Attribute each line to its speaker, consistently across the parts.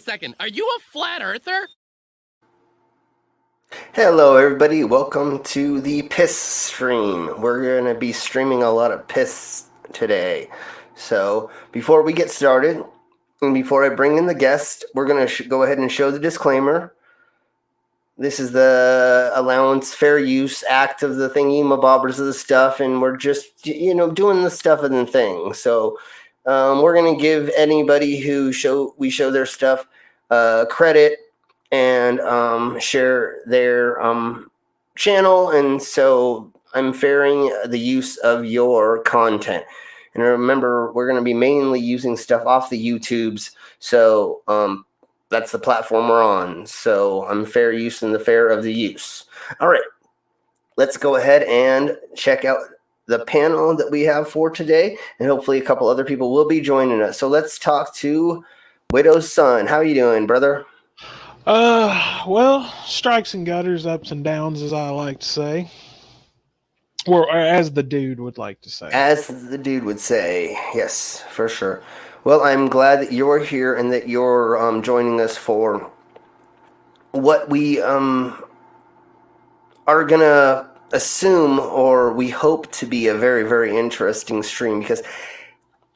Speaker 1: second. Are you a flat earther?
Speaker 2: Hello everybody, welcome to the Piss stream. We're going to be streaming a lot of piss today. So, before we get started, and before I bring in the guest, we're going to go ahead and show the disclaimer. This is the Allowance Fair Use Act of the thingy-mabobbers of the stuff, and we're just, doing the stuff and the thing. So, we're going to give anybody who we show their stuff credit and share their channel, and so I'm fairing the use of your content. And remember, we're going to be mainly using stuff off the YouTubes, so that's the platform we're on. So I'm fair use and the fair of the use. All right, let's go ahead and check out the panel that we have for today, and hopefully a couple other people will be joining us. So let's talk to Widow's son. How are you doing, brother?
Speaker 3: Well, strikes and gutters, ups and downs, as I like to say. Or as the dude would like to say.
Speaker 2: As the dude would say, yes, for sure. Well, I'm glad that you're here and that you're joining us for what we are going to assume, or we hope to be, a very, very interesting stream, because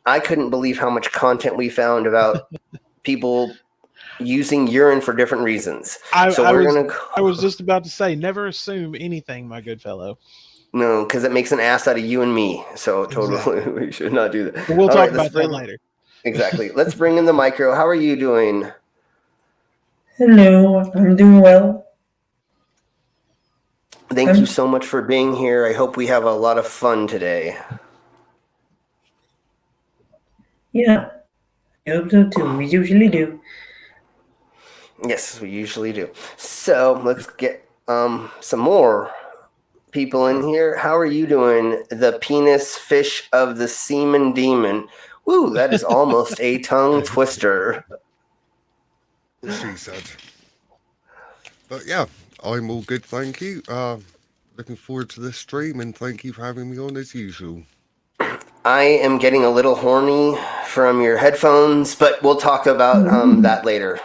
Speaker 2: I couldn't believe how much content we found about people using urine for different reasons.
Speaker 3: I was just about to say, never assume anything, my good fellow.
Speaker 2: No, because it makes an ass out of you and me. So totally,
Speaker 3: Exactly.
Speaker 2: We should not do that.
Speaker 3: We'll talk about that later.
Speaker 2: Exactly. Let's bring in the micro. How are you doing?
Speaker 4: Hello, I'm doing well.
Speaker 2: Thank you so much for being here. I hope we have a lot of fun today.
Speaker 4: Yeah, I hope so too. We usually do.
Speaker 2: Yes, we usually do. So let's get some more people in here. How are you doing? The penis fish of the semen demon. Woo, that is almost a tongue twister.
Speaker 5: She said. But yeah, I'm all good, thank you. Looking forward to this stream, and thank you for having me on as usual.
Speaker 2: I am getting a little horny from your headphones, but we'll talk about that later.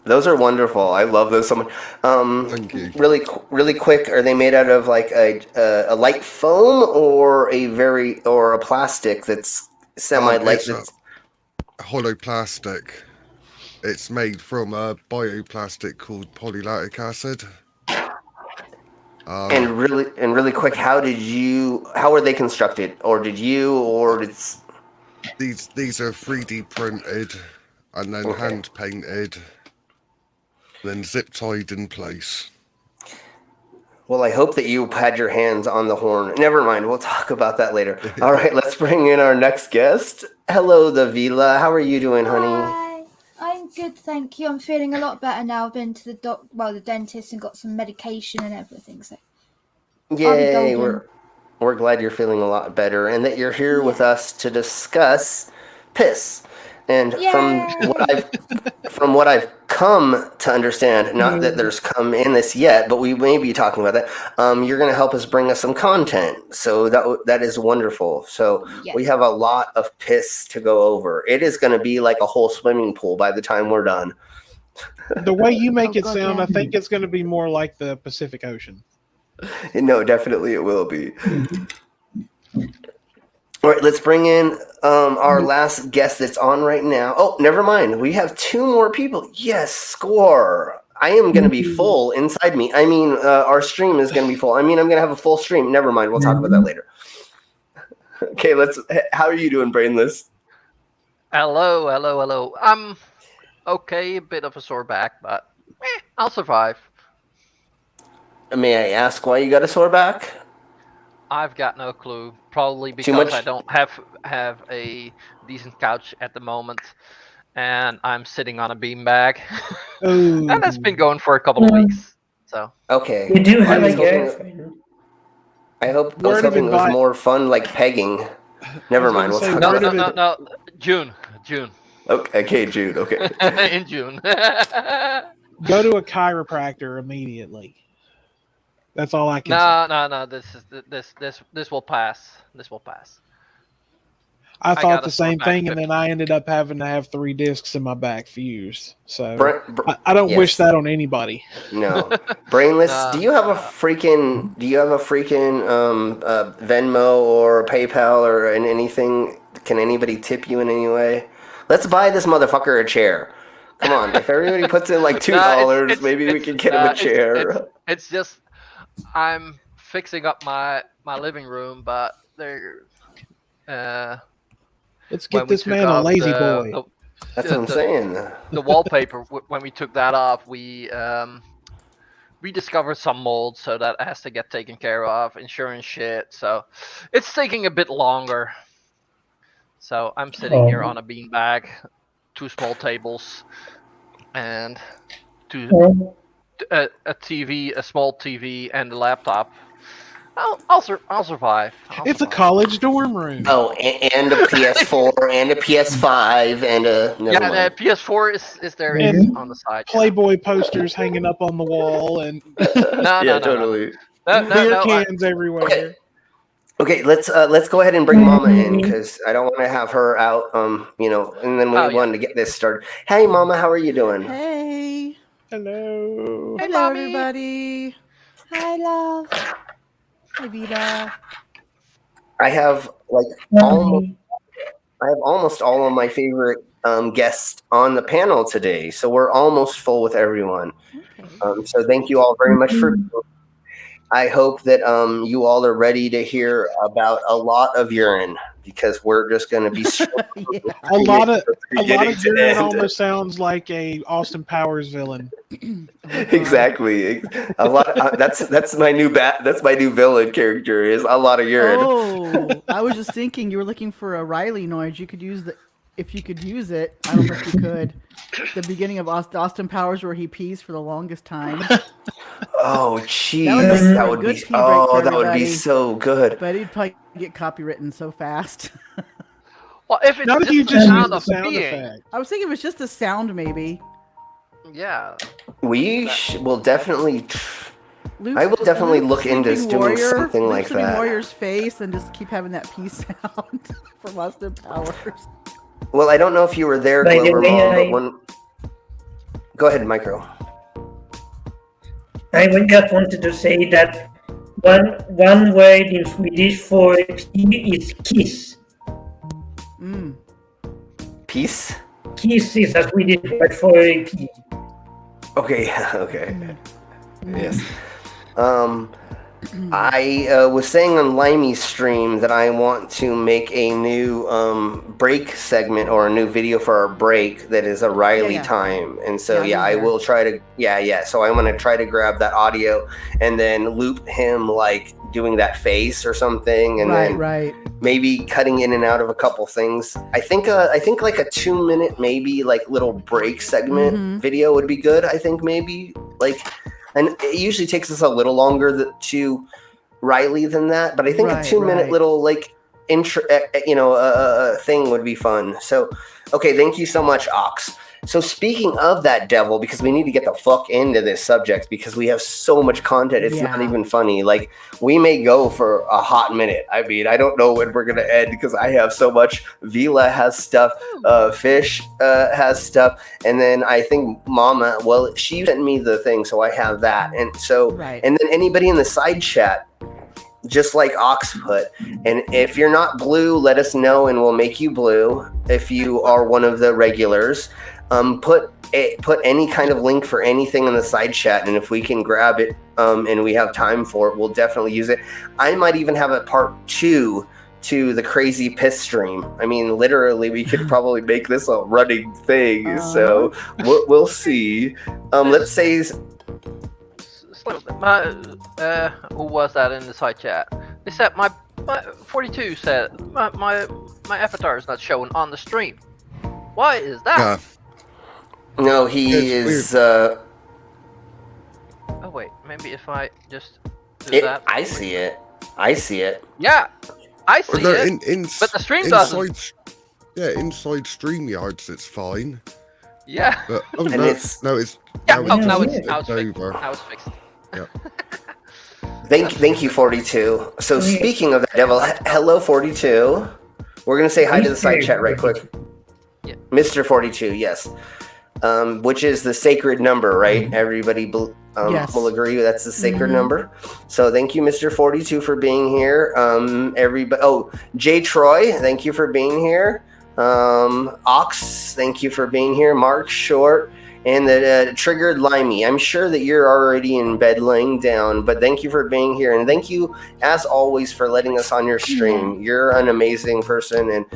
Speaker 2: Those are wonderful. I love those so much.
Speaker 5: Thank you.
Speaker 2: Really quick. Are they made out of like a light foam or a plastic that's semi-light?
Speaker 5: It's a hollow plastic. It's made from a bioplastic called polylactic acid.
Speaker 2: And really quick, how are they constructed? These
Speaker 5: are 3D printed and then hand painted, then zip tied in place.
Speaker 2: Well, I hope that you had your hands on the horn. Never mind, we'll talk about that later. All right, let's bring in our next guest. Hello, the Vila. How are you doing, honey?
Speaker 6: Hi. I'm good, thank you. I'm feeling a lot better now. I've been to the dentist, and got some medication and everything. So
Speaker 2: yay, we're glad you're feeling a lot better and that you're here with us to discuss piss. And from what I've come to understand, not that there's come in this yet, but we may be talking about that. You're going to help us bring us some content, so that is wonderful. So we have a lot of piss to go over. It is going to be like a whole swimming pool by the time we're done.
Speaker 3: The way you make it sound, I think it's going to be more like the Pacific Ocean.
Speaker 2: No, definitely it will be. All right, let's bring in our last guest that's on right now. Oh, never mind. We have two more people. Yes, score. I am going to be full inside me. I mean, our stream is going to be full. I mean, I'm going to have a full stream. Never mind. We'll talk about that later. Okay, how are you doing, Brainless?
Speaker 7: Hello. I'm okay. A bit of a sore back, but I'll survive.
Speaker 2: May I ask why you got a sore back?
Speaker 7: I've got no clue. Probably because I don't have a decent couch at the moment, and I'm sitting on a beanbag, and that's been going for a couple of weeks. So
Speaker 2: okay,
Speaker 4: you do have a girlfriend.
Speaker 2: I was hoping it was more fun, like pegging. Never mind. We'll talk about that.
Speaker 7: No. June.
Speaker 2: Okay, June. Okay.
Speaker 7: In June.
Speaker 3: Go to a chiropractor immediately. That's all I can say.
Speaker 7: No. This will pass. This will pass.
Speaker 3: I
Speaker 7: got
Speaker 3: thought
Speaker 7: a
Speaker 3: the same
Speaker 7: sore back
Speaker 3: thing, and
Speaker 7: tip.
Speaker 3: then I ended up having to have 3 discs in my back fused. So
Speaker 2: Br-
Speaker 3: I don't wish
Speaker 2: yes.
Speaker 3: that on anybody.
Speaker 2: No, Brainless.
Speaker 7: Nah,
Speaker 2: Do you have a freaking Venmo or PayPal or anything? Can anybody tip you in any way? Let's buy this motherfucker a chair. Come on, if everybody puts in like $2, maybe we can get him a chair.
Speaker 7: It's just I'm fixing up my living room, but there.
Speaker 3: Let's
Speaker 7: When
Speaker 3: get
Speaker 7: we
Speaker 3: this
Speaker 7: took
Speaker 3: man a
Speaker 7: off
Speaker 3: lazy boy.
Speaker 2: That's what I'm saying.
Speaker 7: The wallpaper, when we took that off, we discovered some mold, so that has to get taken care of, insurance shit. So it's taking a bit longer. So I'm sitting here on a beanbag, 2 small tables, and a TV, a small TV, and a laptop. I'll survive.
Speaker 3: It's a college dorm room.
Speaker 2: Oh, and a PS4 and a PS5 and a
Speaker 7: The PS4 is there
Speaker 3: And
Speaker 7: on the side.
Speaker 3: Playboy posters hanging up on the wall, and
Speaker 7: No,
Speaker 2: totally.
Speaker 3: beer cans everywhere.
Speaker 2: Okay, let's go ahead and bring Mama in because I don't want to have her out. And then we wanted to get this started. Hey, Mama, how are you doing?
Speaker 8: Hey.
Speaker 3: Hello.
Speaker 7: Hey,
Speaker 8: Hello,
Speaker 7: Mommy.
Speaker 8: everybody.
Speaker 6: Hi, love.
Speaker 8: Hi, Vita.
Speaker 2: I have almost all of my favorite guests on the panel today, so we're almost full with everyone.
Speaker 8: Okay.
Speaker 2: So thank you all very much for. I hope that you all are ready to hear about a lot of urine because we're just going to be
Speaker 3: A lot of
Speaker 2: beginning to
Speaker 3: urine
Speaker 2: end.
Speaker 3: almost sounds like a Austin Powers villain.
Speaker 2: Exactly. A lot. That's my new villain character is a lot of urine.
Speaker 8: Oh, I was just thinking you were looking for a Riley noise. You could use if you could use it. I don't know if you could. The beginning of Austin Powers where he pees for the longest time.
Speaker 2: Oh, jeez, that would be. Oh, that would be so good.
Speaker 8: But he'd probably get copywritten so fast.
Speaker 7: Well, if it's
Speaker 3: Not if
Speaker 7: just
Speaker 3: you
Speaker 7: the
Speaker 3: just use
Speaker 7: sound
Speaker 3: the
Speaker 7: of
Speaker 3: sound
Speaker 7: peeing,
Speaker 3: effect.
Speaker 8: I was thinking it was just the sound, maybe.
Speaker 7: yeah.
Speaker 2: We will definitely.
Speaker 8: Luke,
Speaker 2: I will definitely
Speaker 8: Luke
Speaker 2: look into
Speaker 8: Sleeping
Speaker 2: doing something
Speaker 8: Luke
Speaker 2: like
Speaker 8: Sleeping
Speaker 2: that.
Speaker 8: Warrior's face and just keep having that pee sound from Austin Powers.
Speaker 2: Well, I don't know if you were there,
Speaker 4: By the
Speaker 2: Clover
Speaker 4: way,
Speaker 2: Mom, but when. Go ahead, Micro.
Speaker 4: I just wanted to say that one word in Swedish for pee is kiss.
Speaker 8: Mm.
Speaker 2: Peace.
Speaker 4: Kiss is a Swedish word for pee.
Speaker 2: Okay. Okay. Yes. I was saying on Limey's stream that I want to make a new break segment or a new video for our break that is a Riley time. And so, I will try to, So I want to try to grab that audio and then loop him like doing that face or something. And then maybe cutting in and out of a couple things. I think like a 2-minute, maybe like little break segment video would be good. I think maybe like, and it usually takes us a little longer to Riley than that, but I think a 2-minute little like intro, thing would be fun. So, okay, thank you so much, Ox. So speaking of that devil, because we need to get the fuck into this subject because we have so much content, it's not even funny. Like we may go for a hot minute. I mean, I don't know when we're gonna end because I have so much. Vila has stuff, Fish has stuff, and then I think Mama. Well, she sent me the thing, so I have that, and so and then anybody in the side chat. Just like Ox put, and if you're not blue, let us know and we'll make you blue. If you are one of the regulars, put any kind of link for anything in the side chat, and if we can grab it and we have time for it, we'll definitely use it. I might even have a part 2 to the crazy piss stream. I mean, literally, we could probably make this a running thing. So we'll see. Let's say.
Speaker 7: Who was that in the side chat? They said my 42 said my avatar is not showing on the stream. Why is that?
Speaker 2: No, he is.
Speaker 7: Oh wait, maybe if I just do that.
Speaker 2: I see it. I see it.
Speaker 7: Yeah, I see it. But the stream doesn't.
Speaker 5: Yeah, inside StreamYards, it's fine.
Speaker 7: Yeah.
Speaker 5: But,
Speaker 2: and
Speaker 5: it's
Speaker 7: now it's
Speaker 5: over.
Speaker 7: Now it's fixed.
Speaker 5: Yeah.
Speaker 2: Thank you, 42. So speaking of the devil, hello, 42. We're going to say hi to the
Speaker 4: Mr.
Speaker 2: side chat right quick.
Speaker 7: Yeah.
Speaker 2: Mr. 42, yes. Which is the sacred number, right? Everybody
Speaker 8: Yes.
Speaker 2: will agree that's the sacred number. So thank you, Mr. 42, for being here. Everybody. Oh, Jay Troy, thank you for being here. Ox, thank you for being here. Mark Short. And the Triggered Limey. I'm sure that you're already in bed laying down, but thank you for being here. And thank you, as always, for letting us on your stream. You're an amazing person. And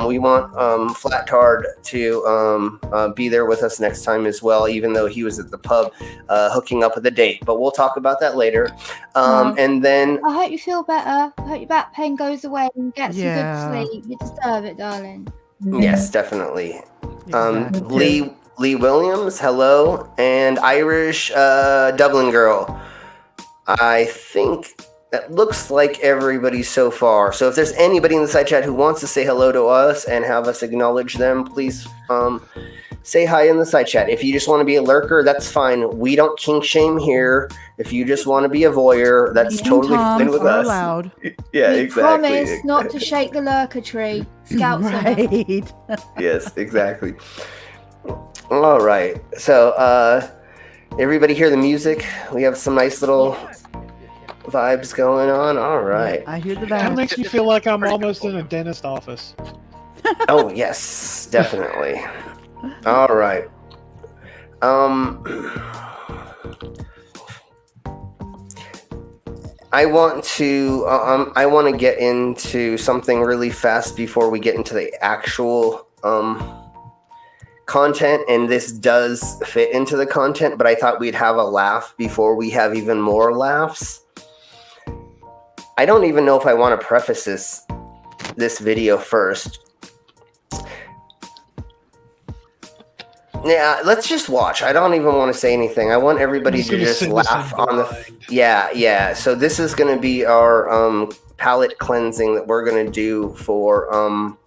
Speaker 2: we want Flattard to be there with us next time as well, even though he was at the pub hooking up with a date. But we'll talk about that later. And then...
Speaker 6: I hope you feel better. I hope your back pain goes away and get some good sleep. You deserve it, darling.
Speaker 2: Yes, definitely.
Speaker 8: Exactly.
Speaker 2: Lee Williams, hello, and Irish Dublin girl. I think that looks like everybody so far. So if there's anybody in the side chat who wants to say hello to us and have us acknowledge them, please say hi in the side chat. If you just want to be a lurker, that's fine. We don't kink shame here. If you just want to be a voyeur, that's totally fine with us.
Speaker 8: Allowed.
Speaker 2: Yeah,
Speaker 6: we
Speaker 2: exactly.
Speaker 6: Promise not to shake the lurker tree. Scouts
Speaker 8: right.
Speaker 2: Yes, exactly. All right. So, everybody hear the music? We have some nice little vibes going on. All right.
Speaker 8: I hear the
Speaker 3: That
Speaker 8: band.
Speaker 3: makes me feel like I'm almost in a dentist office.
Speaker 2: Oh, yes, definitely. All right. I want to get into something really fast before we get into the actual content, and this does fit into the content, but I thought we'd have a laugh before we have even more laughs. I don't even know if I want to preface this video first. Yeah, let's just watch. I don't even want to say anything. I want everybody to just laugh on the... Yeah. So this is going to be our palate cleansing that we're going to do for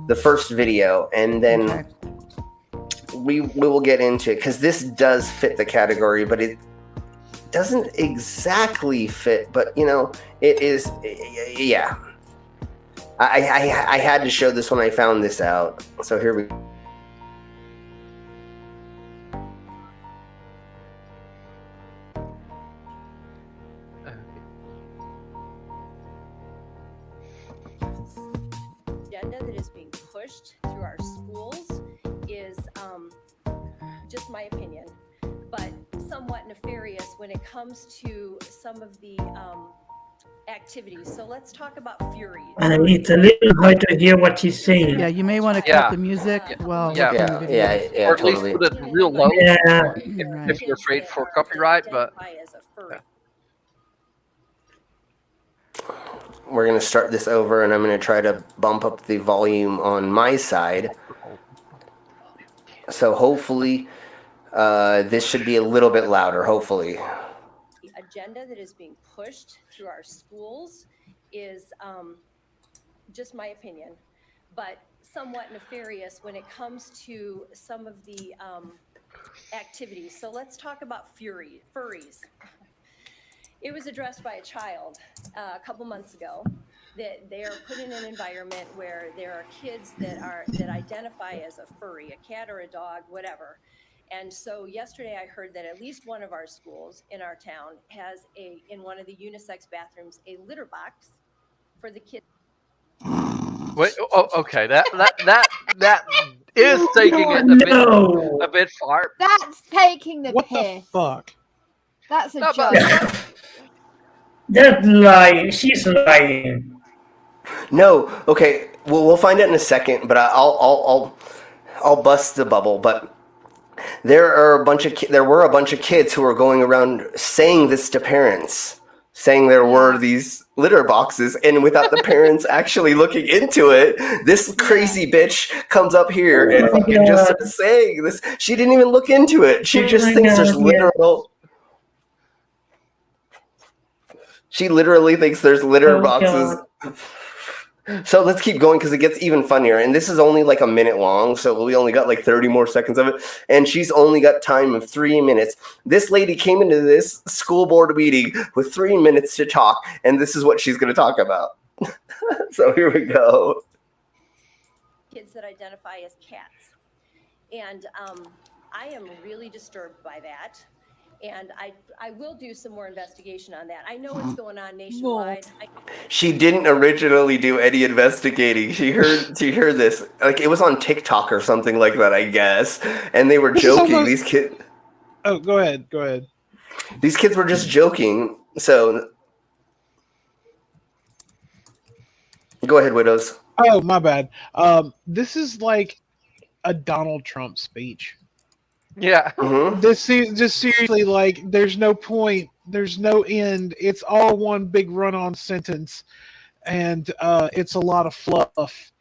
Speaker 2: the first video, and then we will get into it, because this does fit the category, but it doesn't exactly fit, but it is. Yeah, I had to show this when I found this out, so here we go.
Speaker 9: Agenda that is being pushed through our schools is just my opinion, but somewhat nefarious when it comes to some of the activities. So let's talk about fury.
Speaker 4: It's a little hard to hear what he's saying.
Speaker 8: Yeah, you may want to cut the music. Well,
Speaker 7: Yeah.
Speaker 8: yeah,
Speaker 7: Or at least put it real low if you're afraid for copyright. But
Speaker 2: we're going to start this over, and I'm going to try to bump up the volume on my side. So hopefully this should be a little bit louder, hopefully.
Speaker 9: The agenda that is being pushed through our schools is just my opinion, but somewhat nefarious when it comes to some of the activities. So let's talk about furries. It was addressed by a child a couple months ago that they are put in an environment where there are kids that identify as a furry, a cat or a dog, whatever. And so yesterday I heard that at least one of our schools in our town has in one of the unisex bathrooms, a litter box for the kids.
Speaker 7: Wait, okay, that is taking it a bit far.
Speaker 6: That's taking the
Speaker 3: What
Speaker 6: piss.
Speaker 3: the fuck?
Speaker 6: That's a
Speaker 7: No,
Speaker 6: joke.
Speaker 4: That's lying. She's lying.
Speaker 2: No, okay. Well, we'll find out in a second, but I'll bust the bubble. But there were a bunch of kids who were going around saying this to parents, saying there were these litter boxes, and without the parents actually looking into it, this crazy bitch comes up here and fucking just starts saying this. She didn't even look into it. She just thinks there's literal. She literally thinks there's litter boxes. So let's keep going, because it gets even funnier. And this is only like a minute long, so we only got like 30 more seconds of it. And she's only got time of 3 minutes. This lady came into this school board meeting with 3 minutes to talk, and this is what she's going to talk about. So here we go.
Speaker 9: Kids that identify as cats. And I am really disturbed by that. And I will do some more investigation on that. I know what's going on nationwide.
Speaker 2: She didn't originally do any investigating. She heard this, like it was on TikTok or something like that, I guess. And they were joking. These kids.
Speaker 3: Oh, go ahead.
Speaker 2: These kids were just joking. So, go ahead, Widows.
Speaker 3: Oh, my bad. This is like a Donald Trump speech.
Speaker 7: Yeah.
Speaker 2: Mm-hmm.
Speaker 3: This is just seriously like there's no point, there's no end. It's all one big run-on sentence, and it's a lot of fluff.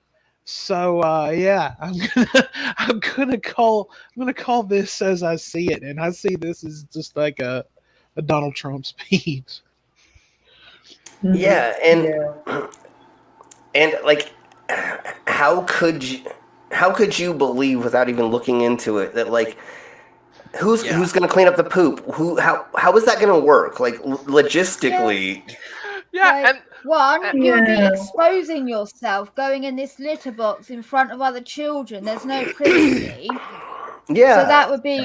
Speaker 3: So yeah, I'm gonna call this as I see it, and I see this as just like a Donald Trump speech.
Speaker 2: Yeah, and like, how could you believe without even looking into it that like who's going to clean up the poop? How is that going to work? Like logistically?
Speaker 7: Yeah,
Speaker 6: like, you'll be exposing yourself going in this litter box in front of other children. There's no privacy.
Speaker 2: Yeah.
Speaker 6: So that would be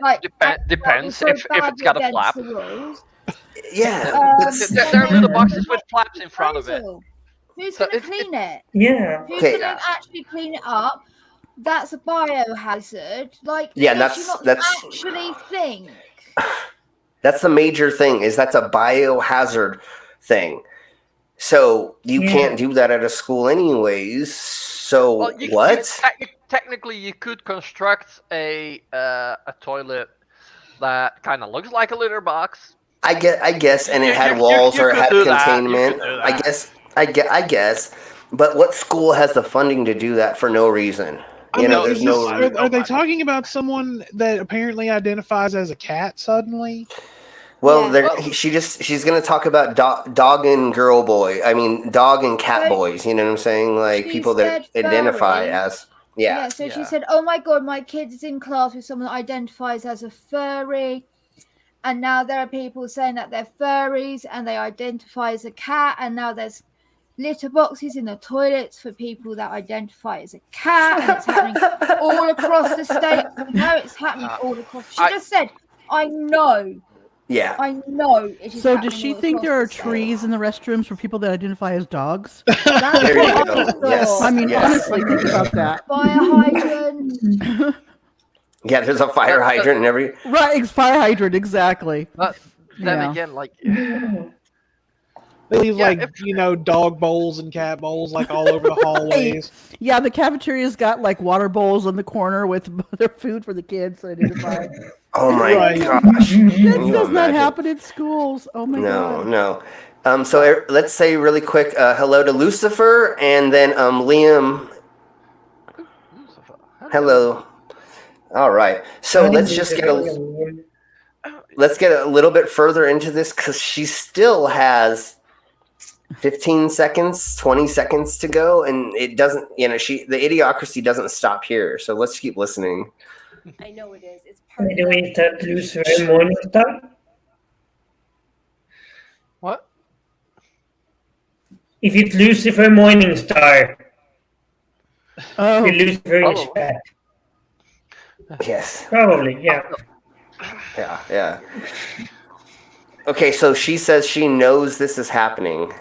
Speaker 6: like
Speaker 7: depends if it's got a flap.
Speaker 2: Yeah.
Speaker 7: There are little boxes with flaps in front of it.
Speaker 6: Who's going to clean it?
Speaker 4: Yeah.
Speaker 6: Who's going to actually clean it up? That's a biohazard. Like,
Speaker 2: yeah,
Speaker 6: that's
Speaker 2: that's
Speaker 6: actually think.
Speaker 2: That's the major thing. Is that's a biohazard thing. So you can't do that at a school, anyways. So what?
Speaker 7: Technically, you could construct a toilet that kind of looks like a litter box.
Speaker 2: I guess, and it had walls or it had containment. I guess, but what school has the funding to do that for no reason? There's no.
Speaker 3: Are they talking about someone that apparently identifies as a cat suddenly?
Speaker 2: Well, she's going to talk about dog and girl boy. I mean, dog and cat boys. You know what I'm saying? Like people that identify as. Yeah.
Speaker 6: So she said, "Oh my god, my kid is in class with someone that identifies as a furry." And now there are people saying that they're furries and they identify as a cat. And now there's litter boxes in the toilets for people that identify as a cat. And it's happening all across the state. No, it's happening all across. She just said, I know.
Speaker 2: Yeah.
Speaker 6: I know. It is
Speaker 8: so does she think there are trees in the restrooms for people that identify as dogs?
Speaker 2: There you go. Yes.
Speaker 8: I mean, honestly, think about that.
Speaker 6: Fire hydrant.
Speaker 2: Yeah, there's a fire hydrant and every.
Speaker 8: Right, fire hydrant, exactly.
Speaker 7: But then again, like.
Speaker 3: They leave dog bowls and cat bowls like all over the hallways.
Speaker 8: Yeah, the cafeteria's got like water bowls in the corner with their food for the kids. So
Speaker 2: oh my gosh!
Speaker 8: That does not happen in schools. Oh my god.
Speaker 2: No. So let's say really quick, hello to Lucifer, and then Liam. Hello. All right. So let's get a little bit further into this because she still has 15 seconds, 20 seconds to go, and it doesn't. The idiocracy doesn't stop here. So let's keep listening.
Speaker 9: I know it is. It's part
Speaker 4: of that Lucifer Morningstar.
Speaker 7: What?
Speaker 4: If it's Lucifer Morningstar, Lucifer is bad.
Speaker 2: Yes.
Speaker 4: Probably, yeah.
Speaker 2: Yeah. Okay, so she says she knows this is happening.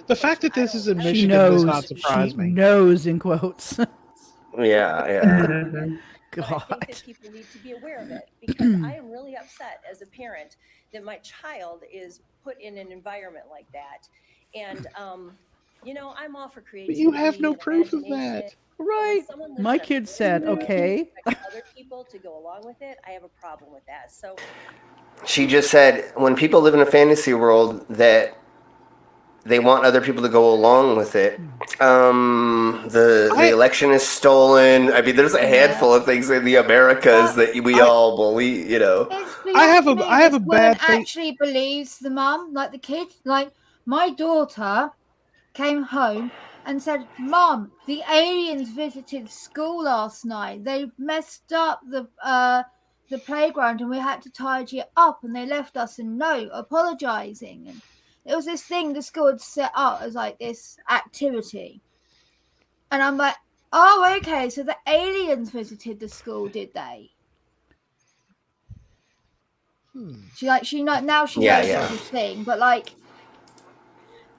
Speaker 3: The fact that this is in Michigan does not surprise me.
Speaker 8: Knows in quotes.
Speaker 2: Yeah.
Speaker 9: God. I think that people need to be aware of it because I am really upset as a parent that my child is put in an environment like that. And, I'm all for creativity.
Speaker 3: But you have no proof of that.
Speaker 8: Right. My kid said, okay.
Speaker 9: Other people to go along with it, I have a problem with that. So
Speaker 2: she just said when people live in a fantasy world that they want other people to go along with it. The election is stolen. I mean, there's a handful of things in the Americas that we all believe.
Speaker 3: I have a bad thing.
Speaker 6: Actually believes the mum, like the kid, like my daughter came home and said, "Mom, the aliens visited school last night. They messed up the playground and we had to tidy it up and they left us a note apologizing." And It was this thing the school had set up as like this activity. And I'm like, oh, okay, so the aliens visited the school, did they? She knows it's a thing, but like,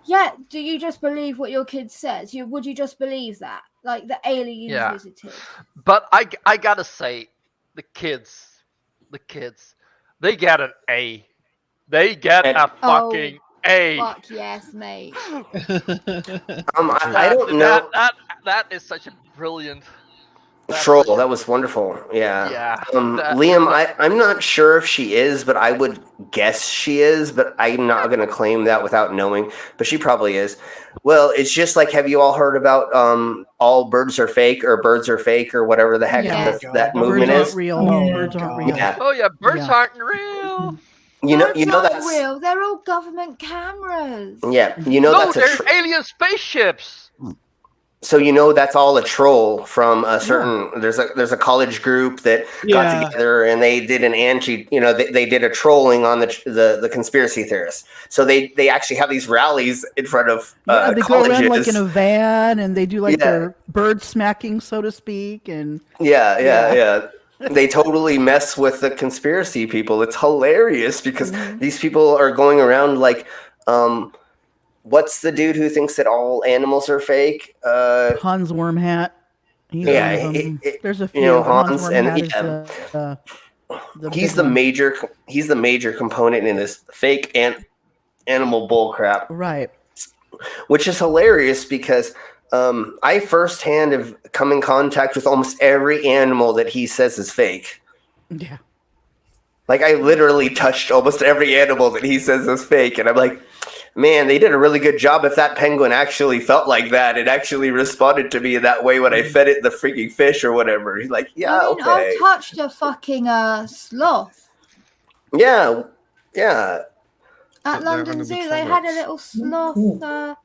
Speaker 6: yeah, do you just believe what your kid says? Would you just believe that? Like the aliens visited?
Speaker 7: But I gotta say, the kids, they get an A. They get a fucking A.
Speaker 6: Fuck yes, mate.
Speaker 2: I don't know.
Speaker 7: That is such a brilliant
Speaker 2: troll. That was wonderful. Yeah. Liam, I'm not sure if she is, but I would guess she is, but I'm not going to claim that without knowing, but she probably is. Well, it's just like, have you all heard about all birds are fake or birds are fake or whatever the heck that movement
Speaker 8: birds
Speaker 2: is?
Speaker 8: Aren't real. Birds aren't real.
Speaker 2: Yeah.
Speaker 7: Oh yeah, birds aren't real.
Speaker 2: You know
Speaker 6: that's real. They're all government cameras.
Speaker 2: Yeah,
Speaker 7: that's there's alien spaceships.
Speaker 2: So that's all a troll from a certain. There's a college group that got together and they did an anti. They did a trolling on the conspiracy theorists. So they actually have these rallies in front of
Speaker 8: they
Speaker 2: colleges.
Speaker 8: go around like in a van and they do like their bird smacking, so to speak, and
Speaker 2: yeah. They totally mess with the conspiracy people. It's hilarious because these people are going around like, what's the dude who thinks that all animals are fake?
Speaker 8: Hans Wormhat. There's a few.
Speaker 2: Hans and he's the major component in this fake animal bull crap.
Speaker 8: Right.
Speaker 2: Which is hilarious because I firsthand have come in contact with almost every animal that he says is fake.
Speaker 8: Yeah.
Speaker 2: Like I literally touched almost every animal that he says is fake. And I'm like, man, they did a really good job. If that penguin actually felt like that, it actually responded to me in that way when I fed it the freaking fish or whatever. He's like, okay.
Speaker 6: I touched a fucking sloth.
Speaker 2: Yeah.
Speaker 6: At London Zoo, they had a little sloth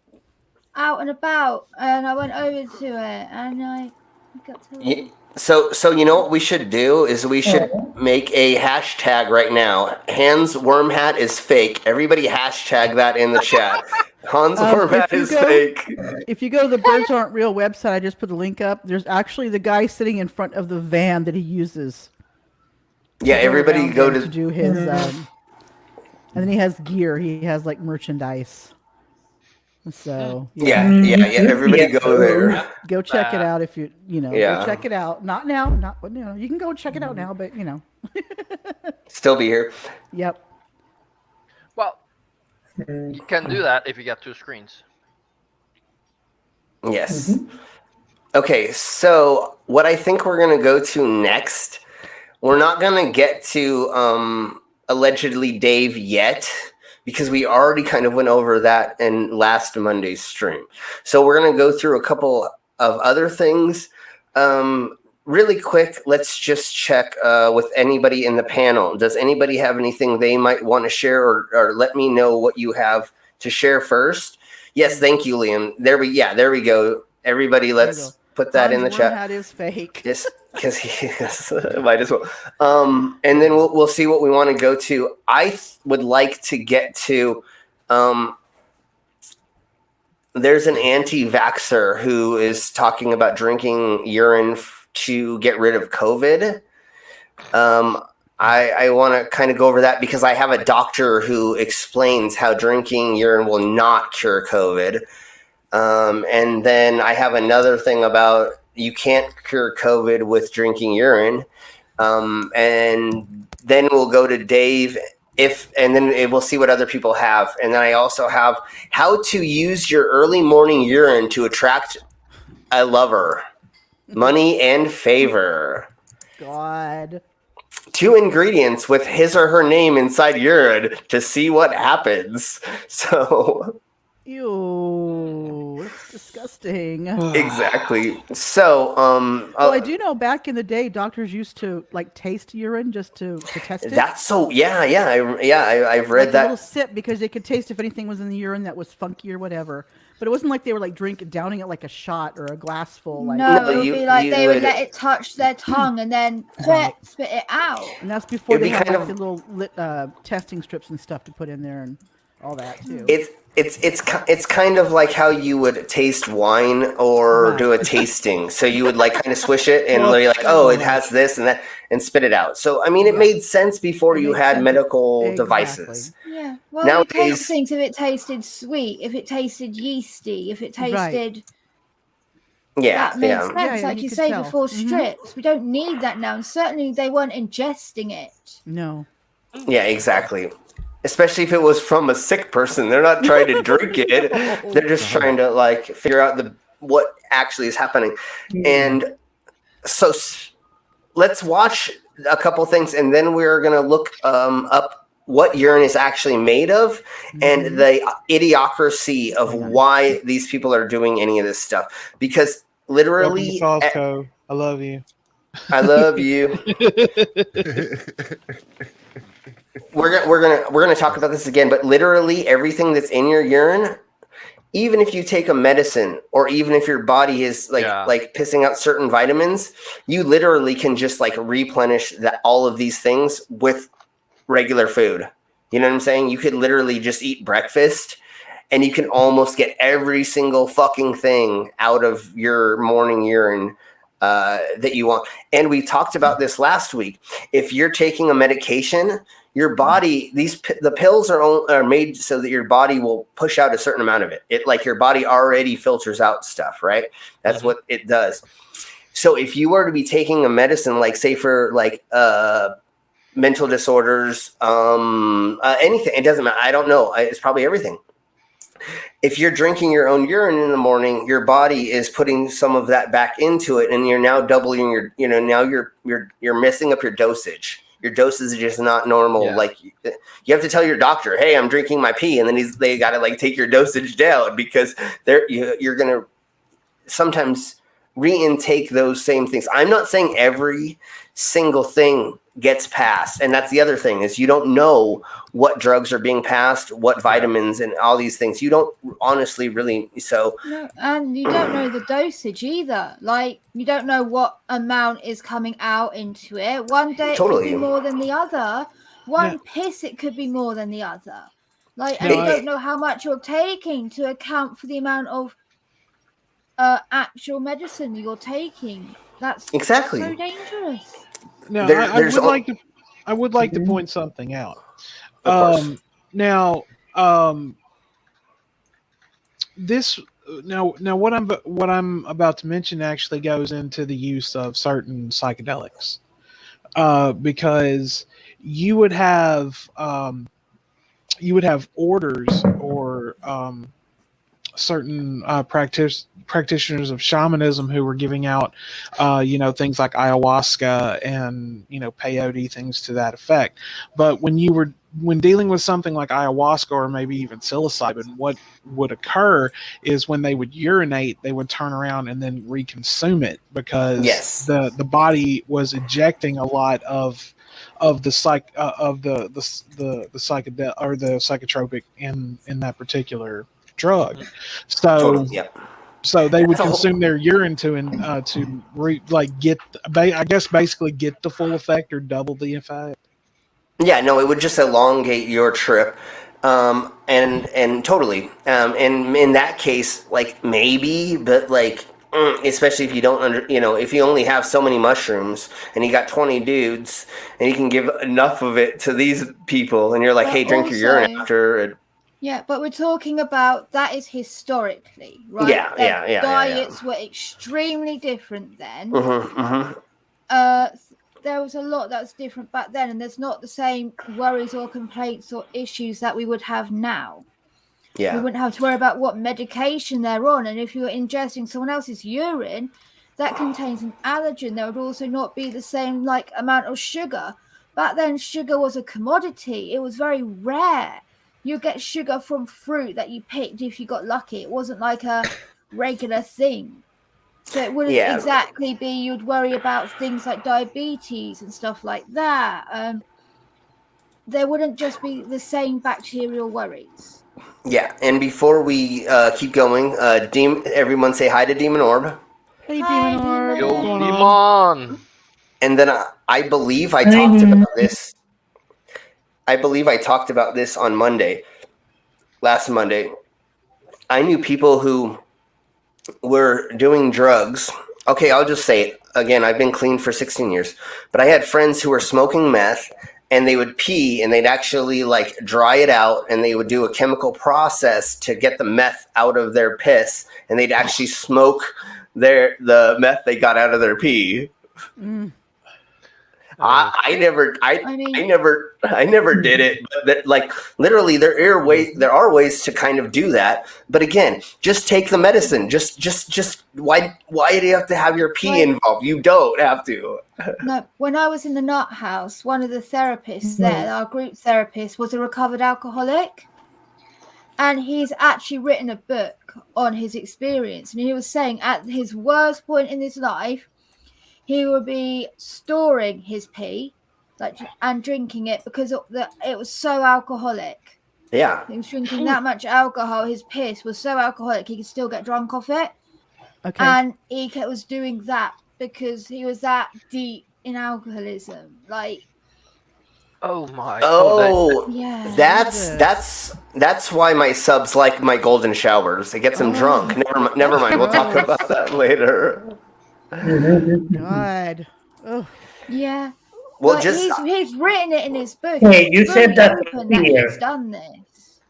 Speaker 6: out and about, and I went over to it, and I got to.
Speaker 2: So you know what we should do is we should make a hashtag right now. Hans Wormhat is fake. Everybody hashtag that in the chat. Hans Wormhat is fake.
Speaker 8: If you go to the Birds Aren't Real website, I just put the link up. There's actually the guy sitting in front of the van that he uses.
Speaker 2: Yeah, everybody go
Speaker 8: to do his. And then he has gear. He has like merchandise. So
Speaker 2: everybody go there.
Speaker 8: Go check it out if go check it out. Not now, you can go check it out now, but
Speaker 2: still be here.
Speaker 8: Yep.
Speaker 7: Well, you can do that if you got two screens.
Speaker 2: Yes. Okay, so what I think we're gonna go to next, we're not gonna get to allegedly Dave yet, because we already kind of went over that in last Monday's stream. So we're going to go through a couple of other things. Really quick, let's just check with anybody in the panel. Does anybody have anything they might want to share, or let me know what you have to share first? Yes, thank you, Liam. There we go. Everybody, let's put that in the chat.
Speaker 8: That is fake.
Speaker 2: Yes, because he might as well. And then we'll see what we want to go to. I would like to get to. There's an anti-vaxxer who is talking about drinking urine to get rid of COVID. I want to kind of go over that because I have a doctor who explains how drinking urine will not cure COVID. And then I have another thing about you can't cure COVID with drinking urine. And then we'll go to Dave and then we'll see what other people have. And then I also have how to use your early morning urine to attract a lover, money and favor.
Speaker 8: God. 2
Speaker 2: ingredients with his or her name inside urine to see what happens. So...
Speaker 8: Ew, that's disgusting.
Speaker 2: Exactly. So,
Speaker 8: well, I do know back in the day, doctors used to like taste urine just to test it.
Speaker 2: That's so. I've read
Speaker 8: like
Speaker 2: that.
Speaker 8: A little sip because they could taste if anything was in the urine that was funky or whatever. But it wasn't like they were like downing it like a shot or a glass full. Like,
Speaker 6: no, it would be like they would let it touch their tongue and then spit it out.
Speaker 8: And that's before they had like the little testing strips and stuff to put in there. And all that too.
Speaker 2: It's kind of like how you would taste wine or do a tasting. So you would like kind of swish it and be like, oh, it has this and that, and spit it out. So I mean, it made sense before you had medical devices.
Speaker 6: Yeah. Well,
Speaker 2: nowadays,
Speaker 6: you taste things if it tasted sweet, if it tasted yeasty, if it tasted.
Speaker 2: Yeah,
Speaker 6: that makes sense.
Speaker 8: Yeah,
Speaker 6: like you say
Speaker 8: tell.
Speaker 6: before strips, we don't need that now, and certainly they weren't ingesting it.
Speaker 8: No.
Speaker 2: Yeah, exactly. Especially if it was from a sick person, they're not trying to drink it; they're just trying to like figure out what actually is happening. And so, let's watch a couple things, and then we're gonna look up what urine is actually made of and the idiocracy of why these people are doing any of this stuff. Because literally,
Speaker 3: Costco, I love you.
Speaker 2: I love you. We're gonna talk about this again, but literally everything that's in your urine, even if you take a medicine or even if your body is like pissing out certain vitamins, you literally can just like replenish all of these things with regular food. You know what I'm saying? You could literally just eat breakfast and you can almost get every single fucking thing out of your morning urine that you want. And we talked about this last week. If you're taking a medication, your body, the pills are made so that your body will push out a certain amount of it. It like your body already filters out stuff, right? That's what it does. So if you were to be taking a medicine, like say for like mental disorders, anything, it doesn't matter. I don't know. It's probably everything. If you're drinking your own urine in the morning, your body is putting some of that back into it, and you're now doubling your, now you're messing up your dosage. Your dosage is just not normal. Yeah. Like you have to tell your doctor, "Hey, I'm drinking my pee," and then they got to like take your dosage down because you're gonna sometimes re-intake those same things. I'm not saying every single thing gets passed, and that's the other thing is you don't know what drugs are being passed, what vitamins and all these things. You don't honestly really. So
Speaker 6: no, and you don't know the dosage either. Like you don't know what amount is coming out into it. One day it could be more than the other. One piss it could be more than the other. Like and you don't know how much you're taking to account for the amount of actual medicine you're taking. That's
Speaker 2: exactly
Speaker 6: so dangerous.
Speaker 3: Now, I would like to point something out. Now, what I'm about to mention actually goes into the use of certain psychedelics, because you would have orders or certain practitioners of shamanism who were giving out, things like ayahuasca and, peyote, things to that effect. But when dealing with something like ayahuasca or maybe even psilocybin, what would occur is when they would urinate, they would turn around and then reconsume it because the body was ejecting a lot of the psychedelic or the psychotropic in that particular drug. So so they would consume their urine to basically get the full effect or double the effect.
Speaker 2: Yeah, no, it would just elongate your trip. And totally. And in that case, like maybe, but like especially if you don't if you only have so many mushrooms and you got 20 dudes and you can give enough of it to these people and you're like, hey, drink your urine after.
Speaker 6: Yeah, but we're talking about that is historically, right?
Speaker 2: Yeah.
Speaker 6: Diets were extremely different then. There was a lot that's different back then, and there's not the same worries or complaints or issues that we would have now. Yeah. We wouldn't have to worry about what medication they're on, and if you're ingesting someone else's urine that contains an allergen, there would also not be the same amount of sugar. Back then, sugar was a commodity. It was very rare. You get sugar from fruit that you picked if you got lucky. It wasn't like a regular thing. So it wouldn't exactly be you'd worry about things like diabetes and stuff like that. There wouldn't just be the same bacterial worries.
Speaker 2: Yeah, and before we keep going, everyone say hi to Demon Orb.
Speaker 8: Hey, Demon Orb.
Speaker 7: Yo, Demon.
Speaker 2: And then I believe I talked about this. I believe I talked about this on Monday. last Monday, I knew people who were doing drugs. Okay, I'll just say it. Again, I've been clean for 16 years, but I had friends who were smoking meth, and they would pee, and they'd actually like dry it out, and they would do a chemical process to get the meth out of their piss, and they'd actually smoke the meth they got out of their pee. I never did it, but that, like literally there are ways to kind of do that. But again, just take the medicine. Just why do you have to have your pee involved? You don't have to.
Speaker 6: No, when I was in the nut house, one of the therapists there, our group therapist, was a recovered alcoholic. And he's actually written a book on his experience. And he was saying at his worst point in his life, he would be storing his pee and drinking it because it was so alcoholic.
Speaker 2: Yeah.
Speaker 6: He was drinking that much alcohol. His piss was so alcoholic, he could still get drunk off it.
Speaker 8: Okay.
Speaker 6: And he was doing that because he was that deep in alcoholism. Like,
Speaker 7: oh my.
Speaker 6: yeah.
Speaker 2: That's why my subs like my golden showers. It gets them drunk. Never mind. We'll talk about that later.
Speaker 8: God. Oh.
Speaker 6: Yeah.
Speaker 2: Well,
Speaker 6: he's written it in his book.
Speaker 4: Hey, you said that
Speaker 6: he's done this.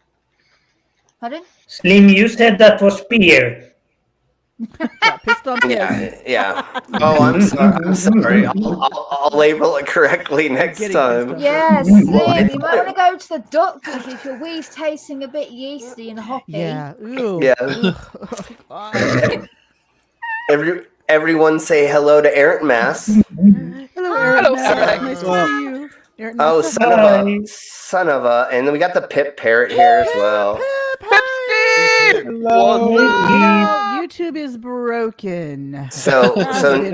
Speaker 6: Pardon?
Speaker 4: Slim, you said that was beer.
Speaker 8: Got pissed on piss.
Speaker 2: Yeah. Oh, I'm sorry. I'll label it correctly next time.
Speaker 6: Yes, Slim, you might want to go to the doctors if your wee's tasting a bit yeasty and hoppy.
Speaker 8: Yeah. Ooh.
Speaker 2: Yeah. Everyone say hello to Errant Mass.
Speaker 8: Hello, Errant Mass. Nice to see you. Errant
Speaker 2: Oh,
Speaker 8: Mass.
Speaker 2: son of a. And then we got the Pip Parrot here as well.
Speaker 8: Hello. YouTube is broken.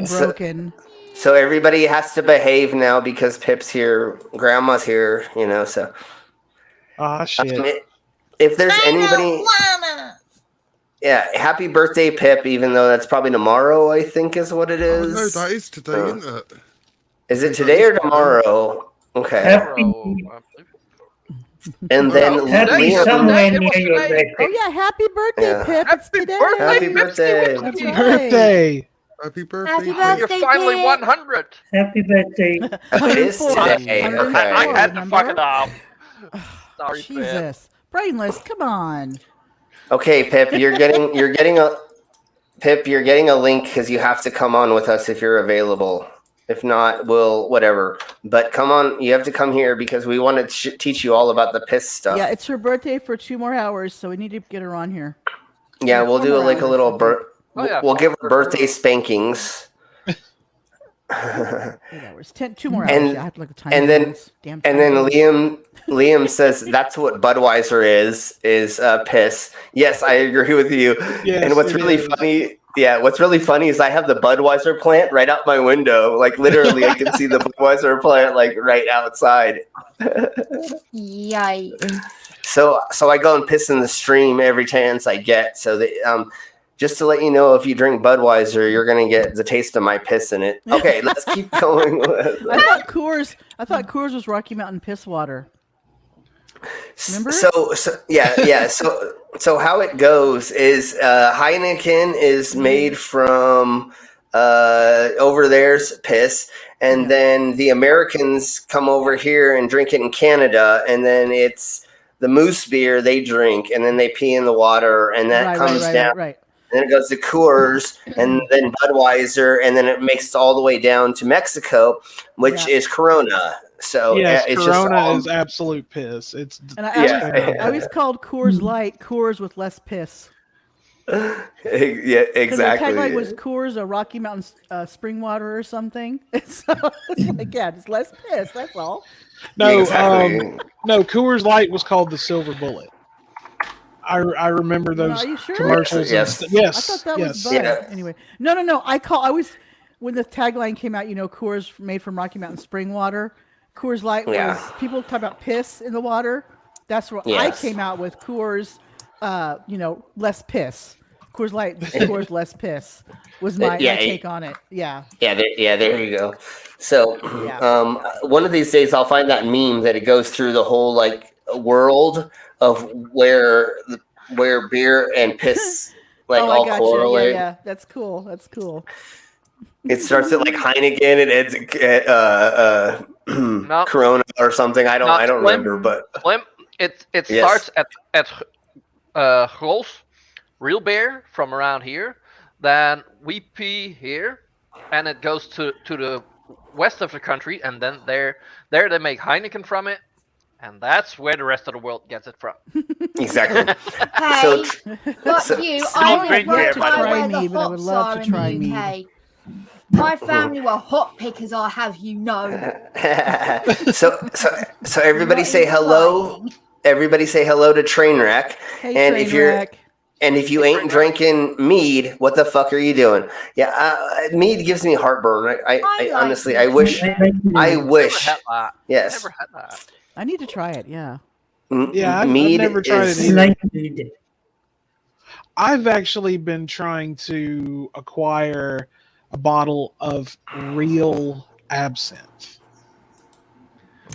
Speaker 2: Broken. So everybody has to behave now because Pip's here, Grandma's here, so.
Speaker 3: Ah, shit.
Speaker 2: If there's anybody... Yeah, happy birthday, Pip, even though that's probably tomorrow, I think is what it is.
Speaker 5: No, that is today, isn't it?
Speaker 2: Is it today or tomorrow? Okay. And then
Speaker 4: Liam. Somewhere near your birthday.
Speaker 8: Oh, yeah, happy birthday, Pip. It's today.
Speaker 2: Happy birthday.
Speaker 3: Happy birthday.
Speaker 6: Happy birthday,
Speaker 7: You're finally
Speaker 6: Pip.
Speaker 7: 100.
Speaker 4: Happy birthday.
Speaker 2: It is today. Okay.
Speaker 7: I had to fuck it up. Sorry,
Speaker 8: Jesus. Brainless, come on.
Speaker 2: Okay, Pip, you're getting a link because you have to come on with us if you're available. If not, we'll whatever. But come on, you have to come here because we want to teach you all about the piss stuff.
Speaker 8: Yeah, it's her birthday for 2 more hours, so we need to get her on here.
Speaker 2: Yeah, we'll do a little we'll give her birthday spankings.
Speaker 8: 8 hours. 2 more hours. Yeah, I have to look at time.
Speaker 2: And then Liam says that's what Budweiser is piss. Yes, I agree with you.
Speaker 3: Yes,
Speaker 2: and what's really funny is I have the Budweiser plant right out my window. Like literally I can see the Budweiser plant like right outside.
Speaker 6: Yikes.
Speaker 2: So I go and piss in the stream every chance I get. So that just to let you know, if you drink Budweiser, you're gonna get the taste of my piss in it. Okay, let's keep going with.
Speaker 8: I thought Coors was Rocky Mountain piss water. Remember?
Speaker 2: So how it goes is Heineken is made from over there's piss, and then the Americans come over here and drink it in Canada, and then it's the moose beer they drink, and then they pee in the water, and that comes down.
Speaker 8: Right.
Speaker 2: And then it goes to Coors, and then Budweiser, and then it makes it all the way down to Mexico, which is Corona. So
Speaker 3: yes,
Speaker 2: it's
Speaker 3: Corona is absolute piss.
Speaker 8: I always called Coors Light Coors with less piss.
Speaker 2: Yeah, exactly.
Speaker 8: The tagline was Coors, a Rocky Mountain spring water or something. So it's like, it's less piss. That's all.
Speaker 3: No,
Speaker 2: exactly.
Speaker 3: No, Coors Light was called the Silver Bullet. I remember those commercials.
Speaker 2: Yes.
Speaker 3: Yes.
Speaker 8: I thought that was Bud.
Speaker 2: Yeah.
Speaker 8: Anyway, no. When the tagline came out, Coors made from Rocky Mountain spring water. Coors Light was people talk about piss in the water. That's what I came out with. Coors, less piss. Coors Light, Coors less piss was my take on it. Yeah.
Speaker 2: Yeah, there you go. So, one of these days I'll find that meme that it goes through the whole world of where beer and piss all correlate.
Speaker 8: Yeah, that's cool. That's cool.
Speaker 2: It starts at like Heineken and ends at Corona or something. I don't remember, but
Speaker 7: it starts at Grols, real beer from around here. Then we pee here, and it goes to the west of the country, and then there they make Heineken from it, and that's where the rest of the world gets it from.
Speaker 2: Exactly.
Speaker 6: Hey, fuck you! I live right by where the
Speaker 8: but I would
Speaker 6: hops
Speaker 8: love
Speaker 6: are
Speaker 8: to
Speaker 6: in
Speaker 8: try
Speaker 6: the UK.
Speaker 8: mead.
Speaker 6: My family were hop pickers, I'll have you know.
Speaker 2: so everybody say hello. Everybody say hello to Trainwreck.
Speaker 8: Hey,
Speaker 2: and
Speaker 8: Trainwreck.
Speaker 2: if you ain't drinking mead, what the fuck are you doing? Yeah, mead gives me heartburn. I honestly, I wish. Yes.
Speaker 7: Never had that.
Speaker 8: I need to try it. Yeah.
Speaker 3: Yeah, I've never tried it either. I've actually been trying to acquire a bottle of real absinthe.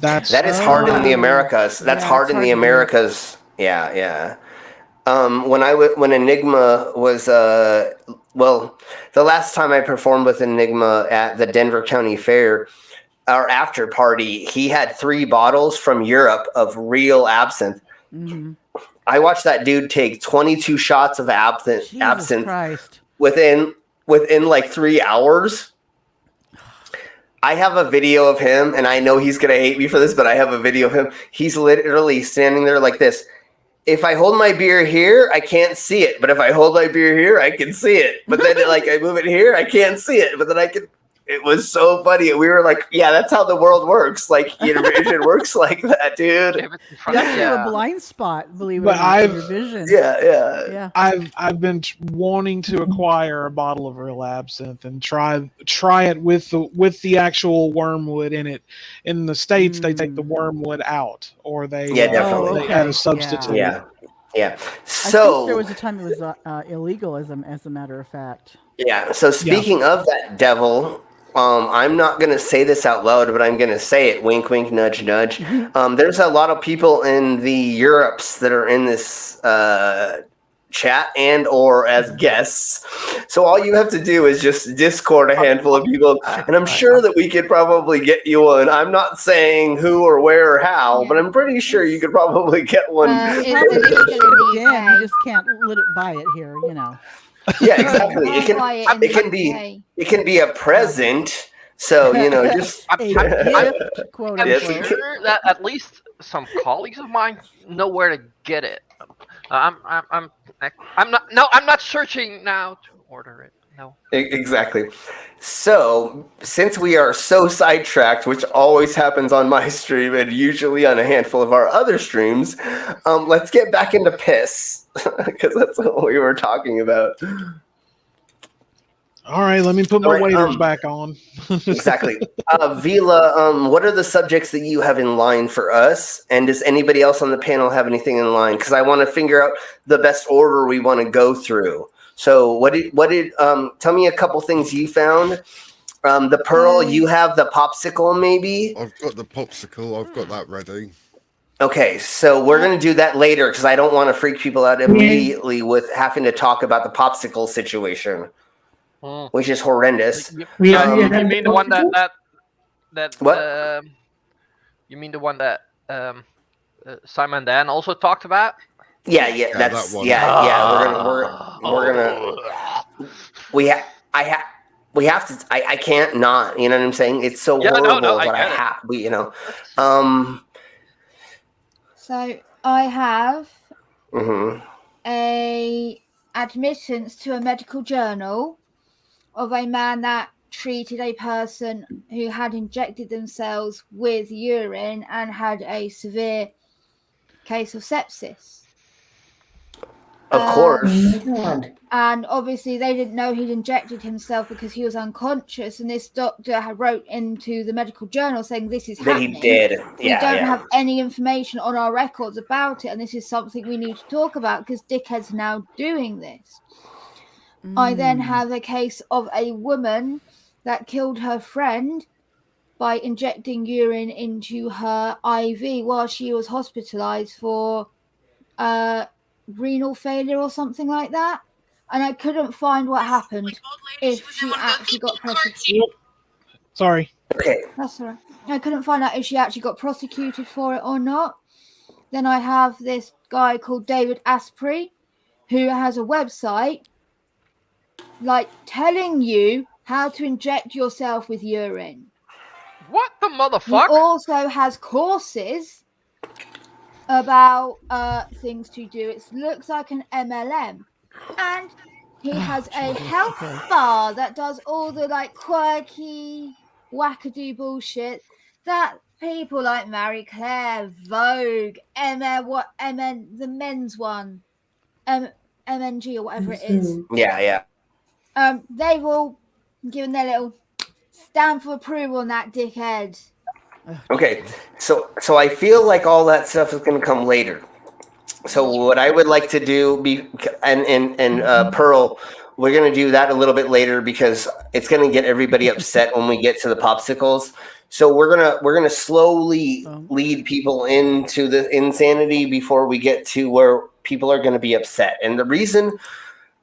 Speaker 2: That is hard in the Americas. That's hard in the Americas. Yeah. When Enigma was the last time I performed with Enigma at the Denver County Fair, our after party, he had 3 bottles from Europe of real absinthe.
Speaker 8: Mm-hmm.
Speaker 2: I watched that dude take 22 shots of absinthe
Speaker 8: Christ.
Speaker 2: within like 3 hours. I have a video of him, and I know he's going to hate me for this, but I have a video of him. He's literally standing there like this. If I hold my beer here, I can't see it. But if I hold my beer here, I can see it. But then I move it here, I can't see it. But then I can. It was so funny. We were like, yeah, that's how the world works. Like, vision works like that, dude.
Speaker 8: You actually have a blind spot, believe it or not, in your vision.
Speaker 2: Yeah.
Speaker 3: I've been wanting to acquire a bottle of real absinthe and try it with the actual wormwood in it. In the States, they take the wormwood out, or they
Speaker 2: definitely
Speaker 3: they add a substitute.
Speaker 2: Yeah.
Speaker 8: So I think there was a time it was illegal, as a matter of fact.
Speaker 2: Yeah. So speaking of that devil. I'm not going to say this out loud, but I'm going to say it. Wink, wink, nudge, nudge. There's a lot of people in the Europes that are in this chat and or as guests. So all you have to do is just Discord a handful of people, and I'm sure that we could probably get you one. I'm not saying who or where or how, but I'm pretty sure you could probably get one.
Speaker 8: You just can't buy it here,
Speaker 2: Yeah, exactly. It can be a present. So just
Speaker 7: I'm sure that at least some colleagues of mine know where to get it. I'm not searching now to order it. No.
Speaker 2: Exactly. So, since we are so sidetracked, which always happens on my stream and usually on a handful of our other streams, let's get back into piss. Because that's what we were talking about.
Speaker 3: All right, let me put my waders back on.
Speaker 2: Exactly. Vila, what are the subjects that you have in line for us? And does anybody else on the panel have anything in line? Because I want to figure out the best order we want to go through. So what did tell me a couple things you found. The Pearl, you have the popsicle maybe?
Speaker 5: I've got the popsicle, I've got that ready.
Speaker 2: Okay, so we're going to do that later because I don't want to freak people out immediately with having to talk about the popsicle situation, which is horrendous.
Speaker 7: You mean the one that
Speaker 2: what?
Speaker 7: You mean the one that Simon Dan also talked about?
Speaker 2: Yeah, that's that one. We have to. I can't not. You know what I'm saying? It's so horrible, but I have.
Speaker 6: So I have a admittance to a medical journal of a man that treated a person who had injected themselves with urine and had a severe case of sepsis.
Speaker 2: Of course.
Speaker 6: And obviously they didn't know he'd injected himself because he was unconscious, and this doctor had wrote into the medical journal saying this is happening.
Speaker 2: He did.
Speaker 6: We don't have any information on our records about it, and this is something we need to talk about because dickheads are now doing this. I then have a case of a woman that killed her friend by injecting urine into her IV while she was hospitalized for renal failure or something like that. And I couldn't find what happened if she actually got prosecuted.
Speaker 3: Sorry.
Speaker 2: Okay.
Speaker 6: That's all right. I couldn't find out if she actually got prosecuted for it or not. Then I have this guy called David Asprey, who has a website like telling you how to inject yourself with urine.
Speaker 7: What the
Speaker 6: He
Speaker 7: motherfucker?
Speaker 6: also has courses about things to do. It looks like an MLM. And he has a health bar that does all the like quirky, wackadoo bullshit that people like Marie Claire, Vogue, the men's one, MNG or whatever it is.
Speaker 2: Yeah.
Speaker 6: They've all given their little stamp of approval on that dickhead.
Speaker 2: Okay. So I feel like all that stuff is going to come later. So what I would like to do Pearl, we're going to do that a little bit later because it's going to get everybody upset when we get to the popsicles. So we're going to slowly lead people into the insanity before we get to where people are going to be upset. And the reason,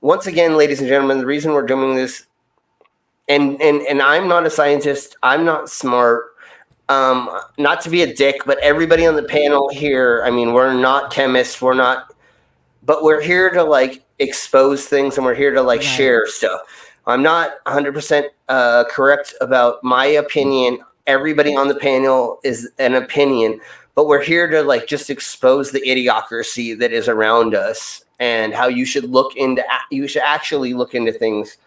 Speaker 2: once again, ladies and gentlemen, the reason we're doing this, and I'm not a scientist, I'm not smart, not to be a dick, but everybody on the panel here, I mean, we're not chemists, but we're here to like expose things and we're here to like share stuff. I'm not 100% correct about my opinion. Everybody on the panel is an opinion, but we're here to like just expose the idiocracy that is around us and how you should actually look into things.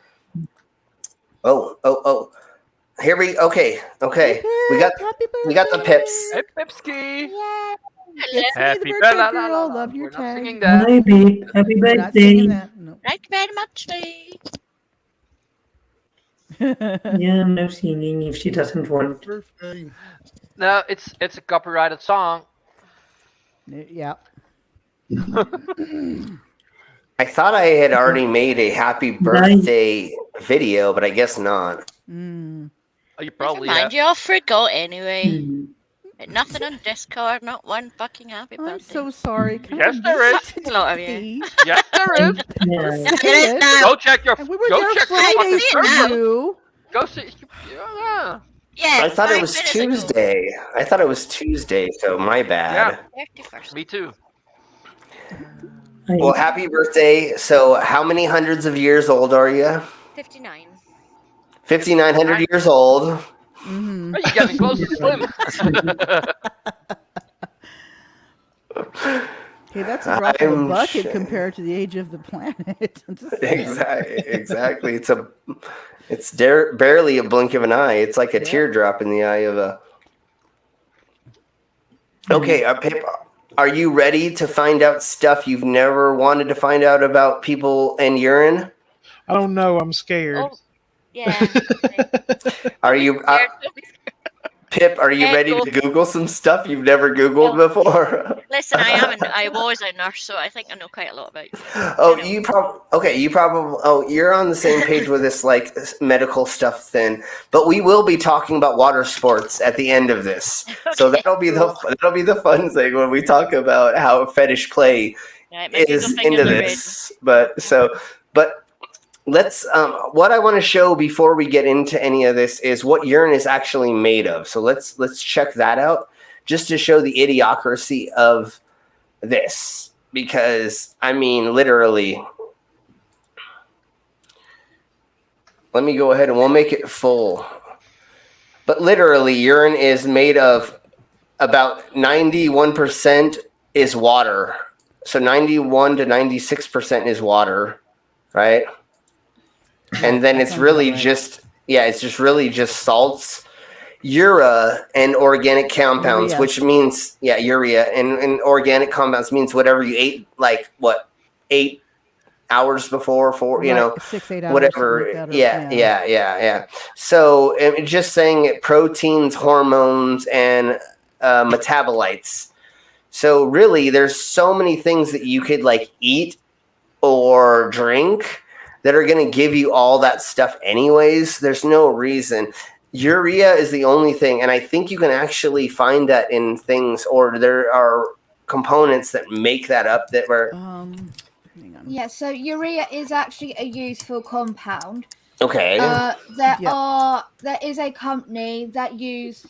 Speaker 2: Oh. Here okay. We got the pips.
Speaker 7: Hey, Pipski.
Speaker 8: It's
Speaker 7: Happy
Speaker 8: me, the birthday girl. Love your
Speaker 7: We're not
Speaker 8: tag.
Speaker 7: singing that.
Speaker 4: Hi, babe. Happy
Speaker 8: We're not singing
Speaker 4: birthday.
Speaker 8: that. No.
Speaker 1: Thank you very much, Lee.
Speaker 4: Yeah, no singing if she doesn't want.
Speaker 5: Birthday.
Speaker 7: No, it's a copyrighted song.
Speaker 8: Yeah.
Speaker 2: I thought I had already made a happy birthday video, but I guess not.
Speaker 7: Oh, you probably
Speaker 1: Never mind, you all forgot anyway.
Speaker 4: Hmm.
Speaker 1: Nothing on Discord, not one fucking happy birthday.
Speaker 8: I'm so sorry. Come
Speaker 7: Yes,
Speaker 8: on,
Speaker 7: there is.
Speaker 8: listen
Speaker 1: A lot of
Speaker 8: to
Speaker 1: you.
Speaker 8: me.
Speaker 7: Yes, there is.
Speaker 4: Yeah.
Speaker 1: There is now.
Speaker 7: Go check your.
Speaker 8: And we were
Speaker 7: Go
Speaker 8: there
Speaker 7: check your
Speaker 8: Friday
Speaker 7: fucking
Speaker 8: for
Speaker 7: server.
Speaker 8: you.
Speaker 7: Go see. Yeah.
Speaker 1: Yeah,
Speaker 2: I thought it
Speaker 1: 5
Speaker 2: was
Speaker 1: minutes ago.
Speaker 2: Tuesday, so my bad.
Speaker 7: Yeah.
Speaker 1: 31st.
Speaker 7: Me too.
Speaker 2: Well, happy birthday. So how many hundreds of years old are you?
Speaker 1: 59.
Speaker 2: 5,900 years old.
Speaker 8: Mm-hmm.
Speaker 7: Oh, you got me close to Slim.
Speaker 8: Okay, that's a drop in
Speaker 2: I'm
Speaker 8: the bucket
Speaker 2: sure.
Speaker 8: compared to the age of the planet. I'm just saying.
Speaker 2: Exactly. It's barely a blink of an eye. It's like a teardrop in the eye of a. Okay, Pip, are you ready to find out stuff you've never wanted to find out about people and urine?
Speaker 3: I don't know. I'm scared.
Speaker 1: Oh, yeah.
Speaker 2: Are you, Pip? Are you ready to Google some stuff you've never Googled before?
Speaker 1: Listen, I was a nurse, so I think I know quite a lot about you.
Speaker 2: Oh, you probably. Oh, you're on the same page with this like medical stuff then. But we will be talking about water sports at the end of this, so that'll be the fun thing when we talk about how fetish play is into this. But let's. What I want to show before we get into any of this is what urine is actually made of. So let's check that out, just to show the idiocracy of this. Because, I mean, literally, let me go ahead and we'll make it full. But literally, urine is made of about 91% is water. So 91 to 96% is water, right? And then it's really just salts, urea, and organic compounds, which means, urea and organic compounds means whatever you ate, like 8 hours before, 6, 8 hours, whatever. Yeah. So it's just saying it proteins, hormones, and metabolites. So really, there's so many things that you could like eat or drink that are going to give you all that stuff anyways. There's no reason. Urea is the only thing, and I think you can actually find that in things, or there are components that make that up that were?
Speaker 8: Hang on.
Speaker 6: Yeah, so urea is actually a useful compound.
Speaker 2: Okay.
Speaker 6: There is a company that use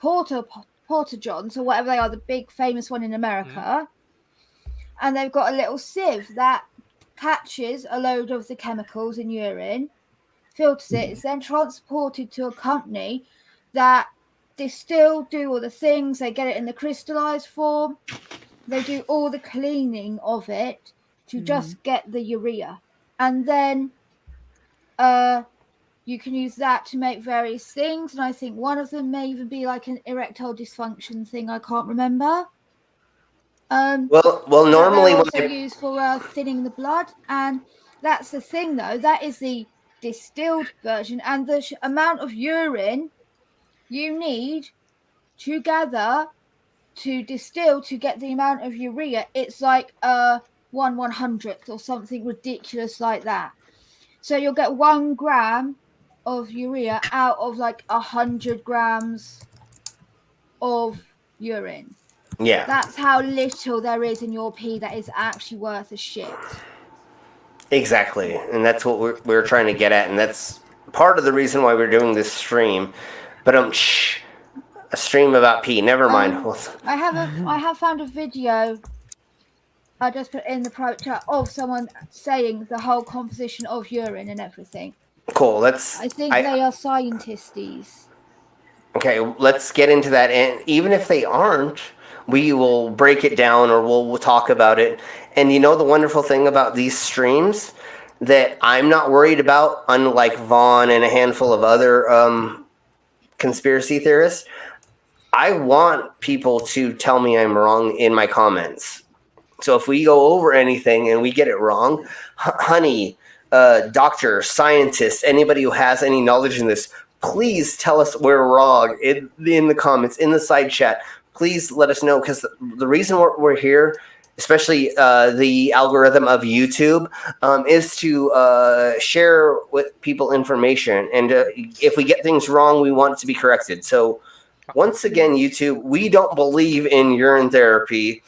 Speaker 6: Porta-Johns or whatever they are, the big famous one in America, and they've got a little sieve that catches a load of the chemicals in urine, filters it. It's then transported to a company that do all the things. They get it in the crystallized form. They do all the cleaning of it to just get the urea, and then you can use that to make various things. And I think one of them may even be like an erectile dysfunction thing. I can't remember.
Speaker 2: Well, normally
Speaker 6: they're also used for thinning the blood, and that's the thing, though. That is the distilled version, and the amount of urine you need to gather to distill to get the amount of urea, it's like 1/100th or something ridiculous like that. So you'll get 1 gram of urea out of like 100 grams of urine.
Speaker 2: Yeah.
Speaker 6: That's how little there is in your pee that is actually worth a shit.
Speaker 2: Exactly. And that's what we're trying to get at. And that's part of the reason why we're doing this stream. But a stream about pee. Never mind.
Speaker 6: I have found a video I just put in the private chat of someone saying the whole composition of urine and everything.
Speaker 2: Cool.
Speaker 6: I think they are scientists.
Speaker 2: Okay, let's get into that. And even if they aren't, we will break it down or we'll talk about it. And you know the wonderful thing about these streams that I'm not worried about, unlike Vaughn and a handful of other conspiracy theorists, I want people to tell me I'm wrong in my comments. So if we go over anything and we get it wrong, honey, doctor, scientist, anybody who has any knowledge in this, please tell us we're wrong in the comments, in the side chat. Please let us know, because the reason we're here, especially the algorithm of YouTube, is to share with people information. And if we get things wrong, we want it to be corrected. So once again, YouTube, we don't believe in urine therapy.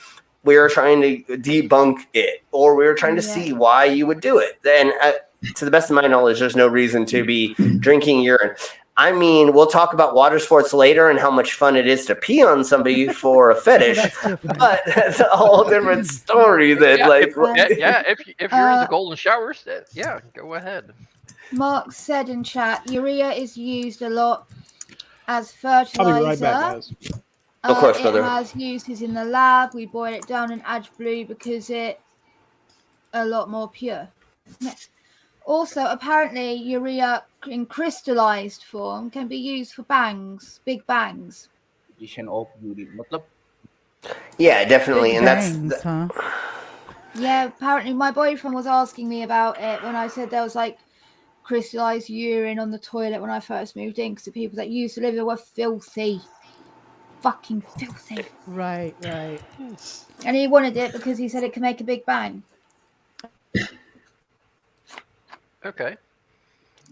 Speaker 2: We are trying to debunk it, or we are trying to see why you would do it. Then, to the best of my knowledge, there's no reason to be drinking urine. I mean, we'll talk about water sports later and how much fun it is to pee on somebody for a fetish, but that's a whole different story. Then,
Speaker 7: if you're in the golden showers, go ahead.
Speaker 6: Mark said in chat, urea is used a lot as fertilizer.
Speaker 3: I'll be right back, guys.
Speaker 2: Of course, brother.
Speaker 6: It has uses in the lab. We boil it down and add blue because it's a lot more pure. Next. Also, apparently, urea in crystallized form can be used for bangs, big bangs.
Speaker 2: Yeah, definitely, and
Speaker 8: Bangs,
Speaker 6: Yeah, apparently, my boyfriend was asking me about it when I said there was like crystallized urine on the toilet when I first moved in, because the people that used to live there were filthy. Fucking filthy.
Speaker 8: Right.
Speaker 6: And he wanted it because he said it can make a big bang.
Speaker 7: Okay.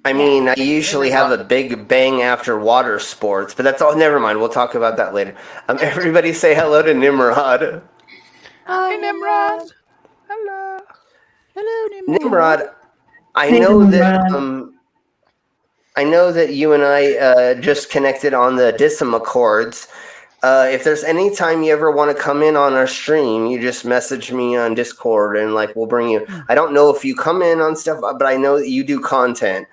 Speaker 2: I mean, I usually have a big bang after water sports, but that's all. Never mind. We'll talk about that later. Everybody say hello to Nimrod.
Speaker 6: Hi, Nimrod.
Speaker 8: Hello, Nimrod.
Speaker 2: Nimrod, I know that you and I just connected on the Dissim Accords. If there's any time you ever want to come in on our stream, you just message me on Discord and we'll bring you. I don't know if you come in on stuff, but I know that you do content.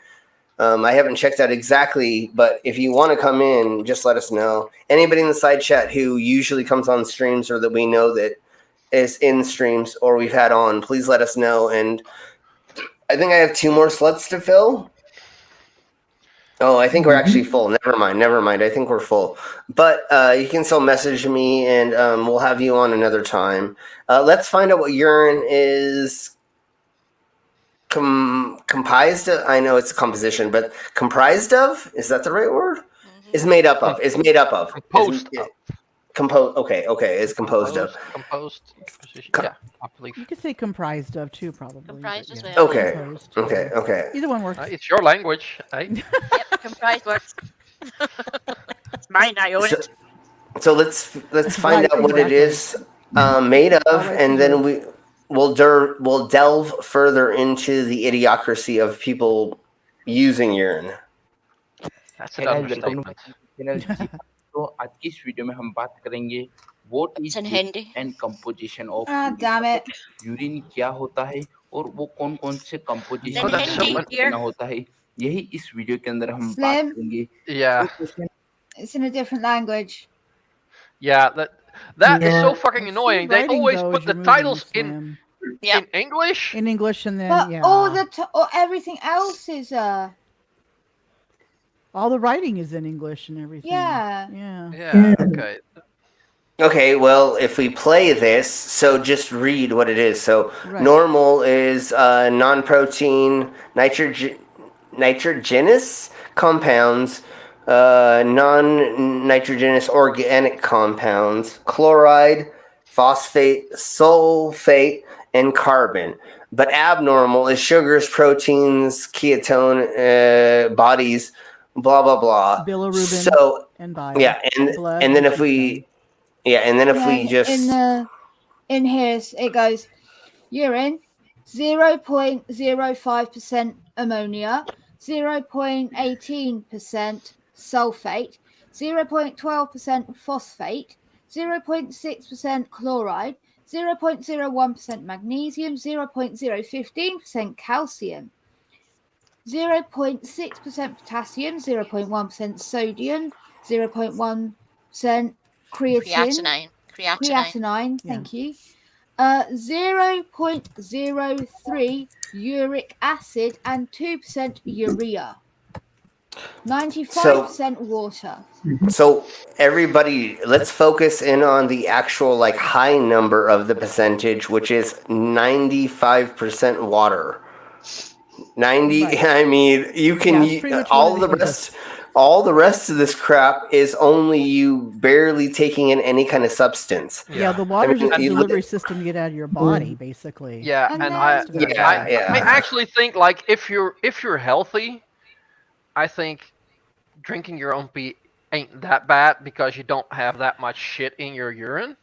Speaker 2: I haven't checked out exactly, but if you want to come in, just let us know. Anybody in the side chat who usually comes on streams or that we know that is in streams or we've had on, please let us know. And I think I have 2 more slots to fill. Oh, I think we're actually full. Never mind. I think we're full. But you can still message me, and we'll have you on another time. Let's find out what urine is comprised of. I know it's a composition, but comprised of? Is that the right word? Is made up of. Is made up of.
Speaker 7: Composed of.
Speaker 2: Okay. Is composed of.
Speaker 7: Composed. Yeah, I believe.
Speaker 8: You could say comprised of too, probably.
Speaker 1: Comprised as well.
Speaker 2: Okay.
Speaker 8: Either one works.
Speaker 7: It's your language, eh?
Speaker 1: Yep, comprised works. It's mine, I own it.
Speaker 2: So let's find out what it is. made of, and then we'll delve further into the idiocracy of people using urine.
Speaker 7: That's an understatement.
Speaker 10: तो आज की इस video में हम बात करेंगे what is urine and composition of
Speaker 6: damn it.
Speaker 10: Urine क्या होता है और वो कौन-कौन से कंपोजिशन बना होता है, यही इस वीडियो के अंदर हम बात करेंगे.
Speaker 7: Yeah.
Speaker 6: It's in a different language.
Speaker 7: Yeah, that is so fucking annoying. They always put the titles in English.
Speaker 8: In English, and then
Speaker 6: But all everything else is
Speaker 8: all the writing is in English and everything.
Speaker 7: Yeah. Okay.
Speaker 2: Okay, well, if we play this, so just read what it is. So normal is non-protein, nitrogenous compounds, non-nitrogenous organic compounds, chloride, phosphate, sulfate, and carbon. But abnormal is sugars, proteins, ketone bodies, blah blah blah.
Speaker 8: Bilirubin.
Speaker 2: So
Speaker 8: and bile.
Speaker 2: Yeah, and then if we just
Speaker 6: in here it goes urine 0.05% ammonia, 0.18% sulfate, 0.12% phosphate, 0.6% chloride, 0.01% magnesium, 0.015% calcium, 0.6% potassium, 0.1% sodium, 0.1% creatinine, thank you. 0.03 uric acid and 2% urea. 95% water.
Speaker 2: So everybody, let's focus in on the actual like high number of the percentage, which is 95% water. 90. Right. I mean, you can all the rest of this crap is only you barely taking in any kind of substance.
Speaker 8: Yeah, the water is a delivery system to get out of your body, basically.
Speaker 7: Yeah, I actually think like if you're healthy, I think drinking your own pee ain't that bad because you don't have that much shit in your urine.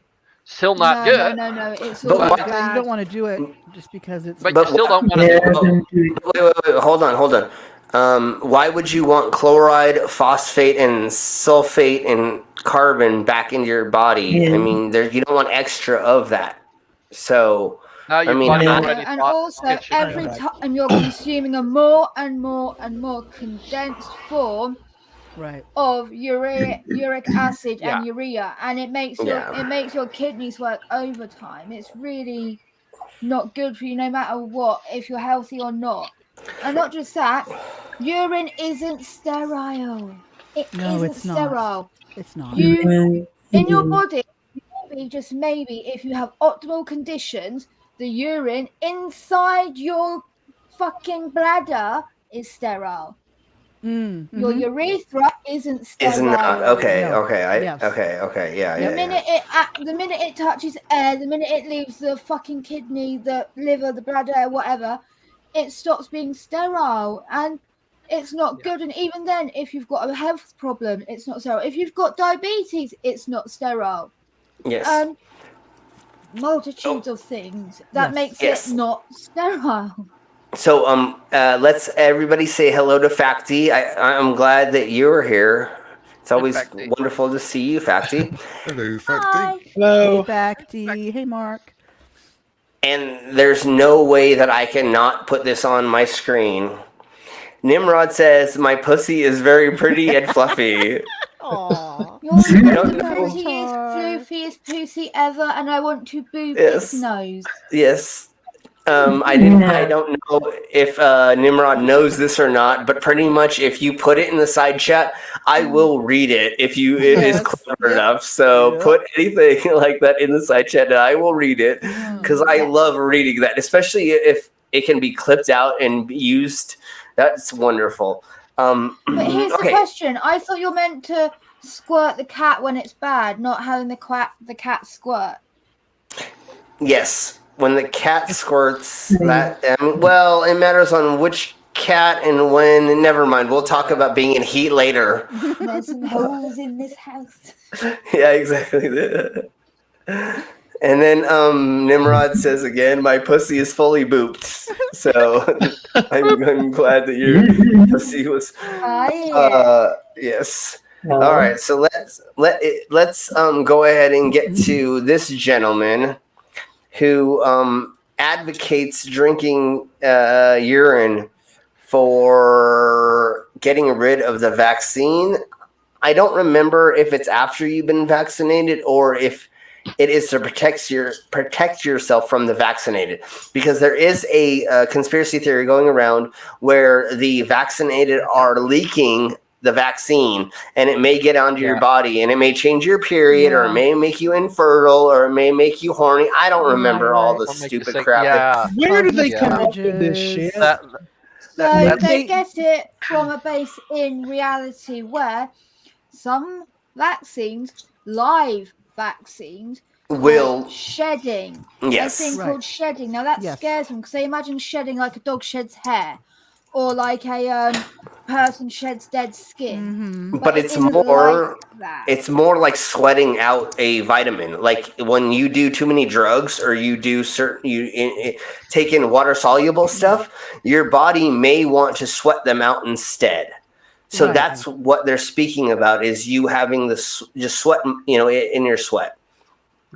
Speaker 7: Still not good.
Speaker 6: No. It's all
Speaker 8: bad. You don't want to do it just because it's.
Speaker 7: But you still don't want to do it.
Speaker 2: Wait. Hold on. Why would you want chloride, phosphate, and sulfate and carbon back into your body? Yeah. I mean, you don't want extra of that. So.
Speaker 6: And also, every time you're consuming a more and more condensed form of uric acid and urea, and it makes your kidneys work overtime. It's really not good for you, no matter what, if you're healthy or not. And not just that, urine isn't sterile. It's not sterile.
Speaker 8: It's not.
Speaker 6: In your body, maybe if you have optimal conditions, the urine inside your fucking bladder is sterile. Your urethra isn't sterile.
Speaker 2: Isn't that okay?
Speaker 8: No.
Speaker 2: Okay.
Speaker 8: Yes.
Speaker 2: Okay. Yeah.
Speaker 6: The minute it touches air, the minute it leaves the fucking kidney, the liver, the bladder, whatever, it stops being sterile, and it's not good. And even then, if you've got a health problem, it's not sterile. If you've got diabetes, it's not sterile.
Speaker 2: Yes.
Speaker 6: Multitudes of things that makes it not sterile.
Speaker 2: So let's everybody say hello to Facty. I'm glad that you're here. It's always wonderful to see you, Facty.
Speaker 5: Hello, Facty.
Speaker 3: Hello,
Speaker 8: Facty. Hey, Mark.
Speaker 2: And there's no way that I cannot put this on my screen. Nimrod says, my pussy is very pretty and fluffy.
Speaker 6: Aww. You're the prettiest, floofiest pussy ever, and I want to boob its nose.
Speaker 2: Yes. I don't know if Nimrod knows this or not, but pretty much if you put it in the side chat, I will read it if it is clever enough. So put anything like that in the side chat and I will read it because I love reading that, especially if it can be clipped out and used. That's wonderful.
Speaker 6: But here's the question. I thought you're meant to squirt the cat when it's bad, not having the cat squirt.
Speaker 2: Yes. When the cat squirts, that well, it matters on which cat and when. Never mind. We'll talk about being in heat later.
Speaker 6: There's some holes in this house.
Speaker 2: Yeah, exactly. And then Nimrod says again, my pussy is fully booped. So I'm glad that your pussy was. Yes. All right. So let's go ahead and get to this gentleman who advocates drinking urine for getting rid of the vaccine. I don't remember if it's after you've been vaccinated or if it is to protect yourself from the vaccinated, because there is a conspiracy theory going around where the vaccinated are leaking the vaccine and it may get onto your body and it may change your period or it may make you infertile or it may make you horny. I don't remember all the stupid crap.
Speaker 3: Where do they come up with this shit?
Speaker 6: So they get it from a base in reality where some vaccines, live vaccines,
Speaker 2: will
Speaker 6: shedding.
Speaker 2: Yes.
Speaker 6: A thing called shedding. Now that scares them because they imagine shedding like a dog sheds hair or like a person sheds dead skin.
Speaker 2: But it's more it's more like sweating out a vitamin. Like when you do too many drugs or you do take in water soluble stuff, your body may want to sweat them out instead. So that's what they're speaking about, is you having this just sweat, in your sweat.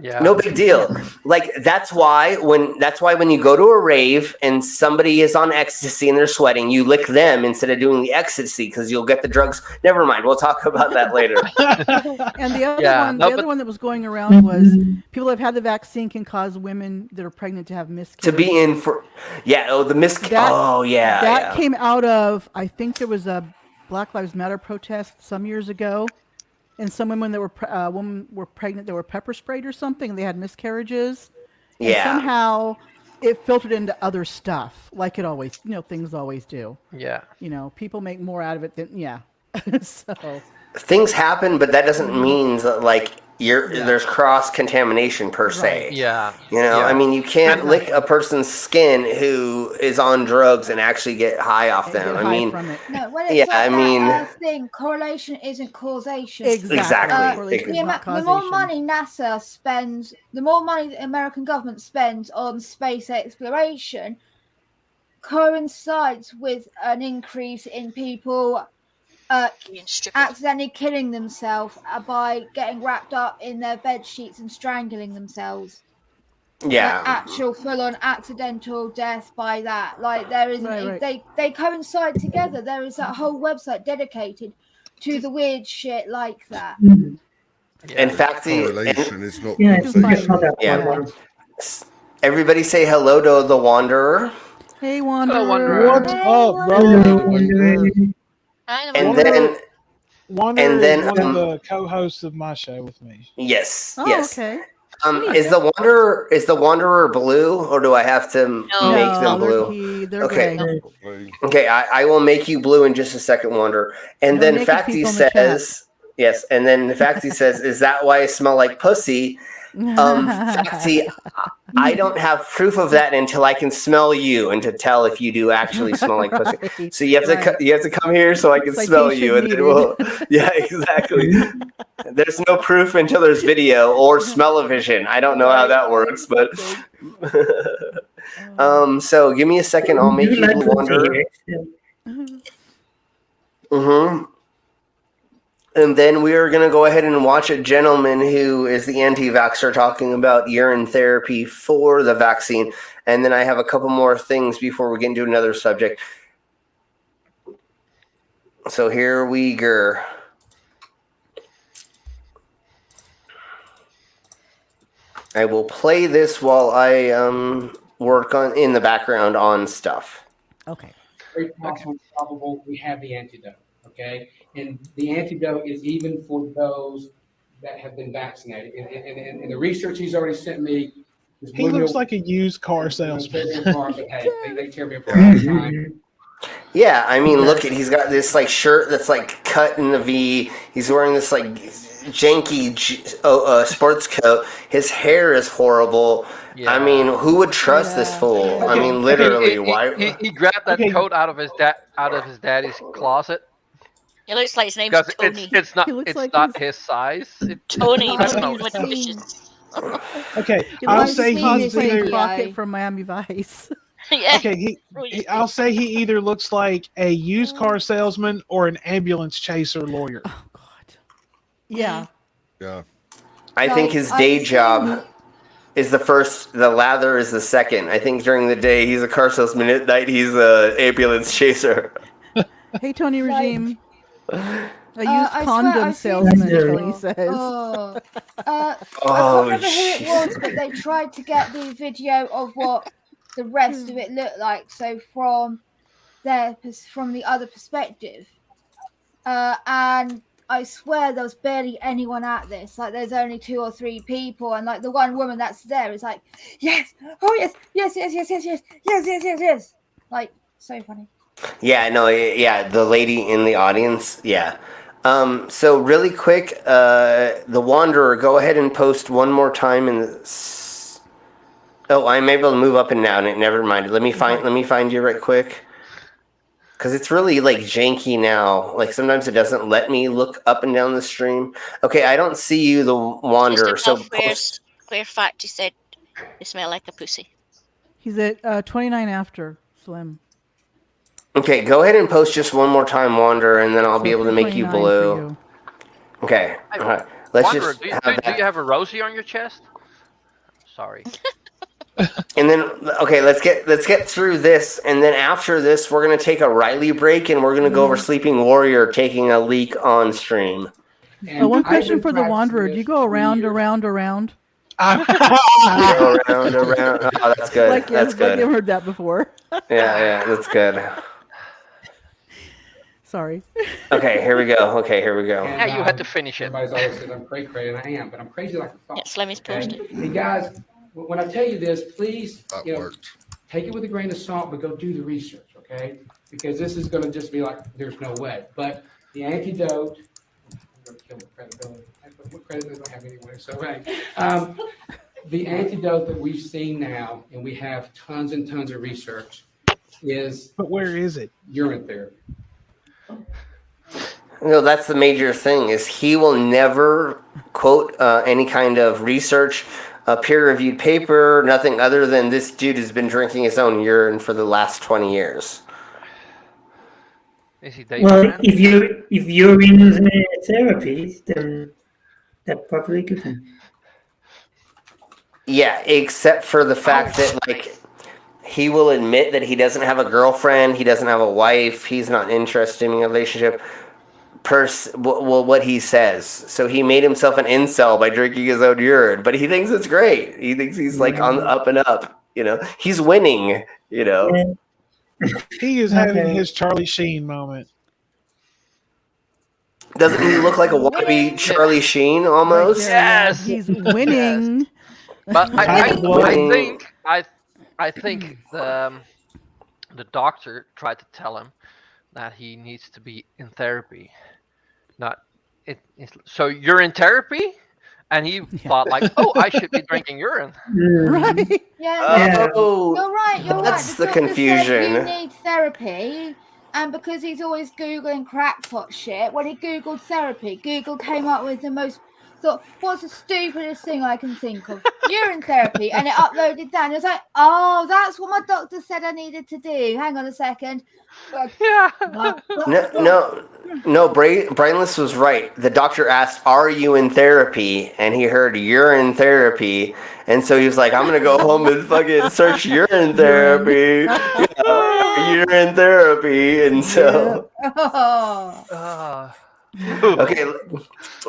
Speaker 2: Yeah. No big deal. Like that's why when you go to a rave and somebody is on ecstasy and they're sweating, you lick them instead of doing the ecstasy because you'll get the drugs. Never mind. We'll talk about that later.
Speaker 8: And the other one that was going around was people that have had the vaccine can cause women that are pregnant to have miscarriages.
Speaker 2: To be in for the miscarriage.
Speaker 8: That came out of, I think there was a Black Lives Matter protest some years ago. And some women that were pregnant, they were pepper sprayed or something, and they had miscarriages. And somehow it filtered into other stuff, like it always, things always do.
Speaker 7: Yeah.
Speaker 8: People make more out of it than so
Speaker 2: things happen, but that doesn't mean that there's cross contamination per se.
Speaker 7: Yeah.
Speaker 2: I mean, you can't lick a person's skin who is on drugs and actually get high off them. I mean,
Speaker 6: thing, correlation isn't causation.
Speaker 2: Exactly.
Speaker 6: The more money NASA spends, the more money the American government spends on space exploration coincides with an increase in people accidentally killing themselves by getting wrapped up in their bed sheets and strangling themselves. Actual full-on accidental death by that. Like there is, they coincide together. There is that whole website dedicated to the weird shit like that.
Speaker 2: In fact,
Speaker 5: correlation is not
Speaker 2: Everybody say hello to the Wanderer.
Speaker 8: Hey, Wanderer.
Speaker 3: What's up, brother?
Speaker 2: And then
Speaker 3: one of the co-hosts of my show with me.
Speaker 2: Yes.
Speaker 8: Oh,
Speaker 2: yes.
Speaker 8: Okay.
Speaker 2: Is the Wanderer blue, or do I have to make them blue?
Speaker 8: They're
Speaker 2: okay.
Speaker 8: gray.
Speaker 2: Okay. I will make you blue in just a second, Wanderer. And then Facty says, yes. And then Facty says, "Is that why I smell like pussy?" Facty, I don't have proof of that until I can smell you and to tell if you do actually smell like pussy. So you have to come here so I can smell you, and then we'll. Yeah, exactly. There's no proof until there's video or smell-o-vision. I don't know how that works, but. So give me a second. I'll make you Wanderer. And then we are going to go ahead and watch a gentleman who is the anti-vaxxer talking about urine therapy for the vaccine. And then I have a couple more things before we get into another subject. So here we go. I will play this while I work in the background on stuff.
Speaker 8: Okay.
Speaker 11: Very possible, probable we have the antidote. Okay, and the antidote is even for those that have been vaccinated. And the research he's already sent me.
Speaker 3: He looks like a used car salesman.
Speaker 11: But hey, they tear me apart all the time.
Speaker 2: Yeah, I mean, look at, he's got this shirt that's cut in the V. He's wearing this janky sports coat. His hair is horrible. Yeah. I mean, who would trust this fool? I mean, literally, why?
Speaker 7: He grabbed that coat out of his daddy's closet.
Speaker 1: It looks like his name's Tony.
Speaker 7: It's not his size.
Speaker 1: Tony.
Speaker 3: Okay,
Speaker 8: He
Speaker 3: I'll
Speaker 8: likes
Speaker 3: say he's
Speaker 8: cosplaying
Speaker 3: either.
Speaker 8: Crockett from Miami Vice.
Speaker 1: Yeah.
Speaker 3: Okay, I'll say he either looks like a used car salesman or an ambulance chaser lawyer.
Speaker 8: Oh God. Yeah.
Speaker 5: Yeah.
Speaker 2: I think his day job is the first. The lather is the second. I think during the day he's a car salesman. At night he's a ambulance chaser.
Speaker 8: Hey, Tony Regime. A used
Speaker 6: I
Speaker 8: condom
Speaker 6: swear, I've seen
Speaker 8: salesman,
Speaker 6: this
Speaker 8: Tony
Speaker 6: before.
Speaker 8: says.
Speaker 6: Oh. I can't remember who it was, but they tried to get the video of what the rest of it looked like. So from the other perspective, and I swear there was barely anyone at this. Like there's only 2 or 3 people, and like the one woman that's there is like, yes, oh yes, yes, yes, yes, yes, yes, yes, yes, yes, yes. Like so funny.
Speaker 2: Yeah, no, yeah, the lady in the audience, yeah. So really quick, the Wanderer, go ahead and post one more time in the. Oh, I'm able to move up and down. Never mind. Let me find you right quick. Because it's really like janky now. Like sometimes it doesn't let me look up and down the stream. Okay, I don't see you, the Wanderer. So
Speaker 1: Claire Factory said they smell like a pussy.
Speaker 8: He's at 29 after Slim.
Speaker 2: Okay, go ahead and post just one more time, Wanderer, and then I'll be able to make you blue. Okay, all right. Let's
Speaker 7: Wanderer,
Speaker 2: just
Speaker 7: do you have a Rosie on your chest? Sorry.
Speaker 2: And then let's get through this, and then after this, we're gonna take a Riley break, and we're gonna go over Sleeping Warrior taking a leak on stream.
Speaker 8: One question for the Wanderer: do you go around?
Speaker 2: Go around. Oh, that's good.
Speaker 8: Like,
Speaker 2: that's good.
Speaker 8: I've heard that before.
Speaker 2: Yeah, that's good.
Speaker 8: Sorry.
Speaker 2: Okay, here we go.
Speaker 7: Yeah, you had to finish it.
Speaker 11: Everybody's always said I'm cray, and I am, but I'm crazy like a fox.
Speaker 1: Yeah, Slimmy's posted.
Speaker 11: Hey guys, when I tell you this, please, take it with a grain of salt, but go do the research, okay? Because this is going to just be like, there's no way. But the antidote, I'm going to kill the credibility. What credibility do I have anyway? So, right. The antidote that we've seen now, and we have tons and tons of research, is.
Speaker 3: But where is it?
Speaker 11: Urine therapy.
Speaker 2: No, that's the major thing, is he will never quote any kind of research, a peer-reviewed paper, nothing other than this dude has been drinking his own urine for the last 20 years.
Speaker 7: Is he
Speaker 4: well, if urine therapy, then that probably could.
Speaker 2: Yeah, except for the fact that like he will admit that he doesn't have a girlfriend, he doesn't have a wife, he's not interested in a relationship. What he says. So he made himself an incel by drinking his own urine, but he thinks it's great. He thinks he's like on the up and up. You know, he's winning. You know,
Speaker 3: he is having his Charlie Sheen moment.
Speaker 2: Doesn't he look like a wannabe Charlie Sheen almost?
Speaker 7: Yes,
Speaker 8: he's winning.
Speaker 7: But I think the doctor tried to tell him that he needs to be in therapy. So you're in therapy, and he thought like, oh, I should be drinking urine.
Speaker 8: Right?
Speaker 6: Yeah.
Speaker 2: Oh,
Speaker 6: you're right.
Speaker 2: That's the
Speaker 6: doctor
Speaker 2: confusion.
Speaker 6: said you need therapy, and because he's always googling crackpot shit, when he googled therapy, Google came up with the most. Thought, what's the stupidest thing I can think of? Urine therapy, and it uploaded that. And it was like, oh, that's what my doctor said I needed to do. Hang on a second.
Speaker 7: Yeah.
Speaker 2: No. Brainless was right. The doctor asked, "Are you in therapy?" And he heard urine therapy, and so he was like, "I'm gonna go home and fucking search urine therapy, urine therapy." And so, okay,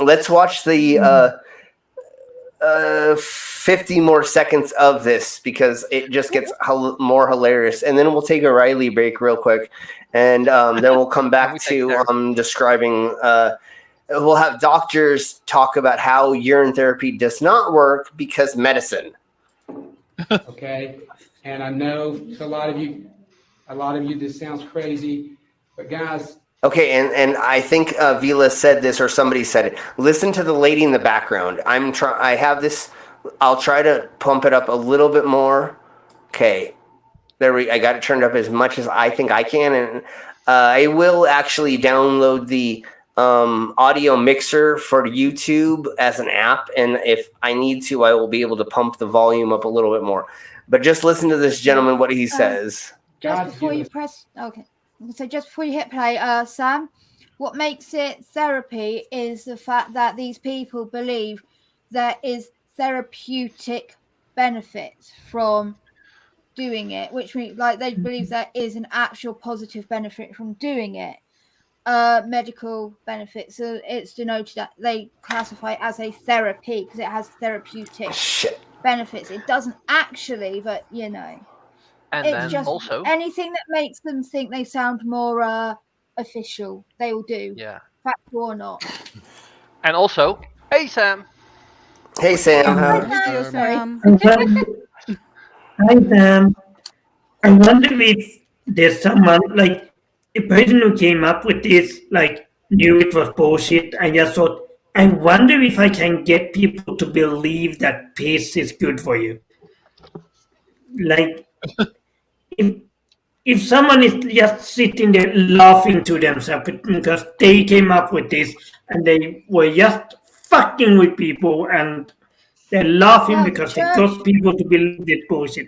Speaker 2: let's watch the 50 more seconds of this because it just gets more hilarious, and then we'll take a Riley break real quick, and then we'll come back to describing. We'll have doctors talk about how urine therapy does not work because medicine.
Speaker 11: Okay, and I know to a lot of you, this sounds crazy, but guys.
Speaker 2: Okay, and I think Vila said this, or somebody said it. Listen to the lady in the background. I have this. I'll try to pump it up a little bit more. Okay, I got it turned up as much as I think I can, and I will actually download the audio mixer for YouTube as an app, and if I need to, I will be able to pump the volume up a little bit more. But just listen to this gentleman, what he says.
Speaker 6: Just before you press, okay. So just before you hit play, Sam, what makes it therapy is the fact that these people believe there is therapeutic benefits from doing it, which means like they believe there is an actual positive benefit from doing it. Medical benefits, so it's denoted that they classify it as a therapy because it has therapeutic benefits. It doesn't actually, but you know,
Speaker 7: and
Speaker 6: it's
Speaker 7: then
Speaker 6: just
Speaker 7: also
Speaker 6: anything that makes them think they sound more official, they will do.
Speaker 7: Yeah.
Speaker 6: Factual or not.
Speaker 7: And also, hey Sam.
Speaker 2: Hey Sam.
Speaker 8: Hi Sam.
Speaker 4: Hi Sam. I wonder if there's someone like the person who came up with this like knew it was bullshit and just thought, I wonder if I can get people to believe that piss is good for you. Like if someone is just sitting there laughing to themselves because they came up with this and they were just fucking with people and they're laughing because they got people to believe this bullshit.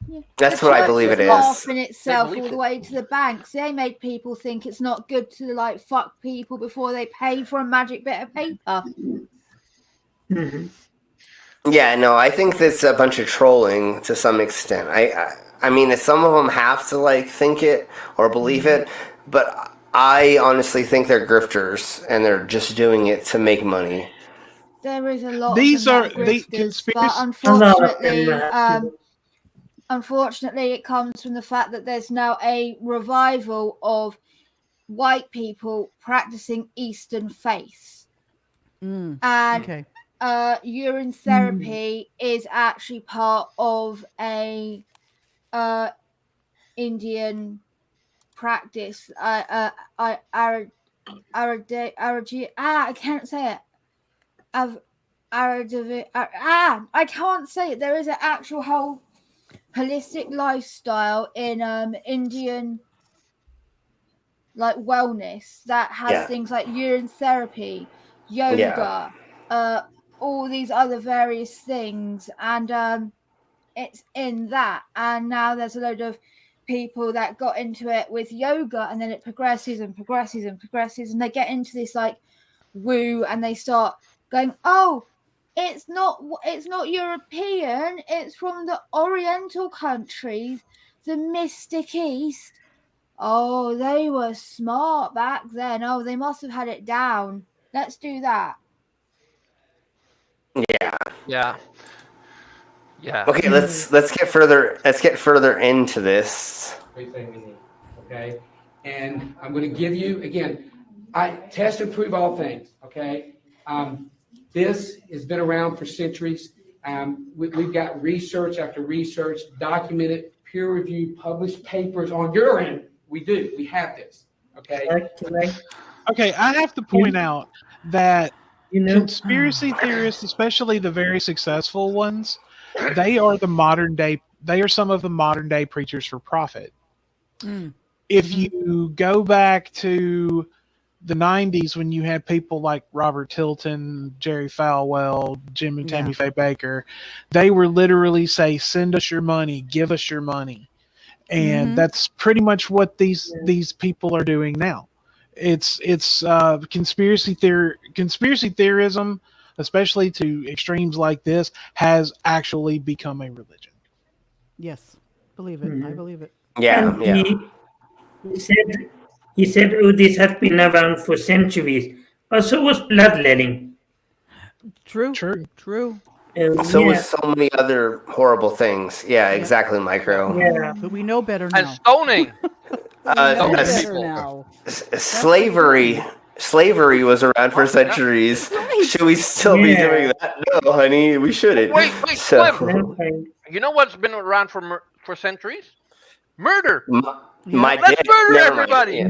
Speaker 6: Yeah.
Speaker 2: That's what I believe it is.
Speaker 6: Laughing itself all the way to the banks. They made people think it's not good to like fuck people before they pay for a magic bit of paper.
Speaker 4: Mm-hmm.
Speaker 2: Yeah, no, I think that's a bunch of trolling to some extent. I mean, some of them have to like think it or believe it, but I honestly think they're grifters and they're just doing it to make money.
Speaker 6: There is a lot.
Speaker 3: These
Speaker 6: of
Speaker 3: are
Speaker 6: them
Speaker 3: the
Speaker 6: grifters,
Speaker 3: conspiracy.
Speaker 6: but unfortunately, it comes from the fact that there's now a revival of white people practicing Eastern faiths, and urine therapy is actually part of a Indian practice. I can't say it. I can't say it. There is an actual whole holistic lifestyle in Indian like wellness that has things like urine therapy, yoga, all these other various things, and it's in that. And now there's a load of people that got into it with yoga, and then it progresses and progresses and progresses, and they get into this like woo, and they start going, oh, it's not European, it's from the Oriental countries, the Mystic East. Oh, they were smart back then. Oh, they must have had it down. Let's do that.
Speaker 2: Yeah.
Speaker 7: Yeah.
Speaker 2: Okay, let's get further into this.
Speaker 11: Everything we need. Okay, and I'm going to give you again. I test and prove all things. Okay, this has been around for centuries. We've got research after research, documented, peer-reviewed, published papers on urine. We do. We have this. Okay.
Speaker 3: Okay, I have to point out that conspiracy theorists, especially the very successful ones, they are some of the modern day preachers for profit. If you go back to the 90s when you had people like Robert Tilton, Jerry Falwell, Jim and Tammy Faye Baker, they were literally say, send us your money, give us your money. And that's pretty much what these people are doing now. It's conspiracy theorism, especially to extremes like this, has actually become a religion.
Speaker 8: Yes, believe it. I believe it.
Speaker 4: He said, oh, this has been around for centuries. So was bloodletting.
Speaker 8: True.
Speaker 2: So was so many other horrible things. Yeah, exactly, Micro.
Speaker 4: Yeah.
Speaker 8: But we know better now.
Speaker 7: And stoning.
Speaker 2: Slavery was around for centuries. Should we still be doing that? No, honey, we shouldn't.
Speaker 7: Wait, Slim. You know what's been around for centuries? Murder. Let's murder everybody.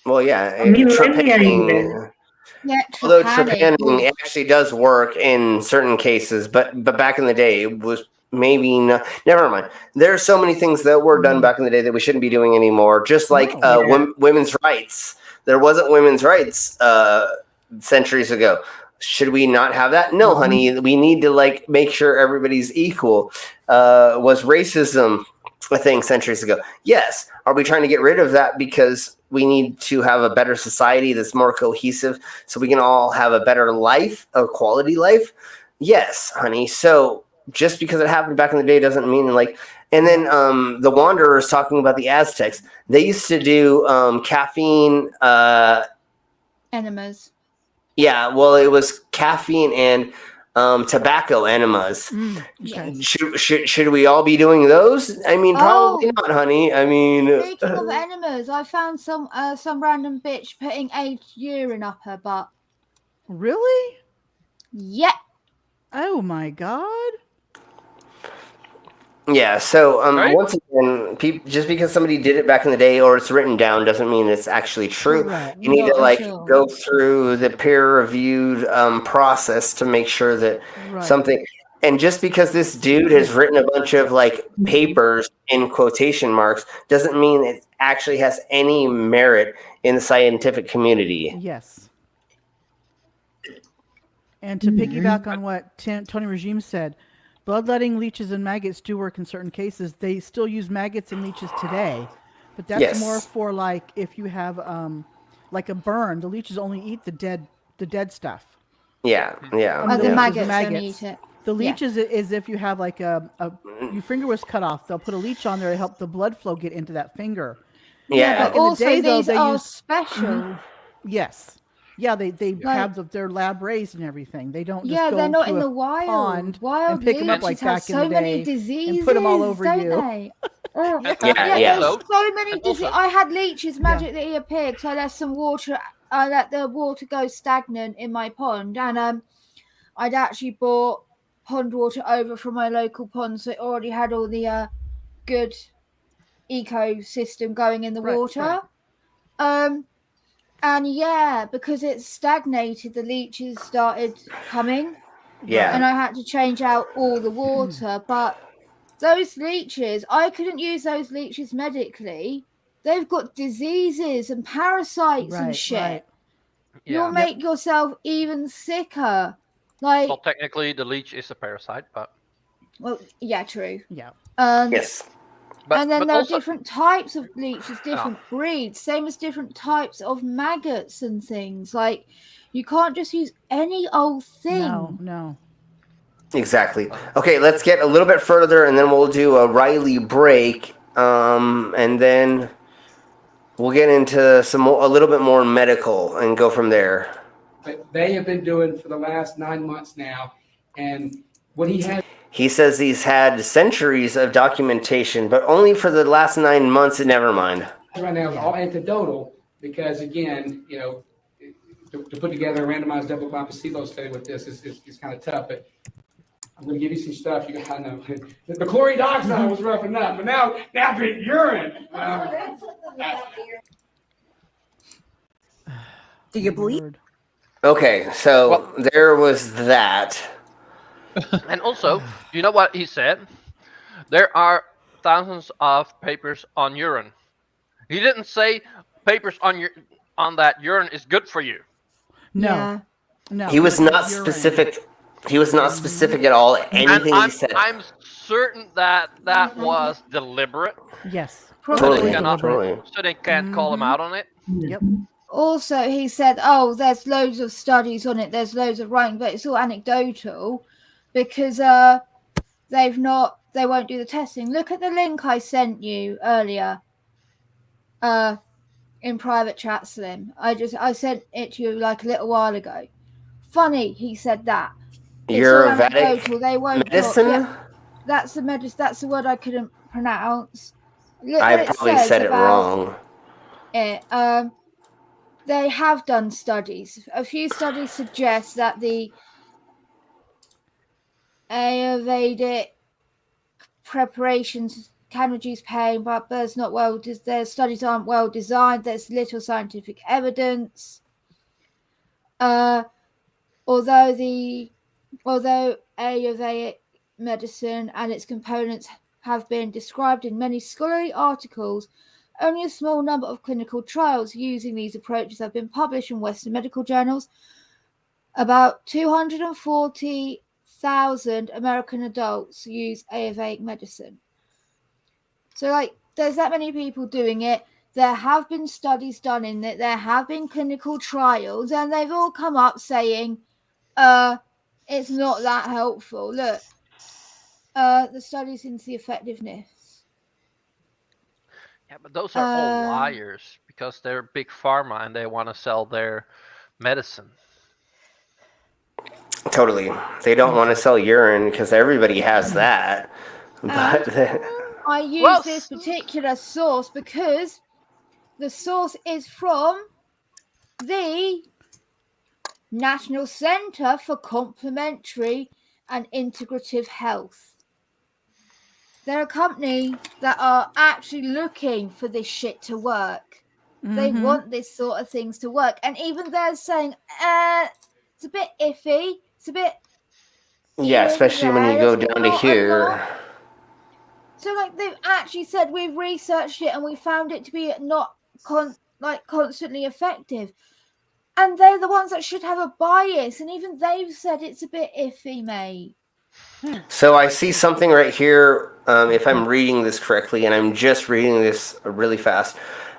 Speaker 2: Well, yeah. Trepanning. Although trepanning actually does work in certain cases, but back in the day it was maybe not. Never mind. There are so many things that were done back in the day that we shouldn't be doing anymore. Just like women's rights. there wasn't women's rights centuries ago. Should we not have that? No, honey. We need to like make sure everybody's equal. Was racism a thing centuries ago? Yes. Are we trying to get rid of that because we need to have a better society that's more cohesive so we can all have a better life, a quality life? Yes, honey. So just because it happened back in the day doesn't mean like. And then the Wanderers talking about the Aztecs. They used to do caffeine
Speaker 6: enemas.
Speaker 2: Yeah, well, it was caffeine and tobacco enemas.
Speaker 6: Okay.
Speaker 2: Should we all be doing those? I mean, probably not, honey. I mean,
Speaker 6: speaking of enemas, I found some random bitch putting aged urine up her butt.
Speaker 8: Really?
Speaker 6: Yep.
Speaker 8: Oh my god.
Speaker 2: Yeah, so once again, just because somebody did it back in the day or it's written down doesn't mean it's actually true.
Speaker 6: Correct.
Speaker 2: You need
Speaker 6: Not
Speaker 2: to like
Speaker 6: at all.
Speaker 2: go through the peer-reviewed process to make sure that something. And just because this dude has written a bunch of like papers in quotation marks doesn't mean it actually has any merit in the scientific community.
Speaker 8: Yes. And to piggyback on what Tony Regime said, bloodletting leeches and maggots do work in certain cases. They still use maggots and leeches today, but that's more for like if you have like a burn. The leeches only eat the dead stuff.
Speaker 2: Yeah.
Speaker 6: Oh, the maggots don't eat it.
Speaker 8: The leeches is if you have like your finger was cut off, they'll put a leech on there to help the blood flow get into that finger.
Speaker 6: Yeah, but also
Speaker 8: day,
Speaker 6: these
Speaker 8: they
Speaker 6: are
Speaker 8: use,
Speaker 6: special.
Speaker 8: Yes. Yeah, they have their lab raised and everything. They don't just go
Speaker 6: they're not
Speaker 8: to
Speaker 6: in
Speaker 8: a
Speaker 6: the wild.
Speaker 8: pond
Speaker 6: Wild
Speaker 8: and pick them up like back in the day and put them all over you.
Speaker 6: They?
Speaker 2: Yeah.
Speaker 6: There's so many diseases. I had leeches magically appear because I let some water. I let the water go stagnant in my pond, and I'd actually bought pond water over from my local pond, so it already had all the good ecosystem going in the water. And because it stagnated, the leeches started coming.
Speaker 2: Yeah.
Speaker 6: And I had to change out all the water. But those leeches, I couldn't use those leeches medically. They've got diseases and parasites and shit.
Speaker 7: Yeah.
Speaker 6: You'll make yourself even sicker. Like,
Speaker 7: well, technically, the leech is a parasite, but.
Speaker 6: Well, yeah, true.
Speaker 8: Yeah.
Speaker 2: Yes.
Speaker 6: And then there are different types of leeches, different breeds, same as different types of maggots and things. Like, you can't just use any old thing.
Speaker 8: No.
Speaker 2: Exactly. Okay, let's get a little bit further, and then we'll do a Riley break, and then we'll get into a little bit more medical and go from there.
Speaker 11: They have been doing for the last 9 months now, and what he had.
Speaker 2: He says he's had centuries of documentation, but only for the last 9 months, and never mind.
Speaker 11: Right now is all anecdotal because, again, to put together a randomized double-blind placebo study with this is kind of tough. But I'm going to give you some stuff you got to know. The chlorine dioxide was roughing up, but now drink urine.
Speaker 12: Do you bleed?
Speaker 2: Okay, so there was that.
Speaker 7: And also, you know what he said? There are thousands of papers on urine. He didn't say papers on that urine is good for you.
Speaker 8: No.
Speaker 2: He was not specific. He was not specific at all. Anything he said.
Speaker 7: I'm certain that was deliberate.
Speaker 8: Yes.
Speaker 2: Totally.
Speaker 7: So they can't call him out on it.
Speaker 8: Yep.
Speaker 6: Also, he said, there's loads of studies on it. There's loads of writing, but it's all anecdotal. Because they won't do the testing. Look at the link I sent you earlier in private chat, Slim. I sent it to you like a little while ago. Funny, he said that.
Speaker 2: Ayurvedic medicine?
Speaker 6: That's the medicine. That's the word I couldn't pronounce. Look
Speaker 2: I probably said it wrong.
Speaker 6: They have done studies. A few studies suggest that the Ayurvedic preparations can reduce pain, but there's not their studies aren't well designed. There's little scientific evidence. Although Ayurvedic medicine and its components have been described in many scholarly articles, Only a small number of clinical trials using these approaches have been published in Western medical journals. About 240,000 American adults use Ayurvedic medicine. So, like, there's that many people doing it. There have been studies done in it. There have been clinical trials, and they've all come up saying, it's not that helpful. Look, the studies into the effectiveness.
Speaker 7: Yeah, but those are all liars because they're big pharma and they want to sell their medicine.
Speaker 2: Totally. They don't want to sell urine because everybody has that. But
Speaker 6: I use this particular source because the source is from the National Centre for Complementary and Integrative Health. They're a company that are actually looking for this shit to work. They want this sort of things to work. And even they're saying, it's a bit iffy. It's a bit...
Speaker 2: Yeah, especially when you go down to here.
Speaker 6: So, like, they've actually said we've researched it and we found it to be not constantly effective. And they're the ones that should have a bias. And even they've said it's a bit iffy, mate.
Speaker 2: So I see something right here, if I'm reading this correctly, and I'm just reading this really fast.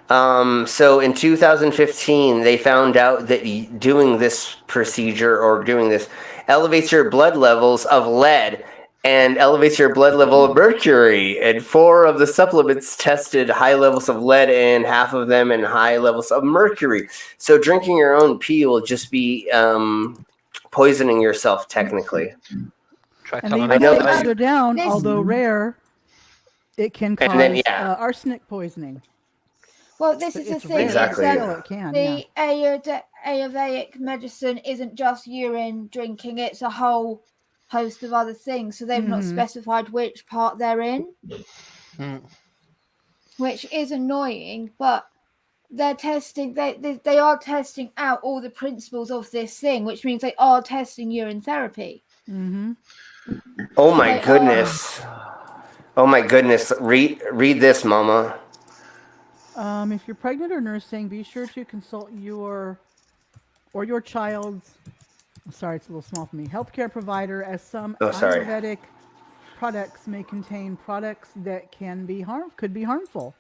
Speaker 2: So in 2015, they found out that doing this procedure or doing this elevates your blood levels of lead and elevates your blood level of mercury. And 4 of the supplements tested high levels of lead and half of them in high levels of mercury. So drinking your own pee will just be poisoning yourself technically.
Speaker 8: And even further down, although rare, it can cause arsenic poisoning.
Speaker 6: Well, this is the thing.
Speaker 2: Exactly.
Speaker 6: The Ayurvedic medicine isn't just urine drinking; it's a whole host of other things. So they've not specified which part they're in, which is annoying. But they're testing. They are testing out all the principles of this thing, which means they are testing urine therapy.
Speaker 2: Oh my goodness! Oh my goodness! Read this, Mama.
Speaker 8: If you're pregnant or nursing, be sure to consult your child's. Sorry, it's a little small for me. Healthcare provider, as some Ayurvedic products may contain products that could be harmful.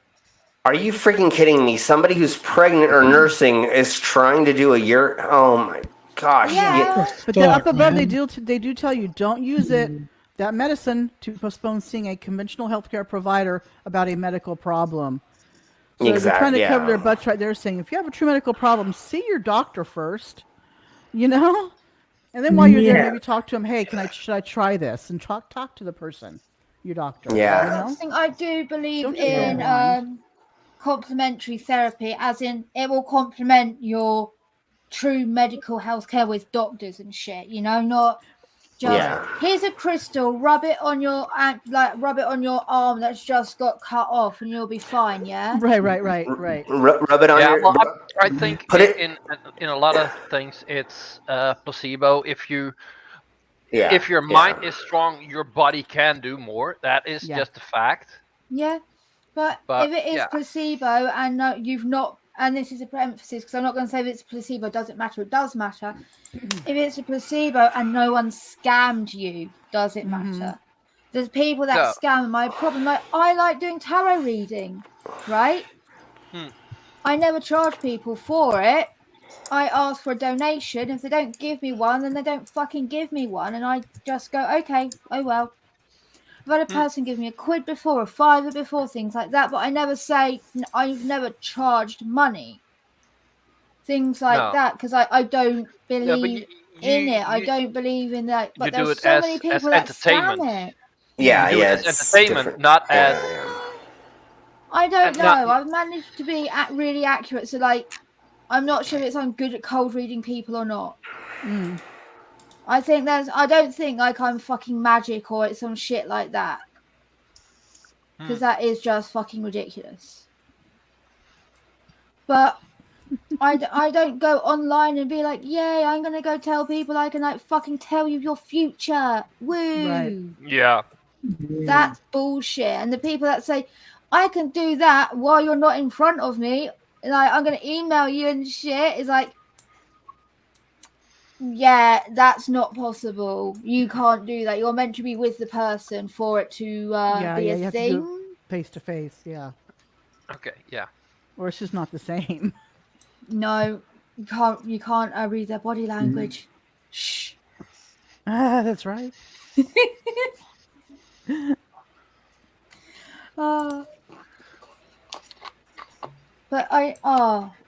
Speaker 2: Are you freaking kidding me? Somebody who's pregnant or nursing is trying to do a urine. Oh my gosh!
Speaker 6: Yeah.
Speaker 8: But then up above, they do tell you don't use that medicine to postpone seeing a conventional healthcare provider about a medical problem. So they're trying to cover their butts right there, saying if you have a true medical problem, see your doctor first, and then while you're there, maybe talk to him. Hey, should I try this? And talk to the person, your doctor.
Speaker 2: Yeah.
Speaker 6: I do believe in complementary therapy, as in it will complement your true medical healthcare with doctors and shit. Not just here's a crystal, rub it on your arm that's just got cut off, and you'll be fine. Yeah.
Speaker 8: Right.
Speaker 2: Rub it on your.
Speaker 7: Well, I think in a lot of things it's placebo. If your mind is strong, your body can do more. That is just a fact.
Speaker 6: Yeah, but if it is placebo and you've not. And this is a emphasis because I'm not going to say if it's placebo, doesn't matter. It does matter. If it's a placebo and no one scammed you, does it matter? There's people that scam. My problem, I like doing tarot reading, right? I never charge people for it. I ask for a donation. If they don't give me one, then they don't fucking give me one. And I just go, okay, oh well. I've had a person give me £1 before, £5 before, things like that, but I never say I've never charged money. Things like that, because I don't believe in it. I don't believe in that. But there's so many people that scam it.
Speaker 2: Yeah,
Speaker 7: it's entertainment, not as.
Speaker 6: I don't know. I've managed to be really accurate, so I'm not sure if I'm good at cold reading people or not. I don't think I'm fucking magic or it's some shit like that. Because that is just fucking ridiculous. But I don't go online and be like, yay, I'm going to go tell people I can fucking tell you your future. Woo.
Speaker 7: Right. Yeah.
Speaker 6: That's bullshit. And the people that say, I can do that while you're not in front of me. Like, I'm going to email you and shit. It's like, yeah, that's not possible. You can't do that. You're meant to be with the person for it to be a thing.
Speaker 8: Face to face, yeah.
Speaker 7: Okay, yeah.
Speaker 8: Or it's just not the same.
Speaker 6: No, you can't read their body language. Shh.
Speaker 8: Ah, that's right.
Speaker 6: But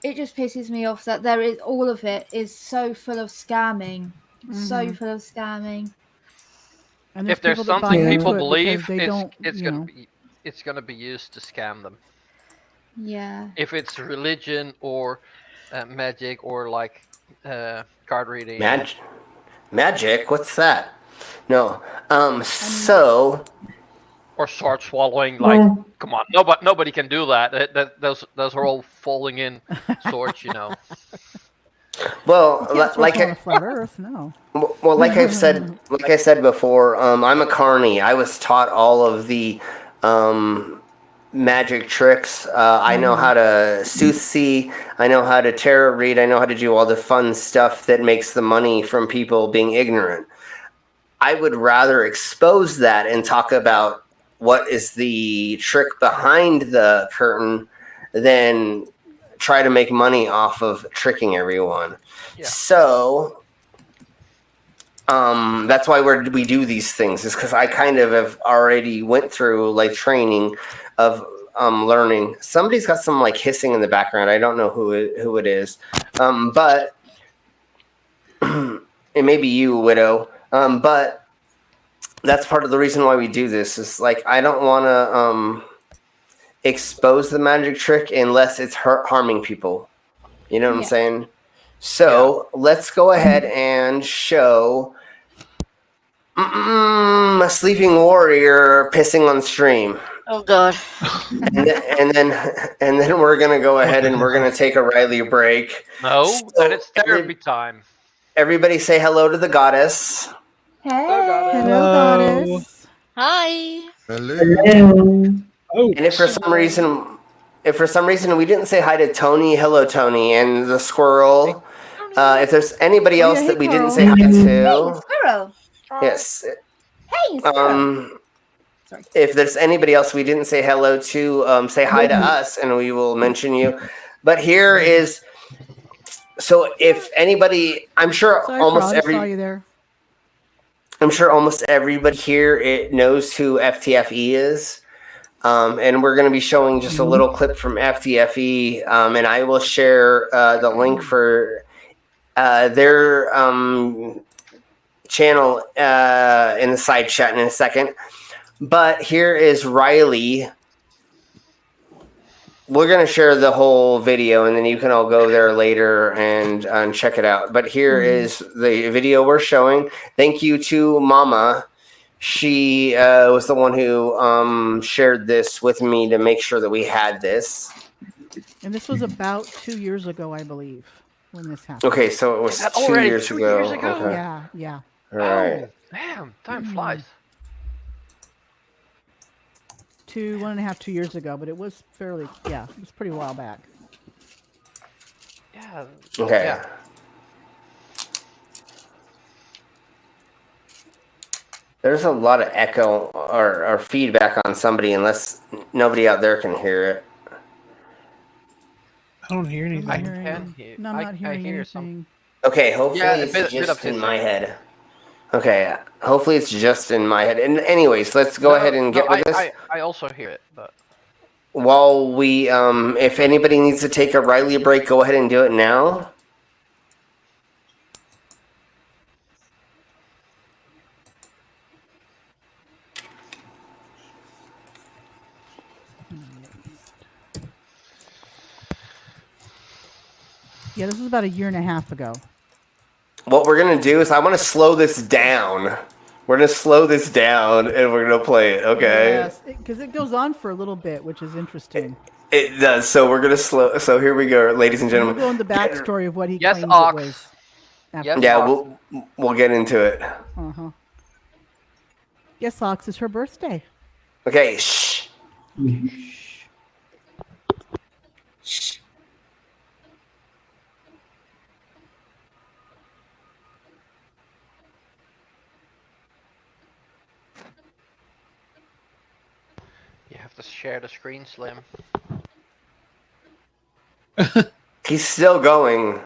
Speaker 6: it just pisses me off that all of it is so full of scamming. So full of scamming.
Speaker 8: And
Speaker 7: if there's something people believe,
Speaker 8: it's
Speaker 7: gonna be used to scam them.
Speaker 6: Yeah.
Speaker 7: If it's religion or magic or like card reading.
Speaker 2: Magic? What's that? No. So.
Speaker 7: Or sword swallowing. Like, come on, nobody can do that. Those are all falling in swords, you know.
Speaker 2: Well, like
Speaker 8: flat Earth, no.
Speaker 2: Well, like I said before, I'm a carny. I was taught all of the magic tricks. I know how to soothsay. I know how to tarot read. I know how to do all the fun stuff that makes the money from people being ignorant. I would rather expose that and talk about what is the trick behind the curtain than try to make money off of tricking everyone. Yeah. So that's why we do these things, is because I kind of have already went through like training of learning. Somebody's got some like hissing in the background. I don't know who it is, but it may be you, Widow. But that's part of the reason why we do this. Is like I don't want to expose the magic trick unless it's harming people. You know what I'm saying? So let's go ahead and show a sleeping warrior pissing on stream.
Speaker 1: Oh God!
Speaker 2: and then we're gonna go ahead and we're gonna take a Riley break.
Speaker 7: No, and it's therapy time.
Speaker 2: Everybody say hello to the goddess.
Speaker 6: Hey.
Speaker 8: Hello, goddess.
Speaker 1: Hi.
Speaker 5: Hello.
Speaker 3: Oh,
Speaker 2: and if for some reason we didn't say hi to Tony, hello Tony, and the squirrel. If there's anybody else that we didn't say hi to,
Speaker 6: hey, squirrel.
Speaker 2: Yes.
Speaker 6: Hey, squirrel.
Speaker 2: If there's anybody else we didn't say hello to, say hi to us, and we will mention you. But here is. So if anybody, I'm sure almost everybody here knows who FTFE is. And we're going to be showing just a little clip from FTFE, and I will share the link for their channel in the side chat in a second. But here is Riley. We're going to share the whole video, and then you can all go there later and check it out. But here is the video we're showing. Thank you to Mama. She was the one who shared this with me to make sure that we had this.
Speaker 8: And this was about 2 years ago, I believe, when this happened.
Speaker 2: Okay, so it was 2 years ago. Okay.
Speaker 8: Yeah.
Speaker 2: All right.
Speaker 7: Oh, damn, time flies.
Speaker 8: 1.5, 2 years ago, but it was it was pretty while back.
Speaker 7: Yeah.
Speaker 2: Okay.
Speaker 7: Yeah.
Speaker 2: There's a lot of echo or feedback on somebody, unless nobody out there can hear it.
Speaker 3: I don't hear anything.
Speaker 8: I'm not hearing anything.
Speaker 2: Okay, hopefully it's just in my head. Okay, hopefully it's just in my head. And anyways, let's go ahead and get with this.
Speaker 7: I also hear it, but
Speaker 2: while we, if anybody needs to take a Riley break, go ahead and do it now.
Speaker 8: Yeah, this was about 1.5 years ago.
Speaker 2: What we're going to do is I want to slow this down. We're going to slow this down and we're going to play it, okay?
Speaker 8: Yes, because it goes on for a little bit, which is interesting.
Speaker 2: It does. So we're going to slow. So here we go, ladies and gentlemen.
Speaker 8: We'll go into the backstory of what he claims it was.
Speaker 2: Yeah, we'll get into it.
Speaker 8: Uh-huh. Yes, Ox, it's her birthday.
Speaker 2: Okay, shh.
Speaker 7: to share the screen, Slim.
Speaker 2: He's still going.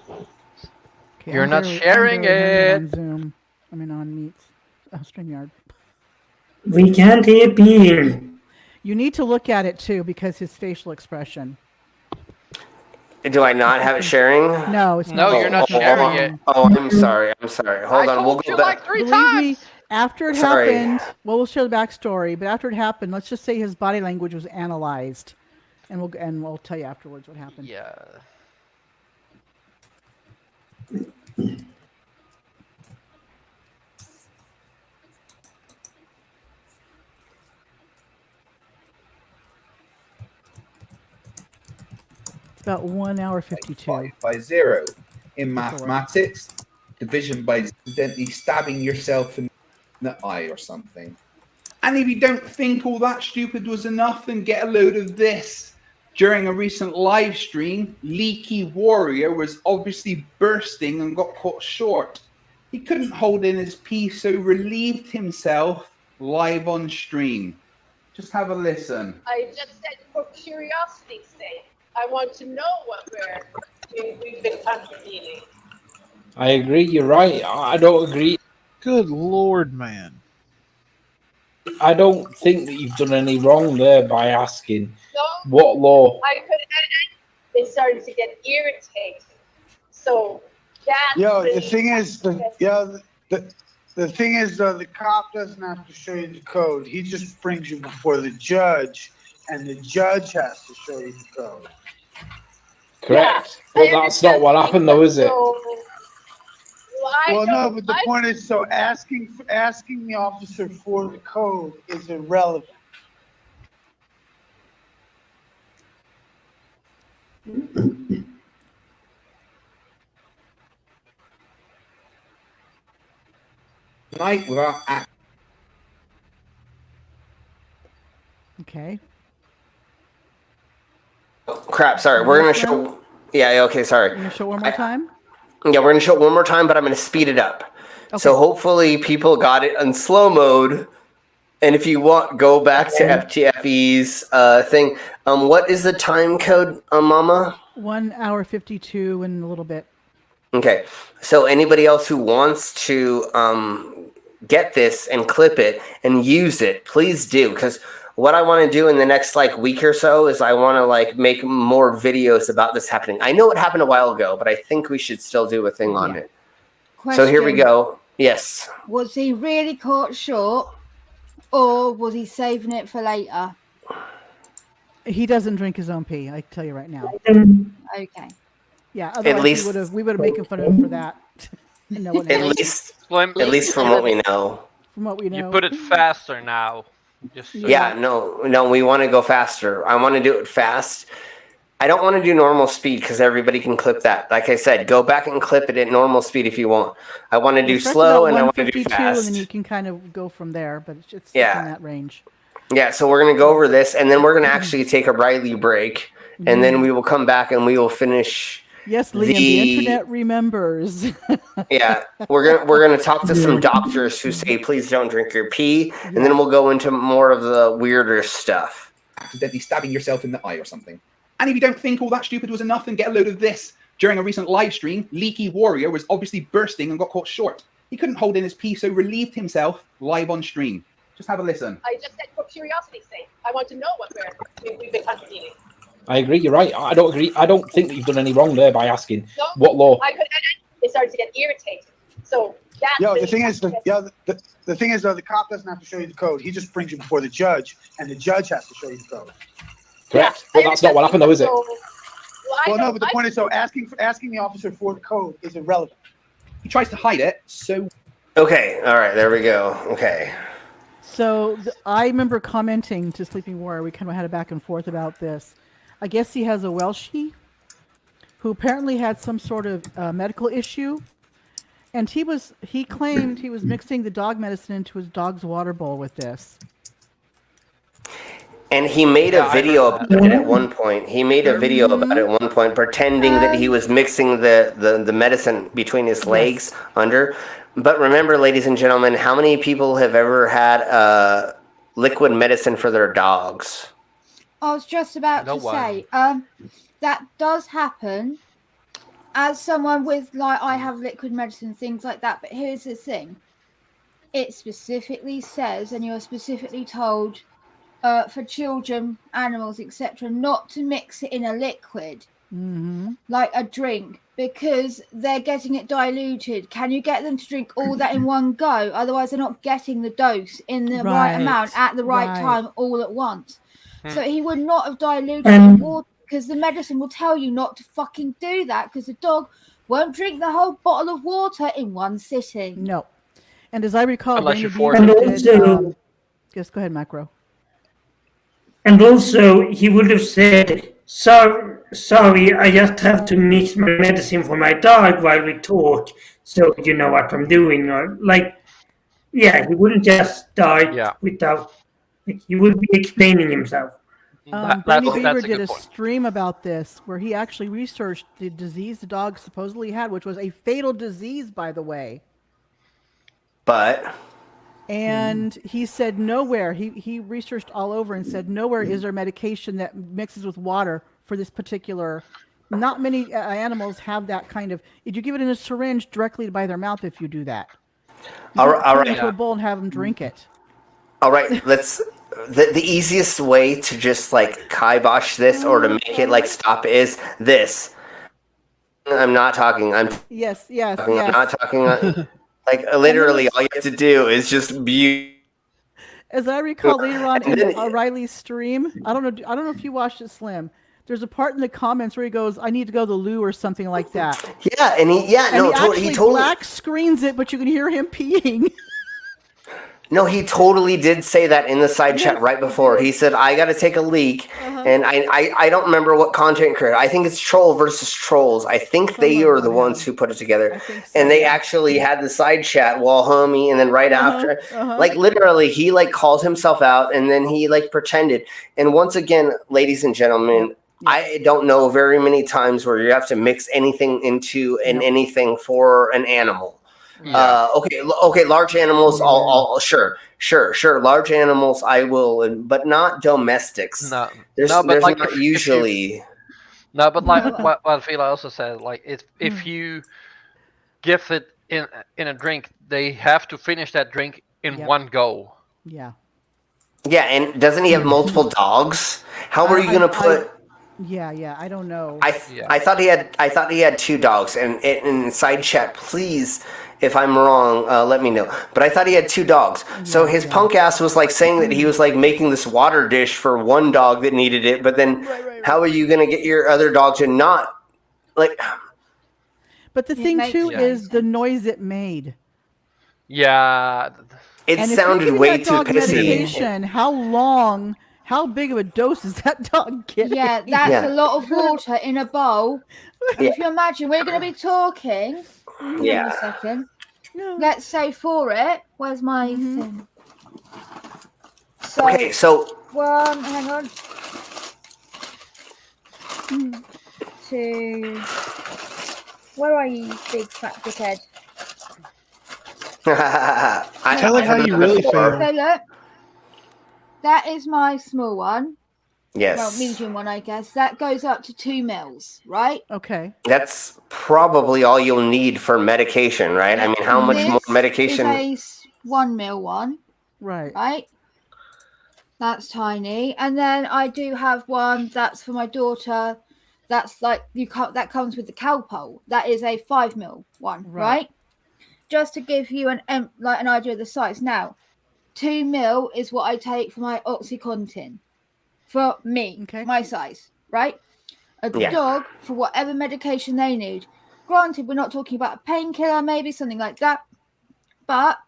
Speaker 8: Okay,
Speaker 7: You're
Speaker 8: I'm
Speaker 7: not
Speaker 8: barely-
Speaker 7: sharing
Speaker 8: I'm barely hearing
Speaker 7: it.
Speaker 8: on Zoom. I mean, on Meets. StreamYard.
Speaker 4: We can't hear Bean.
Speaker 8: You need to look at it too because his facial expression.
Speaker 2: Do I not have it sharing?
Speaker 8: No, it's
Speaker 7: No,
Speaker 8: not.
Speaker 7: you're not sharing it.
Speaker 2: Oh, I'm sorry. Hold on. We'll go back.
Speaker 7: Like 3
Speaker 8: Believe
Speaker 7: times.
Speaker 8: me, after it
Speaker 2: Sorry.
Speaker 8: happened, well, we'll share the backstory. But after it happened, let's just say his body language was analyzed, and we'll tell you afterwards what happened.
Speaker 7: Yeah.
Speaker 8: It's about 1 hour 52.
Speaker 12: By 0 in mathematics, division by accidentally stabbing yourself in the eye or something. And if you don't think all that stupid was enough, then get a load of this. During a recent live stream, Leaky Warrior was obviously bursting and got caught short. He couldn't hold in his peace, so relieved himself live on stream. Just have a listen.
Speaker 13: I just said for curiosity's sake, I want to know what we've been convening.
Speaker 11: I agree. You're right. I don't agree.
Speaker 3: Good Lord, man.
Speaker 11: I don't think that you've done any wrong there by asking
Speaker 13: No,
Speaker 11: what law.
Speaker 13: I could. They started to get irritated. So that's
Speaker 14: The thing is, the thing is, though, the cop doesn't have to show you the code. He just brings you before the judge, and the judge has to show you the code.
Speaker 11: Correct. But that's not what happened, though, is it?
Speaker 14: Well, no, but the point is, so asking the officer for the code is irrelevant.
Speaker 12: Night without act.
Speaker 8: Okay.
Speaker 2: Crap. Sorry. We're gonna show. Yeah. Okay. Sorry.
Speaker 8: You gonna show one more time?
Speaker 2: Yeah, we're gonna show it one more time, but I'm gonna speed it up.
Speaker 8: Okay.
Speaker 2: So hopefully people got it in slow mode. And if you want, go back to FTFE's thing. What is the time code, Mama?
Speaker 8: 1 hour 52 and a little bit.
Speaker 2: Okay. So anybody else who wants to get this and clip it and use it, please do. Because what I want to do in the next week or so is I want to make more videos about this happening. I know it happened a while ago, but I think we should still do a thing on it. So here we go. Yes.
Speaker 6: Was he really caught short, or was he saving it for later?
Speaker 8: He doesn't drink his own pee. I can tell you right now.
Speaker 6: Okay.
Speaker 8: Yeah. Otherwise, we would have making fun of him for that. No one
Speaker 2: At
Speaker 8: else.
Speaker 2: least from what we know.
Speaker 8: From what we know.
Speaker 7: You put it faster now. Just so
Speaker 2: no, we want to go faster. I want to do it fast. I don't want to do normal speed because everybody can clip that. Like I said, go back and clip it at normal speed if you want. I want to do slow and I want to do fast.
Speaker 8: And then you can kind of go from there, but it's in that range.
Speaker 2: Yeah, so we're going to go over this, and then we're going to actually take a Riley break, and then we will come back and we will finish.
Speaker 8: Yes, Liam, the internet remembers.
Speaker 2: Yeah, we're gonna talk to some doctors who say please don't drink your pee, and then we'll go into more of the weirder stuff.
Speaker 12: Accidentally stabbing yourself in the eye or something. And if you don't think all that stupid was enough, then get a load of this. During a recent live stream, Leaky Warrior was obviously bursting and got caught short. He couldn't hold in his pee, so relieved himself live on stream. Just have a listen.
Speaker 13: I just said for curiosity's sake, I want to know what we've been convening.
Speaker 11: I agree. You're right. I don't agree. I don't think that you've done any wrong there by asking what law.
Speaker 13: I could. They started to get irritated. So that's
Speaker 14: The thing is, the thing is, though, the cop doesn't have to show you the code. He just brings you before the judge, and the judge has to show you the code.
Speaker 11: Correct. But that's not what happened, though, is it?
Speaker 14: Well, no, but the point is, so asking the officer for the code is irrelevant.
Speaker 12: He tries to hide it, so.
Speaker 2: Okay. All right. There we go. Okay.
Speaker 8: So I remember commenting to Sleeping Warrior. We kind of had a back and forth about this. I guess he has a Welshie who apparently had some sort of medical issue, and he claimed he was mixing the dog medicine into his dog's water bowl with this.
Speaker 2: And he made a video about it at one point. Pretending that he was mixing the medicine between his legs under. But remember, ladies and gentlemen, how many people have ever had liquid medicine for their dogs.
Speaker 6: I was just about to say, that does happen. As someone with, like, I have liquid medicine, things like that. But here's the thing. It specifically says, and you're specifically told, for children, animals, etc., not to mix it in a liquid, like a drink, because they're getting it diluted. Can you get them to drink all that in one go? Otherwise, they're not getting the dose in the right amount at the right time all at once. So he would not have diluted the water, because the medicine will tell you not to fucking do that, because the dog won't drink the whole bottle of water in one sitting.
Speaker 8: No. And as I recall,
Speaker 4: Unless
Speaker 8: Dana
Speaker 4: you
Speaker 8: Beaver
Speaker 4: force
Speaker 8: did.
Speaker 4: them.
Speaker 8: Yes, go ahead, Macro.
Speaker 4: And also, he would have said, sorry, I just have to mix my medicine for my dog while we talk, so you know what I'm doing. Or, like, yeah, he wouldn't just die without, like, he would be explaining himself.
Speaker 8: Danny Beaver did a stream about this where he actually researched the disease the dog supposedly had, which was a fatal disease, by the way.
Speaker 2: But...
Speaker 8: And he said nowhere, he researched all over and said nowhere is there medication that mixes with water for this particular, not many animals have that kind of, if you give it in a syringe directly by their mouth if you do that.
Speaker 2: All right.
Speaker 8: Into a bowl and have them drink it.
Speaker 2: All right, let's, the easiest way to just like kibosh this or to make it like stop is this. I'm not talking,
Speaker 8: Yes.
Speaker 2: I'm not talking... Like, literally, all you have to do is just
Speaker 8: As I recall later on in O'Reilly's stream, I don't know if you watched it, Slim. There's a part in the comments where he goes, "I need to go to the loo" or something like that.
Speaker 2: Yeah, he totally
Speaker 8: black screens it, but you can hear him peeing.
Speaker 2: No, he totally did say that in the side chat right before. He said, I got to take a leak. And I don't remember what content creator. I think it's Troll versus Trolls. I think they are the ones who put it together. And they actually had the side chat while homie. And then right after, like literally, he like called himself out and then he like pretended. And once again, ladies and gentlemen, I don't know very many times where you have to mix anything into anything for an animal. Okay, large animals, I'll sure, large animals I will, but not domestics.
Speaker 7: No,
Speaker 2: there's
Speaker 7: like
Speaker 2: not usually.
Speaker 7: No, but like what Phil also said, like if you give it in a drink, they have to finish that drink in one go.
Speaker 8: Yeah.
Speaker 2: Yeah, and doesn't he have multiple dogs? How are you gonna put?
Speaker 8: Yeah, I don't know.
Speaker 2: I thought he had 2 dogs, and in side chat, please. If I'm wrong, let me know. But I thought he had 2 dogs. So his punk ass was like saying that he was like making this water dish for one dog that needed it. But then how are you going to get your other dog to not like?
Speaker 8: But the thing too is the noise it made.
Speaker 7: Yeah.
Speaker 2: It sounded way too pissy.
Speaker 8: How big of a dose is that dog getting?
Speaker 6: Yeah, that's a lot of water in a bowl. If you imagine, we're going to be talking.
Speaker 2: Yeah.
Speaker 6: In a second. Let's say for it. Where's my thing? So,
Speaker 2: okay, so
Speaker 6: hang on. 2. Where are you, big fat dickhead?
Speaker 3: Tell it how you really feel.
Speaker 6: So look, that is my small one.
Speaker 2: Yes.
Speaker 6: Well, medium one, I guess. That goes up to 2 mils, right?
Speaker 8: Okay.
Speaker 2: That's probably all you'll need for medication, right? I mean, how much more medication?
Speaker 6: This is a 1 mil one. Right? That's tiny. And then I do have one that's for my daughter. That's like, that comes with the Calpol. That is a 5 mil one, right? Just to give you an idea of the size. Now, 2 mil is what I take for my OxyContin. For me, my size, right? A dog for whatever medication they need. Granted, we're not talking about a painkiller, maybe something like that, but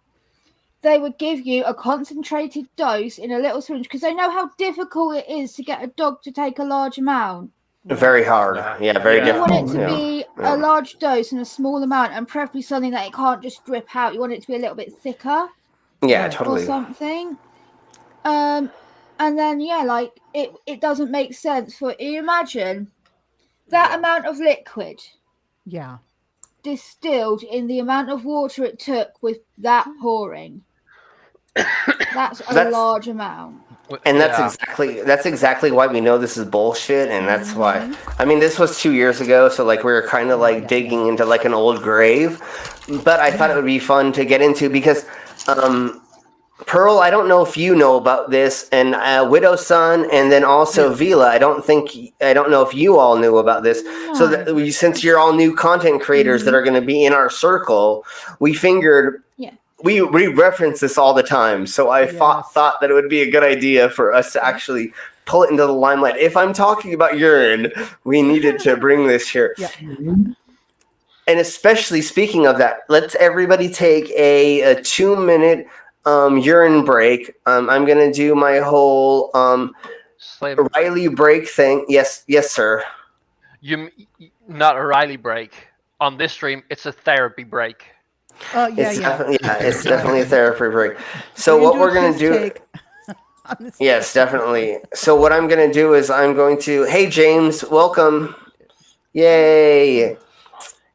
Speaker 6: they would give you a concentrated dose in a little syringe because they know how difficult it is to get a dog to take a large amount.
Speaker 2: Very hard. Yeah, very difficult.
Speaker 6: You want it to be a large dose in a small amount, and preferably something that it can't just drip out. You want it to be a little bit thicker.
Speaker 2: Yeah, totally.
Speaker 6: Or something. And then, like, it doesn't make sense for you. Imagine that amount of liquid.
Speaker 8: Yeah.
Speaker 6: Distilled in the amount of water it took with that pouring. That's a large amount.
Speaker 2: And that's exactly why we know this is bullshit, and that's why. I mean, this was 2 years ago, so like we were kind of like digging into like an old grave, but I thought it would be fun to get into because, Pearl, I don't know if you know about this, and Widow's Son, and then also Vila. I don't know if you all knew about this. So that since you're all new content creators that are going to be in our circle, we figured. We reference this all the time, so I thought that it would be a good idea for us to actually pull it into the limelight. If I'm talking about urine, we needed to bring this here. Yeah. And especially speaking of that, let's everybody take a 2-minute urine break. I'm going to do my whole Riley break thing. Yes, sir.
Speaker 7: Not a Riley break. On this stream, it's a therapy break.
Speaker 2: It's definitely a therapy break. So what we're going to do... Yes, definitely. So what I'm going to do is I'm going to... Hey, James, welcome. Yay.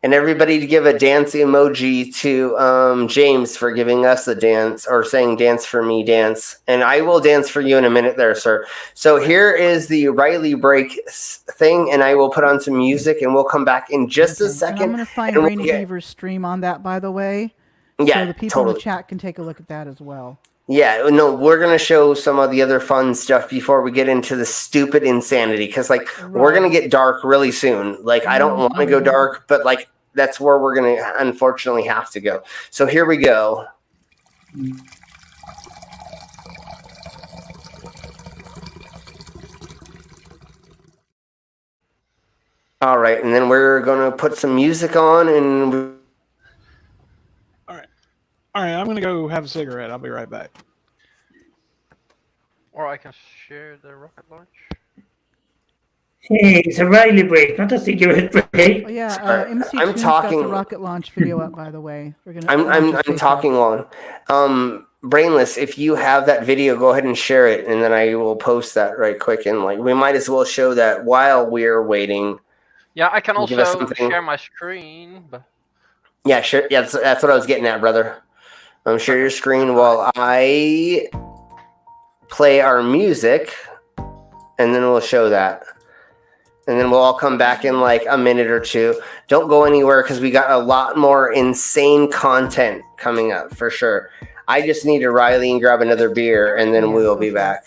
Speaker 2: And everybody to give a dance emoji to James for giving us the dance, or saying dance for me, dance. And I will dance for you in a minute there, sir. So here is the Riley break thing, and I will put on some music, and we'll come back in just a second.
Speaker 8: And I'm going to find Rainy Beaver's stream on that, by the way.
Speaker 2: Yeah,
Speaker 8: so the people in the chat can take a look at that as well.
Speaker 2: Yeah, no, we're going to show some of the other fun stuff before we get into the stupid insanity. Because, like, we're going to get dark really soon. Like, I don't want to go dark, but, like, that's where we're going to unfortunately have to go. So here we go. All right, and then we're going to put some music on and...
Speaker 3: All right, I'm going to go have a cigarette. I'll be right back.
Speaker 7: Or I can share the rocket launch.
Speaker 4: Hey, it's a Riley break, not a cigarette break.
Speaker 8: Oh, yeah, MC
Speaker 2: I'm talking.
Speaker 8: Got the rocket launch video up, by the way. We're gonna.
Speaker 2: I'm talking long. Brainless, if you have that video, go ahead and share it, and then I will post that right quick. And like, we might as well show that while we're waiting.
Speaker 7: Yeah, I can also share my screen. But...
Speaker 2: Yeah, sure. Yeah, that's what I was getting at, brother. Share your screen while I play our music, and then we'll show that. And then we'll all come back in like a minute or two. Don't go anywhere because we got a lot more insane content coming up for sure. I just need to Riley and grab another beer, and then we'll be back.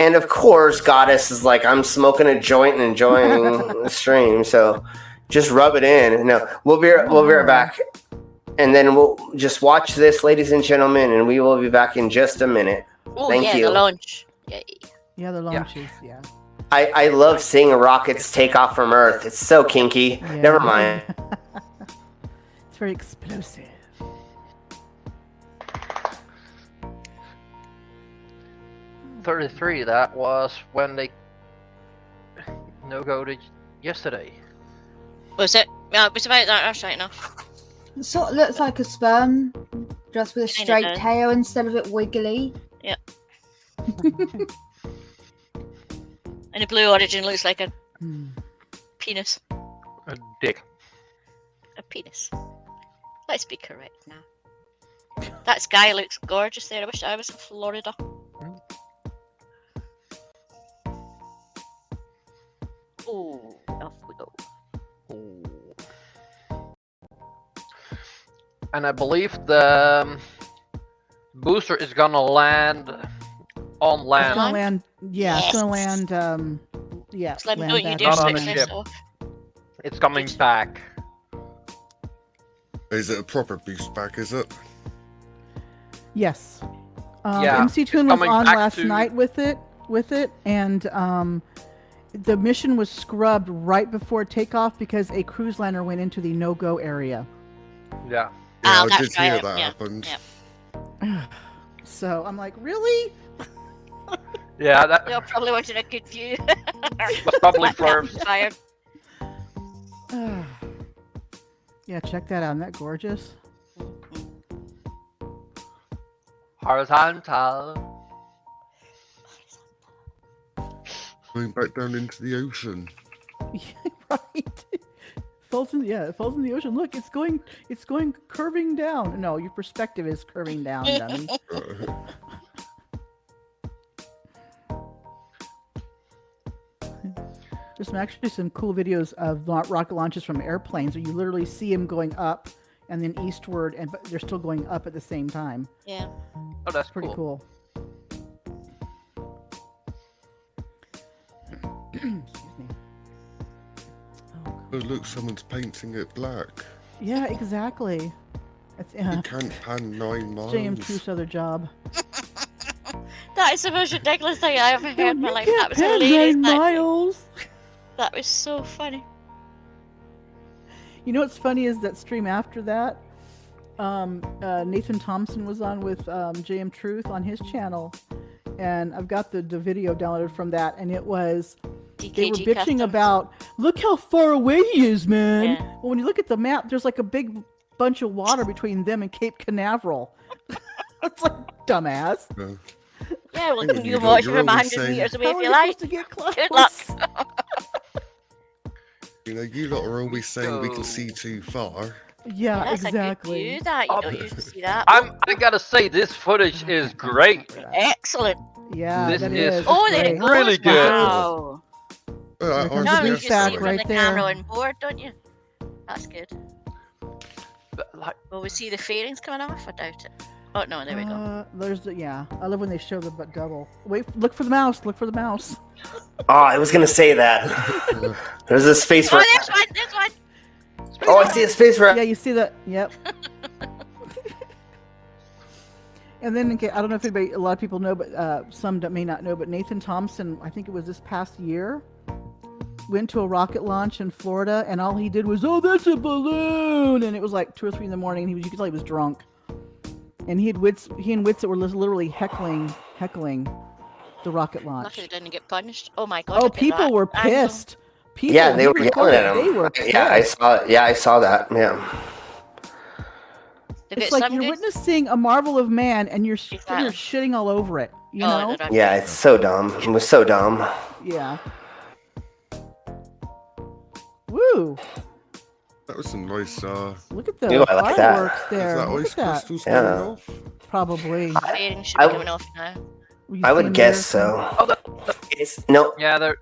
Speaker 2: And of course, Goddess is like, I'm smoking a joint and enjoying the stream, so just rub it in. No, we'll be right back. And then we'll just watch this, ladies and gentlemen, and we will be back in just a minute. Thank you.
Speaker 1: The launch. Yay.
Speaker 8: Yeah, the launches, yeah.
Speaker 2: I love seeing rockets take off from Earth. It's so kinky. Yeah. Never mind.
Speaker 8: It's very explosive.
Speaker 7: $33. That was when they no-go to yesterday.
Speaker 1: Was it? Yeah, it was about that. That's right enough.
Speaker 6: It sort of looks like a sperm, just with a straight tail instead of it wiggly.
Speaker 1: Yeah. And the blue origin looks like a penis.
Speaker 7: A dick.
Speaker 1: A penis. Let's be correct now. That sky looks gorgeous there. I wish I was in Florida. Ooh, off we go.
Speaker 7: Ooh. And I believe the booster is gonna land on land.
Speaker 8: It's gonna land. Yeah, yes. It's gonna land. Yeah,
Speaker 1: it's like
Speaker 8: land
Speaker 7: not on a ship. It's coming back.
Speaker 5: Is it a proper boost back? Is it?
Speaker 8: Yes. Yeah. MC Toon was on last night with it, and the mission was scrubbed right before takeoff because a cruise liner went into the no-go area.
Speaker 7: Yeah.
Speaker 5: Yeah, I did hear that happened.
Speaker 8: Yeah. So I'm like, really?
Speaker 7: Yeah, that.
Speaker 1: You're probably wanting a good view.
Speaker 7: Was probably first.
Speaker 1: Fired.
Speaker 8: Yeah, check that out. Isn't that gorgeous?
Speaker 7: Horizontal.
Speaker 5: Going back down into the ocean.
Speaker 8: Yeah, right. falls in the ocean. Look, it's going curving down. No, your perspective is curving down, dummy. There's actually some cool videos of rocket launches from airplanes where you literally see them going up and then eastward, but they're still going up at the same time.
Speaker 1: Yeah.
Speaker 7: Oh, that's
Speaker 8: pretty cool. Excuse me.
Speaker 5: Oh, look, someone's painting it black.
Speaker 8: Yeah, exactly.
Speaker 5: You can't pan 9 miles.
Speaker 8: JM Truth's other job.
Speaker 1: That is the most ridiculous thing I ever heard in my life. That was
Speaker 8: pan
Speaker 1: hilarious.
Speaker 8: 9 miles.
Speaker 1: That was so funny.
Speaker 8: You know what's funny is that stream after that, Nathan Thompson was on with JM Truth on his channel, and I've got the video downloaded from that, and it was they were bitching Customs. About, look how far away he is, man. Yeah. Well, when you look at the map, there's like a big bunch of water between them and Cape Canaveral. It's like, dumbass.
Speaker 1: Yeah, well, you can watch from 100 meters away if you like.
Speaker 8: To get close?
Speaker 1: Good luck.
Speaker 5: You know, you lot are always saying we can see too far.
Speaker 8: Yeah,
Speaker 1: that's
Speaker 8: exactly.
Speaker 1: A good view, that. You don't usually see that.
Speaker 7: I gotta say, this footage is great.
Speaker 1: Excellent.
Speaker 8: Yeah,
Speaker 7: this is
Speaker 1: there it goes.
Speaker 7: really good.
Speaker 1: Wow.
Speaker 8: No, you
Speaker 1: just see from the camera on board, don't you? That's good.
Speaker 7: But,
Speaker 1: will we see the fairings coming off? I doubt it. Oh no, there we go.
Speaker 8: There's I love when they show the double. Wait, look for the mouse. Look for the mouse.
Speaker 2: Oh, I was gonna say that. There's a space for.
Speaker 1: Oh, there's one.
Speaker 2: Oh, I see a space for.
Speaker 8: Yeah, you see that? Yep. And then I don't know if a lot of people know, but some may not know. But Nathan Thompson, I think it was this past year, went to a rocket launch in Florida, and all he did was, "Oh, that's a balloon," and it was like 2 or 3 in the morning. And you could tell he was drunk. And he and Witsit were literally heckling the rocket launch.
Speaker 1: Lucky they didn't get punished. Oh my god.
Speaker 8: Oh, people were pissed. People,
Speaker 2: yeah, they were yelling at him.
Speaker 8: They were pissed.
Speaker 2: Yeah, I saw. Yeah, I saw that. Yeah.
Speaker 8: It's like you're witnessing a marvel of man, and you're shitting all over it. You know?
Speaker 2: Yeah, it's so dumb. It was so dumb.
Speaker 8: Yeah. Woo.
Speaker 5: That was some nice.
Speaker 8: Look at the fireworks there.
Speaker 5: Is that ice crystals
Speaker 2: going
Speaker 5: off?
Speaker 8: Probably.
Speaker 1: Fairing should be coming off now.
Speaker 2: I would guess so.
Speaker 7: Oh,
Speaker 2: it's no.
Speaker 7: Yeah,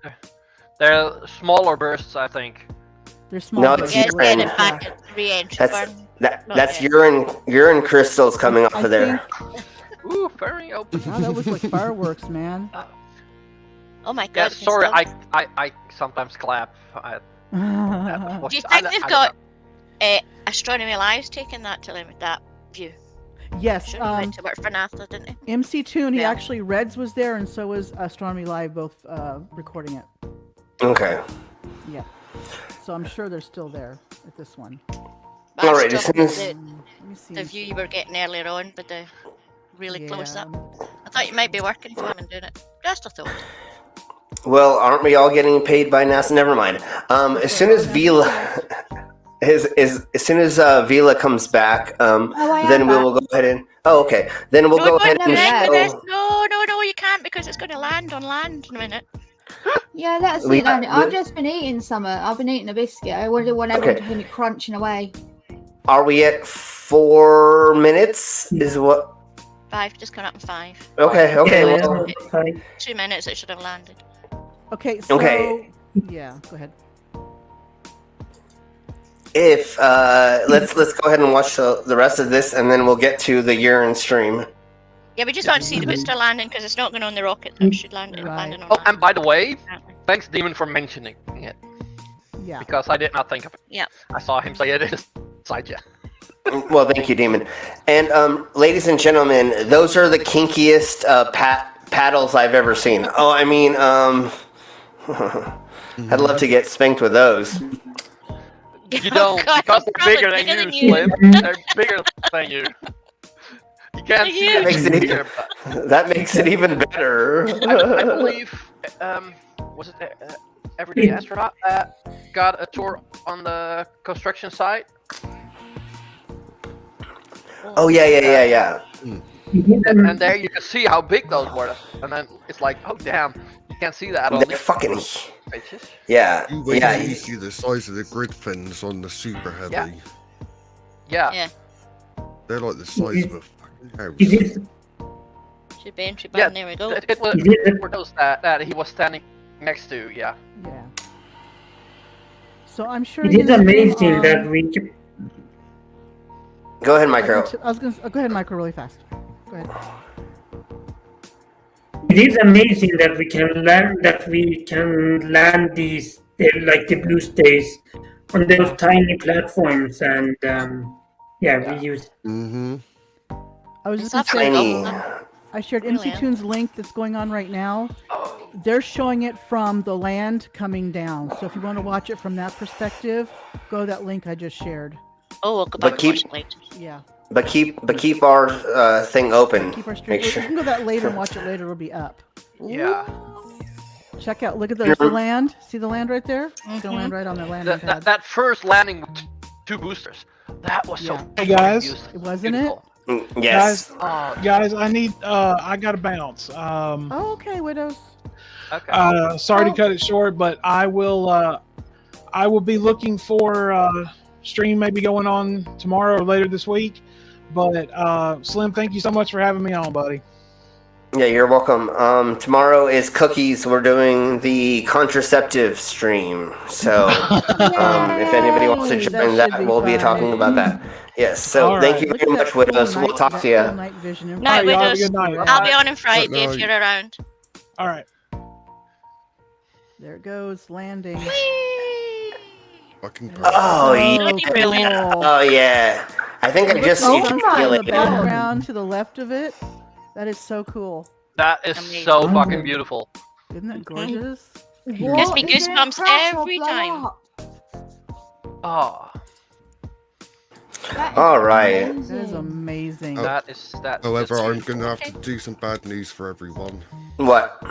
Speaker 7: they're smaller bursts, I think.
Speaker 8: They're smaller.
Speaker 2: No, it's
Speaker 1: urine.
Speaker 2: That's urine crystals coming off of there.
Speaker 7: Ooh, very open.
Speaker 8: Wow, that looks like fireworks, man.
Speaker 1: Oh my god.
Speaker 7: Yeah, sorry, I sometimes clap.
Speaker 1: Do you think they've got Astronomy Live's taking that to limit that view?
Speaker 8: Yes.
Speaker 1: Went to work for NASA, didn't he?
Speaker 8: MC Toon, he actually, Reds was there, and so was Astronomy Live, both recording it.
Speaker 2: Okay.
Speaker 8: Yeah. So I'm sure they're still there at this one.
Speaker 2: All right, as soon as
Speaker 1: the view you were getting earlier on, but the really close up. I thought you might be working for them and doing it. Just a thought.
Speaker 2: Well, aren't we all getting paid by NASA? Never mind. As soon as Vila, as soon as Vila comes back, then we will go ahead and. Oh, okay. Then we'll go ahead and.
Speaker 1: No, you can't because it's going to land on land in a minute.
Speaker 6: Yeah, that's it. I've just been eating something. I've been eating a biscuit. I wouldn't want everyone to hear me crunching away.
Speaker 2: Are we at 4 minutes? Is what?
Speaker 1: 5, just coming up in 5.
Speaker 2: Okay. Well,
Speaker 1: 2 minutes, it should have landed.
Speaker 8: Okay. So,
Speaker 2: okay.
Speaker 8: Yeah. Go ahead.
Speaker 2: If let's go ahead and watch the rest of this, and then we'll get to the urine stream.
Speaker 1: Yeah, we just want to see the booster landing because it's not going on the rocket. It should land on land.
Speaker 7: And by the way, thanks Demon for mentioning it.
Speaker 8: Yeah.
Speaker 7: Because I did not think of it.
Speaker 1: Yeah.
Speaker 7: I saw him say it inside you.
Speaker 2: Well, thank you, Demon. And ladies and gentlemen, those are the kinkiest paddles I've ever seen. Oh, I mean, I'd love to get spanked with those.
Speaker 7: You don't, because they're bigger than you, Slim. They're bigger than you. You can't see it.
Speaker 2: That makes it even better.
Speaker 7: I believe, was it Everyday Astronaut got a tour on the construction site?
Speaker 2: Oh, yeah.
Speaker 7: And there you can see how big those were. And then it's like, oh, damn. can't see that.
Speaker 2: They're fucking. Yeah.
Speaker 5: You wait
Speaker 2: Yeah.
Speaker 5: till you see the size of the grid fins on the super heavy.
Speaker 7: Yeah.
Speaker 5: They're like the size of a fucking house.
Speaker 1: Should be entry button. There we go.
Speaker 7: It was for those that he was standing next to. Yeah.
Speaker 8: Yeah. So I'm sure
Speaker 4: It is amazing that we can...
Speaker 2: Go ahead, Micro.
Speaker 8: I was going to go ahead, Micro, really fast. Go ahead.
Speaker 4: It is amazing that we can land these like the blue stays on those tiny platforms, and we use.
Speaker 5: Mm-hmm.
Speaker 8: I was just going to say, I shared MC Tune's link that's going on right now. They're showing it from the land coming down. So if you want to watch it from that perspective, go to that link I just shared.
Speaker 1: Oh, we'll go back and watch it later.
Speaker 8: Yeah.
Speaker 2: But keep our thing open.
Speaker 8: Keep our stream. You can go that later and watch it later. It'll be up.
Speaker 7: Yeah.
Speaker 8: Check out. Look at the land. See the land right there? The land right on the landing pad.
Speaker 7: That first landing with 2 boosters. That was so.
Speaker 3: Hey guys,
Speaker 8: wasn't it?
Speaker 2: Yes.
Speaker 3: Guys, I need. I gotta bounce.
Speaker 8: Oh, okay, Widows.
Speaker 7: Okay.
Speaker 3: Sorry to cut it short, but I will be looking for stream maybe going on tomorrow or later this week. But Slim, thank you so much for having me on, buddy.
Speaker 2: Yeah, you're welcome. Tomorrow is cookies. We're doing the contraceptive stream. So if anybody wants to join that, we'll be talking about that. Yes. So thank you very much, Widows. We'll talk to you.
Speaker 1: Night, Widows. I'll be on Friday if you're around.
Speaker 3: All right.
Speaker 8: There it goes, landing.
Speaker 2: Oh, yeah. Oh, yeah. I think I just
Speaker 8: in
Speaker 2: feel
Speaker 8: the background to the left of it. That is so cool.
Speaker 7: That is so fucking beautiful.
Speaker 8: Isn't that gorgeous?
Speaker 1: Gives me goosebumps every time.
Speaker 7: Oh.
Speaker 2: All right.
Speaker 8: That is amazing.
Speaker 5: However, I'm going to have to do some bad news for everyone.
Speaker 2: What?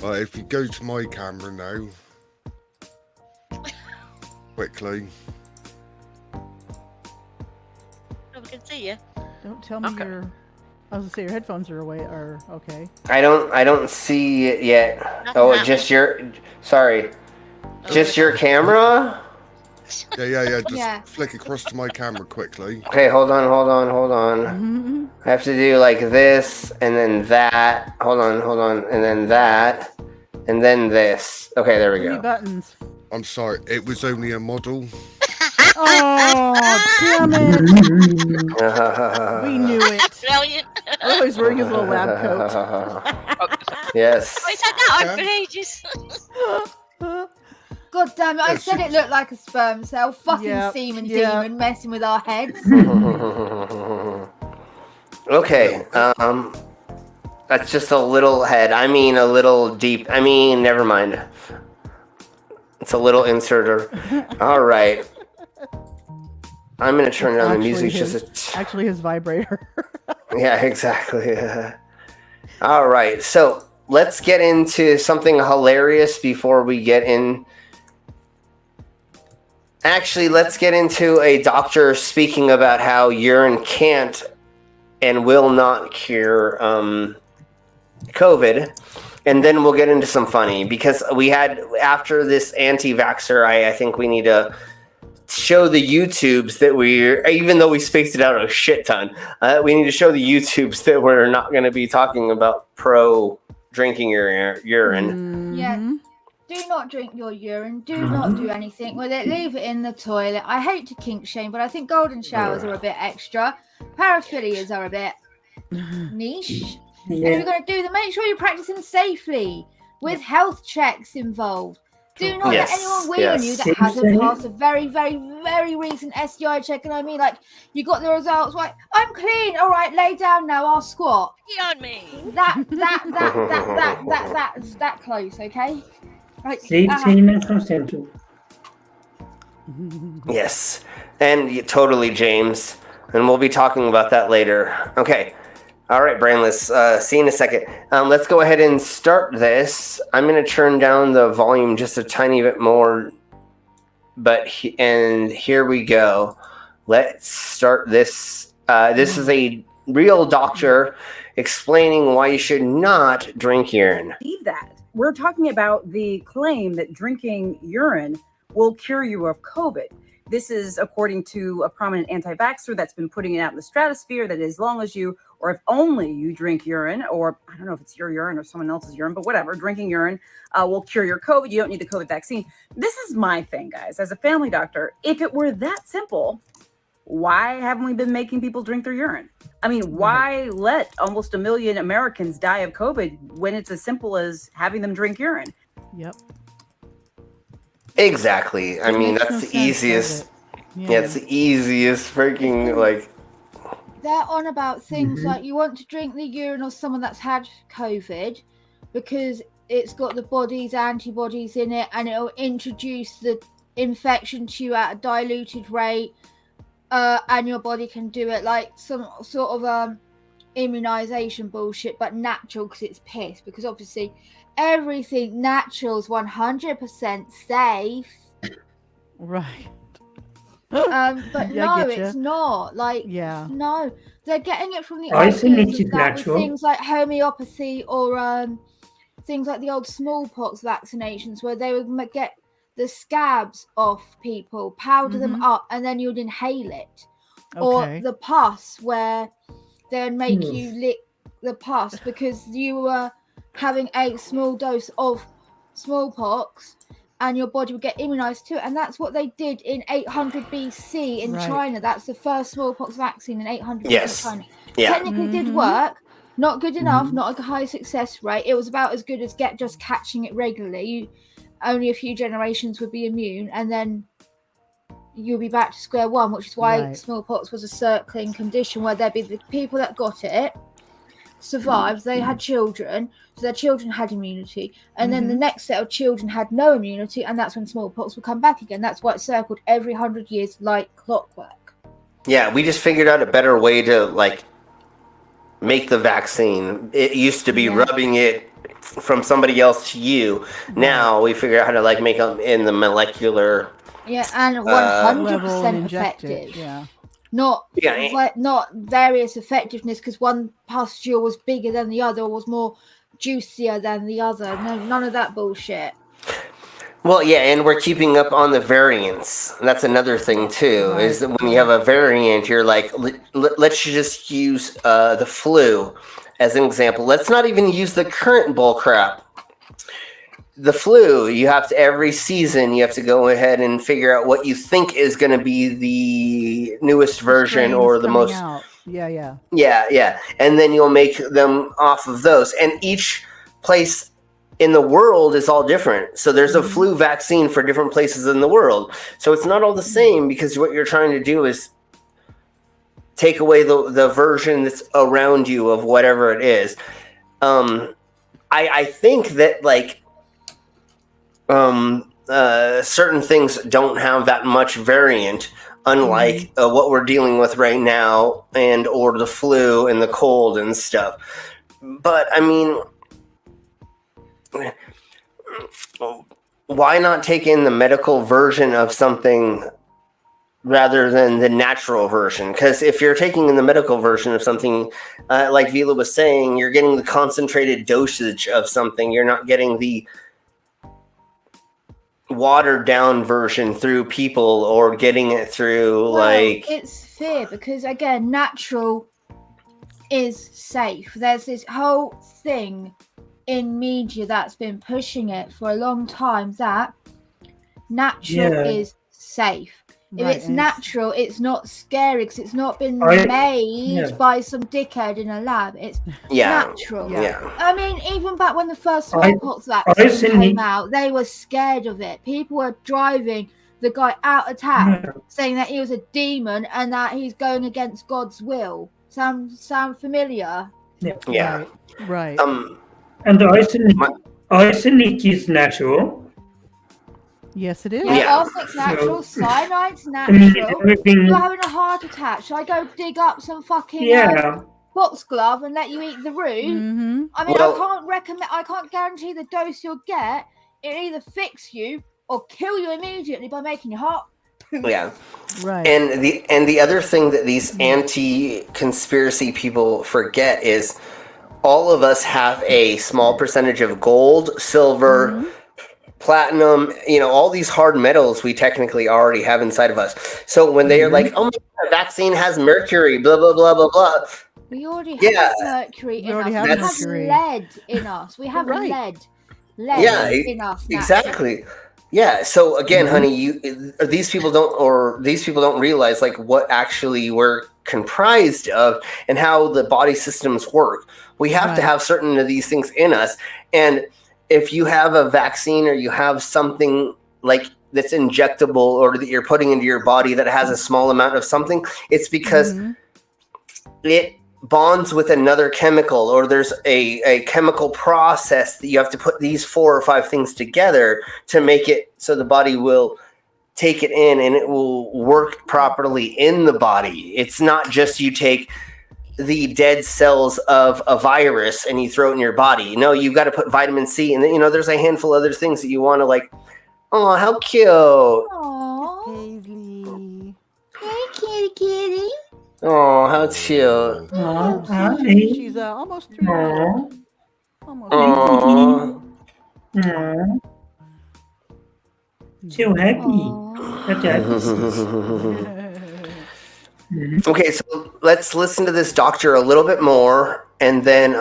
Speaker 5: If you go to my camera now, quickly.
Speaker 1: We can see you.
Speaker 8: Don't tell me your. I was gonna say your headphones are away. Are okay.
Speaker 2: I don't see it yet. Oh, just your. Sorry. Just your camera.
Speaker 5: Yeah. Just flick across to my camera quickly.
Speaker 2: Okay, hold on. I have to do like this and then that. Hold on, and then that, and then this. Okay, there we go.
Speaker 8: 3 buttons.
Speaker 5: I'm sorry, it was only a model.
Speaker 8: Oh, damn it! We knew it.
Speaker 1: Brilliant.
Speaker 8: Oh, he's wearing his little lab coat.
Speaker 2: Yes.
Speaker 1: Oh, he's had that on for ages.
Speaker 6: God damn it, I said it looked like a sperm cell. Fucking semen demon messing with our heads.
Speaker 2: Okay, that's just a little head. I mean, a little deep. I mean, never mind. It's a little inserter. All right. I'm going to turn down the music
Speaker 8: Actually, his vibrator.
Speaker 2: Yeah, exactly. All right. So let's get into something hilarious before we get in. Actually, let's get into a doctor speaking about how urine can't and will not cure COVID. And then we'll get into some funny, because we had, after this anti-vaxxer, I think we need to show the YouTubes that even though we spaced it out a shit ton, we need to show the YouTubes that we're not going to be talking about pro drinking your urine.
Speaker 6: Yeah. Do not drink your urine. Do not do anything with it. Leave it in the toilet. I hate to kink shame, but I think golden showers are a bit extra. Paraphilias are a bit niche. If you're going to do them, make sure you're practicing safely with health checks involved. Do not let anyone wheel on you that hasn't passed a very, very, very recent STI check. And I mean, like, you got the results, right? I'm clean. All right, lay down now. I'll squat.
Speaker 1: On me.
Speaker 6: That close, okay? Right.
Speaker 2: Yes, and totally, James. And we'll be talking about that later. Okay. All right, Brainless. See you in a second. Let's go ahead and start this. I'm going to turn down the volume just a tiny bit more. And here we go. Let's start this. This is a real doctor explaining why you should not drink urine.
Speaker 15: Believe that. we're talking about the claim that drinking urine will cure you of COVID. This is according to a prominent anti-vaxxer that's been putting it out in the stratosphere that as long as you, or if only you drink urine, or I don't know if it's your urine or someone else's urine, but whatever, drinking urine will cure your COVID. You don't need the COVID vaccine. This is my thing, guys. As a family doctor, if it were that simple, why haven't we been making people drink their urine? I mean, why let almost 1 million Americans die of COVID when it's as simple as having them drink urine?
Speaker 8: Yep.
Speaker 2: Exactly. I mean, that's the easiest. Yeah, it's the easiest freaking, like...
Speaker 6: They're on about things like you want to drink the urine of someone that's had COVID because it's got the body's antibodies in it and it'll introduce the infection to you at a diluted rate, and your body can do it like some sort of immunization bullshit, but natural because it's piss. Because obviously everything natural is 100% safe.
Speaker 8: Right.
Speaker 6: But no, it's not. Like, no, they're getting it from the things like homeopathy or things like the old smallpox vaccinations, where they would get the scabs off people, powder them up, and then you'd inhale it. Or the pus, where they would make you lick the pus because you were having a small dose of smallpox and your body would get immunized to it. And that's what they did in 800 BC in China. That's the first smallpox vaccine in 800 BC in China. Technically did work, not good enough, not a high success rate. It was about as good as just catching it regularly. Only a few generations would be immune, and then you'll be back to square one, which is why smallpox was a circling condition where there'd be the people that got it, survived, they had children, so their children had immunity, and then the next set of children had no immunity, and that's when smallpox would come back again. That's why it's circled every 100 years like clockwork.
Speaker 2: Yeah, we just figured out a better way to, like, make the vaccine. It used to be rubbing it from somebody else to you. Now we figure out how to, like, make them in the molecular...
Speaker 6: Yeah, and 100% effective. Not various effectiveness because one pustule was bigger than the other, or was more juicier than the other. No, none of that bullshit.
Speaker 2: Well, yeah, and we're keeping up on the variants. That's another thing too. Is that when you have a variant, you're like, let's just use the flu as an example. Let's not even use the current bull crap. The flu, you have to, every season, you have to go ahead and figure out what you think is going to be the newest version or the most.
Speaker 8: Yeah.
Speaker 2: And then you'll make them off of those. And each place in the world is all different. So there's a flu vaccine for different places in the world. So it's not all the same, because what you're trying to do is take away the version that's around you of whatever it is. I think that, like, certain things don't have that much variant, unlike what we're dealing with right now, and or the flu and the cold and stuff. But I mean, why not take in the medical version of something rather than the natural version? Because if you're taking in the medical version of something, like Vila was saying, you're getting the concentrated dosage of something. You're not getting the watered down version through people, or getting it through
Speaker 6: it's fear, because again, natural is safe. There's this whole thing in media that's been pushing it for a long time, that natural is safe. If it's natural, it's not scary because it's not been made by some dickhead in a lab. It's natural. I mean, even back when the first smallpox vaccine came out, they were scared of it. People were driving the guy out of town, saying that he was a demon and that he's going against God's will. Sound familiar?
Speaker 2: Yeah.
Speaker 8: Right.
Speaker 4: And the arsenic is natural.
Speaker 8: Yes, it is.
Speaker 6: Arsenic's natural, cyanide's natural. You're having a heart attack. Should I go dig up some fucking foxglove and let you eat the root? I mean, I can't guarantee the dose you'll get. It'll either fix you or kill you immediately by making your heart poof.
Speaker 2: Yeah.
Speaker 8: Right.
Speaker 2: And the other thing that these anti-conspiracy people forget is all of us have a small percentage of gold, silver, platinum, all these hard metals we technically already have inside of us. So when they are like, oh my God, the vaccine has mercury, blah, blah, blah, blah, blah.
Speaker 6: We already have mercury in us. We have lead in us. We have lead in us.
Speaker 2: Exactly. Yeah. So again, honey, these people don't realize like what actually we're comprised of and how the body systems work. We have to have certain of these things in us. And if you have a vaccine or you have something like that's injectable or that you're putting into your body that has a small amount of something, it's because it bonds with another chemical, or there's a chemical process that you have to put these 4 or 5 things together to make it so the body will take it in and it will work properly in the body. It's not just you take the dead cells of a virus and you throw it in your body. No, you've got to put vitamin C, and then, there's a handful of other things that you want to like. Oh, how cute!
Speaker 8: Paisley.
Speaker 6: Hey, kitty.
Speaker 2: Oh, how cute!
Speaker 8: She's almost 3 years old. Almost.
Speaker 4: So happy.
Speaker 2: Okay, so let's listen to this doctor a little bit more, and then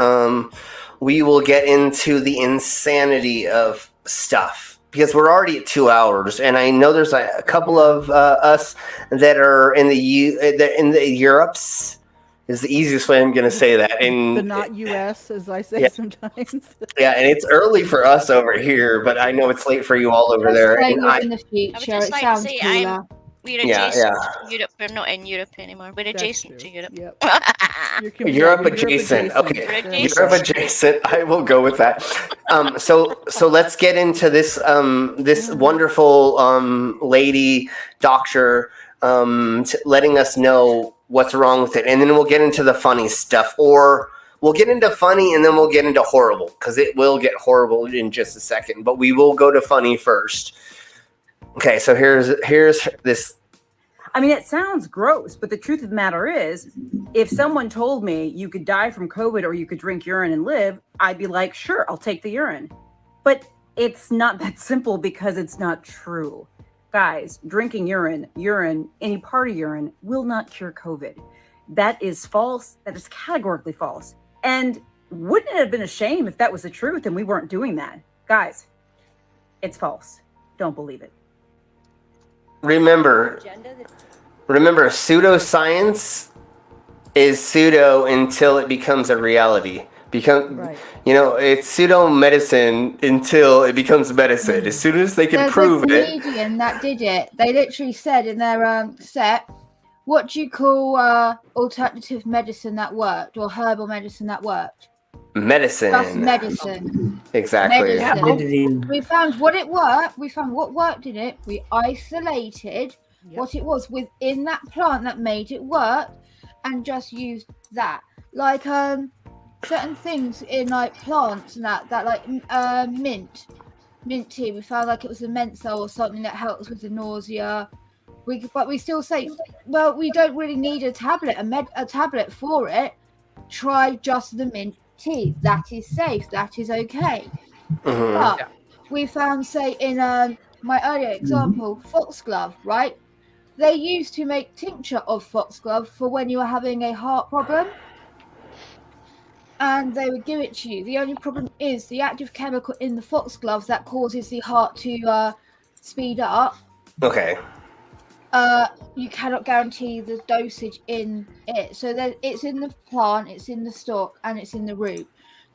Speaker 2: we will get into the insanity of stuff, because we're already at 2 hours, and I know there's a couple of us that are in the Europes. Is the easiest way I'm going to say that. In
Speaker 8: the not U.S., as I say sometimes.
Speaker 2: Yeah, and it's early for us over here, but I know it's late for you all over there. And
Speaker 6: in the future, it sounds cooler.
Speaker 1: We're adjacent to Europe. We're not in Europe anymore. We're adjacent to Europe.
Speaker 8: Yep.
Speaker 2: Europe adjacent. Okay. Europe adjacent. I will go with that. So let's get into this this wonderful lady doctor letting us know what's wrong with it, and then we'll get into the funny stuff, or we'll get into funny and then we'll get into horrible, because it will get horrible in just a second, but we will go to funny first. Okay, so here's this.
Speaker 15: I mean, it sounds gross, but the truth of the matter is, if someone told me you could die from COVID or you could drink urine and live, I'd be like, sure, I'll take the urine. But it's not that simple, because it's not true. Guys, drinking urine, any part of urine will not cure COVID. That is false. That is categorically false. And wouldn't it have been a shame if that was the truth and we weren't doing that? Guys, it's false. Don't believe it.
Speaker 2: Remember, pseudoscience is pseudo until it becomes a reality. It's pseudo medicine until it becomes medicine. As soon as they can prove it.
Speaker 6: There's a comedian that did it. They literally said in their set, what do you call alternative medicine that worked, or herbal medicine that worked?
Speaker 2: Medicine.
Speaker 6: That's medicine.
Speaker 2: Exactly.
Speaker 6: Medicine. We found what it worked. We found what worked in it. We isolated what it was within that plant that made it work, and just used that. Like certain things in like plants and that like mint tea. We found like it was a menthol or something that helps with the nausea. But we still say, well, we don't really need a tablet, a tablet for it. Try just the mint tea. That is safe. That is okay. But we found, say, in my earlier example, foxglove, right? They used to make tincture of foxglove for when you were having a heart problem. And they would give it to you. The only problem is the active chemical in the foxglove that causes the heart to speed up.
Speaker 2: Okay.
Speaker 6: You cannot guarantee the dosage in it. So it's in the plant, it's in the stalk, and it's in the root.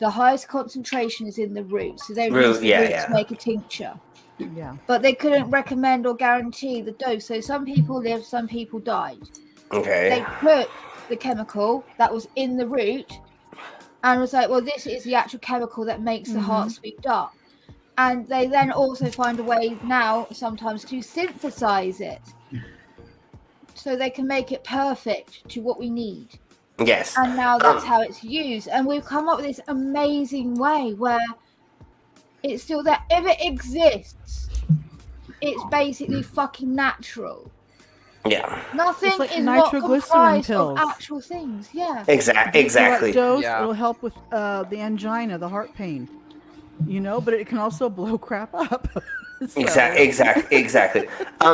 Speaker 6: The highest concentration is in the root. So they use the root to make a tincture.
Speaker 8: Yeah.
Speaker 6: But they couldn't recommend or guarantee the dose. So some people lived, some people died.
Speaker 2: Okay.
Speaker 6: They put the chemical that was in the root and was like, well, this is the actual chemical that makes the heart speed up. And they then also find a way now sometimes to synthesize it. So they can make it perfect to what we need.
Speaker 2: Yes.
Speaker 6: And now that's how it's used. And we've come up with this amazing way where it's still there. If it exists, it's basically fucking natural.
Speaker 2: Yeah.
Speaker 6: Nothing
Speaker 8: It's like
Speaker 6: is not
Speaker 8: nitroglycerin
Speaker 6: comprised
Speaker 8: pills.
Speaker 6: of actual things. Yeah.
Speaker 2: Exactly.
Speaker 8: Dose,
Speaker 7: Yeah.
Speaker 8: it'll help with the angina, the heart pain. You know, but it can also blow crap up. So-
Speaker 2: Exactly.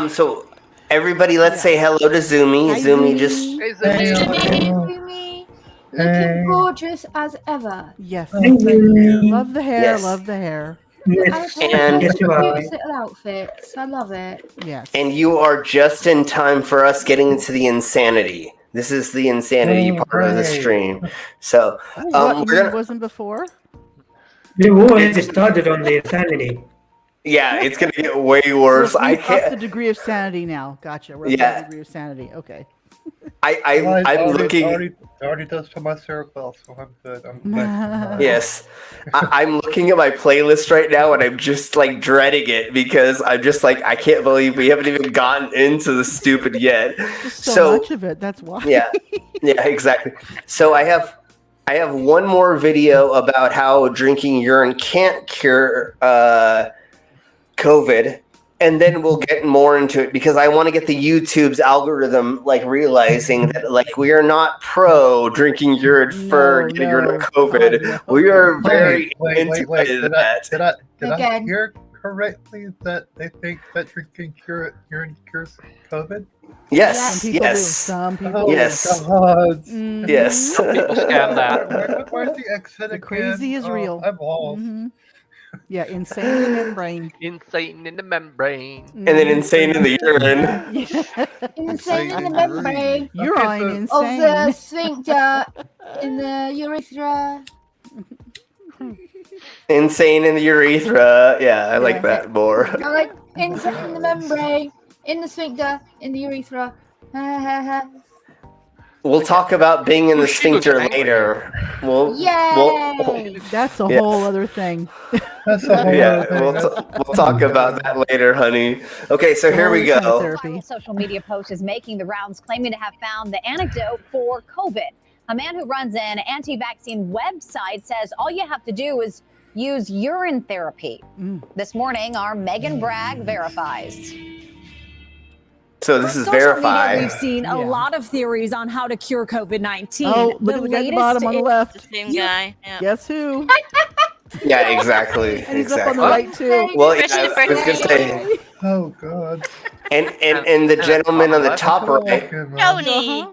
Speaker 2: So everybody, let's say hello to Zoomy.
Speaker 8: Hi,
Speaker 2: Zoomy
Speaker 8: Zoomy.
Speaker 2: just.
Speaker 7: Hey, Zoomy.
Speaker 6: Zoomy, looking gorgeous as ever.
Speaker 8: Yes.
Speaker 4: Thank you.
Speaker 8: Love the hair.
Speaker 2: Yes.
Speaker 8: Love the hair.
Speaker 4: Yes.
Speaker 2: And-
Speaker 4: Yes, you are.
Speaker 6: Cute little outfits. I love it.
Speaker 8: Yes.
Speaker 2: And you are just in time for us getting into the insanity. This is the insanity part of the stream. So
Speaker 8: What you
Speaker 2: we're
Speaker 8: mean
Speaker 2: gonna.
Speaker 8: wasn't before?
Speaker 4: We've already started on the insanity.
Speaker 2: Yeah, it's gonna get way worse. I
Speaker 8: We've upped
Speaker 2: can't.
Speaker 8: the degree of sanity now. Gotcha. We're up
Speaker 2: Yeah.
Speaker 8: the degree of sanity. Okay.
Speaker 2: I'm looking.
Speaker 16: I already does to my circle, so I'm good.
Speaker 2: Yes, I'm looking at my playlist right now, and I'm just like dreading it because I'm just like I can't believe we haven't even gotten into the stupid yet.
Speaker 8: Just so much of it. That's why.
Speaker 2: Yeah, exactly. So I have one more video about how drinking urine can't cure COVID. And then we'll get more into it because I want to get the YouTube's algorithm like realizing that like we are not pro drinking urine for getting rid of COVID. We are very into that.
Speaker 16: Did I hear correctly that they think that drinking urine cures COVID?
Speaker 2: Yes.
Speaker 8: Some people do. Some people do.
Speaker 2: Yes.
Speaker 16: God.
Speaker 2: Yes.
Speaker 7: Some people scam that.
Speaker 16: Where's the exit
Speaker 8: The
Speaker 16: again?
Speaker 8: crazy is real.
Speaker 16: I'm lost.
Speaker 8: Yeah, insane in the membrane.
Speaker 7: Insane in the membrane.
Speaker 2: And then insane in the urine.
Speaker 6: Insane in the membrane.
Speaker 8: Urine
Speaker 6: Of
Speaker 8: insane.
Speaker 6: the sphincter in the urethra.
Speaker 2: Insane in the urethra. Yeah, I like that more.
Speaker 6: I like insane in the membrane, in the sphincter, in the urethra.
Speaker 2: We'll talk about being in the sphincter later.
Speaker 6: Yay!
Speaker 8: That's a
Speaker 2: Yes.
Speaker 8: whole other thing.
Speaker 16: That's a whole
Speaker 2: Yeah,
Speaker 16: other thing.
Speaker 2: we'll talk about that later, honey. Okay, so here we go.
Speaker 17: Viral social media post is making the rounds, claiming to have found the antidote for COVID. A man who runs an anti-vaccine website says all you have to do is use urine therapy. This morning, our Megan Bragg verifies.
Speaker 2: So this is
Speaker 17: Social media,
Speaker 2: verified.
Speaker 17: we've seen a lot of theories on how to cure COVID-19.
Speaker 8: Oh, look at the guy at the bottom on the left.
Speaker 1: The same guy. Yeah.
Speaker 8: Guess who?
Speaker 2: Yeah, exactly.
Speaker 8: And he's
Speaker 2: exactly.
Speaker 8: up on the right too.
Speaker 2: Well, yeah, I was gonna say,
Speaker 16: Oh God.
Speaker 2: and the gentleman on the top right.
Speaker 1: Tony.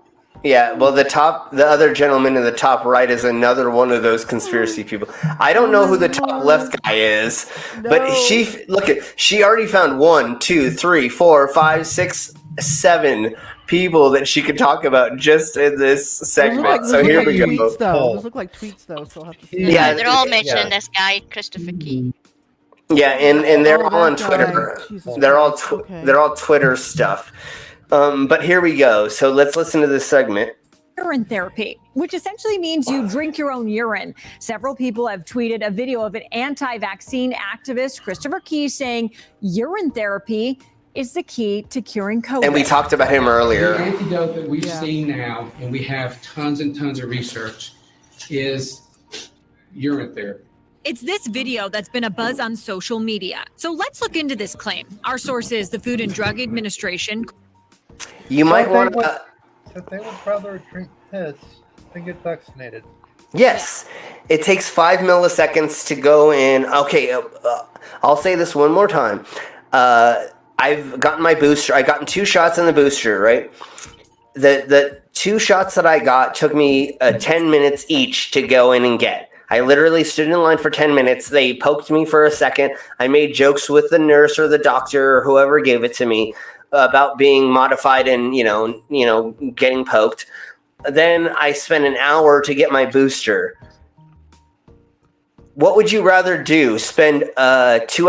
Speaker 2: Yeah, well, the other gentleman in the top right is another one of those conspiracy people. I don't know who the top left guy is, but she already found 1, 2, 3, 4, 5, 6, 7 people that she could talk about just in this segment. So here we go.
Speaker 8: Tweets, though. Those look like tweets, though. So I'll have to see.
Speaker 2: Yeah,
Speaker 1: They're all mentioning this guy, Christopher Key.
Speaker 2: Yeah, and they're all on
Speaker 8: that guy.
Speaker 2: Twitter.
Speaker 8: Jesus
Speaker 2: They're all
Speaker 8: Christ. Okay.
Speaker 2: they're all Twitter stuff. But here we go. So let's listen to this segment.
Speaker 17: Urine therapy, which essentially means you drink your own urine. Several people have tweeted a video of an anti-vaccine activist, Christopher Key, saying urine therapy is the key to curing COVID.
Speaker 2: And we talked about him earlier.
Speaker 11: The antidote that we've seen now, and we have tons and tons of research, is urine therapy.
Speaker 18: It's this video that's been a buzz on social media. So let's look into this claim. Our source is the Food and Drug Administration.
Speaker 2: You might want to.
Speaker 16: So they would rather drink piss than get vaccinated.
Speaker 2: Yes, it takes 5 milliseconds to go in. Okay, I'll say this one more time. I've gotten my booster. I gotten 2 shots in the booster, right? The 2 shots that I got took me 10 minutes each to go in and get. I literally stood in line for 10 minutes. They poked me for a second. I made jokes with the nurse or the doctor or whoever gave it to me about being modified and, you know, getting poked. Then I spent an hour to get my booster. What would you rather do? Spend 2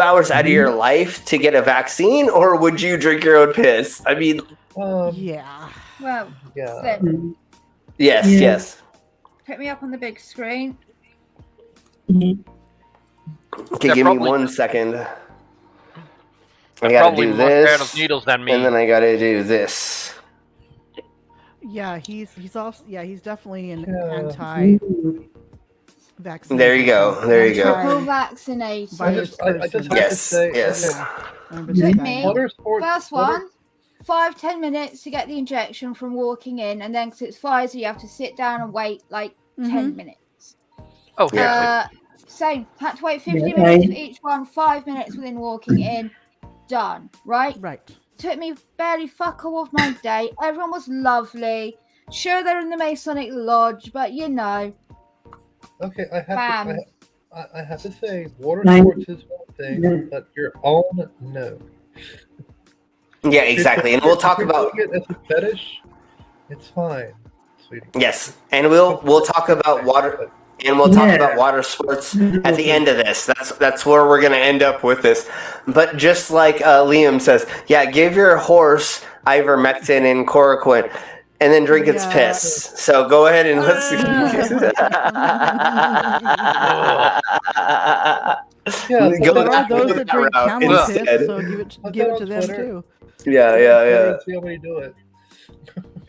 Speaker 2: hours out of your life to get a vaccine, or would you drink your own piss? I mean,
Speaker 8: yeah.
Speaker 6: Well,
Speaker 16: Yeah.
Speaker 6: Flip,
Speaker 2: yes.
Speaker 6: put me up on the big screen.
Speaker 2: Okay, give me 1 second. I gotta
Speaker 7: Probably
Speaker 2: do
Speaker 7: more scared
Speaker 2: this,
Speaker 7: of needles than me.
Speaker 2: and then I gotta do this.
Speaker 8: Yeah, he's also he's definitely an anti-vaccine.
Speaker 2: There you go. There you go.
Speaker 6: Full vaccinated.
Speaker 16: I just have to
Speaker 2: Yes,
Speaker 16: say,
Speaker 2: yes.
Speaker 6: Hit me.
Speaker 16: Water sports.
Speaker 6: First one. 5-10 minutes to get the injection from walking in, and then because it's Pfizer, you have to sit down and wait like 10 minutes.
Speaker 7: Oh,
Speaker 6: Same. Had to wait 50 minutes for each one, 5 minutes within walking in. Done. Right?
Speaker 8: Right.
Speaker 6: Took me barely fuck all of my day. Everyone was lovely. Sure, they're in the Masonic Lodge, but you know.
Speaker 16: Okay, I have to say, water
Speaker 4: Nine.
Speaker 16: sports is one thing, but your own, no.
Speaker 2: Yeah, exactly. And we'll talk about
Speaker 16: it as a fetish. It's fine, sweetie.
Speaker 2: yes, and we'll talk about water. And we'll talk about water sports at the end of this. That's where we're going to end up with this. But just like Liam says, yeah, give your horse ivermectin and chloroquine, and then drink its piss. So go ahead and let's.
Speaker 8: Those that drink camel piss, so give it to them too.
Speaker 2: Yeah.
Speaker 16: See how we do it.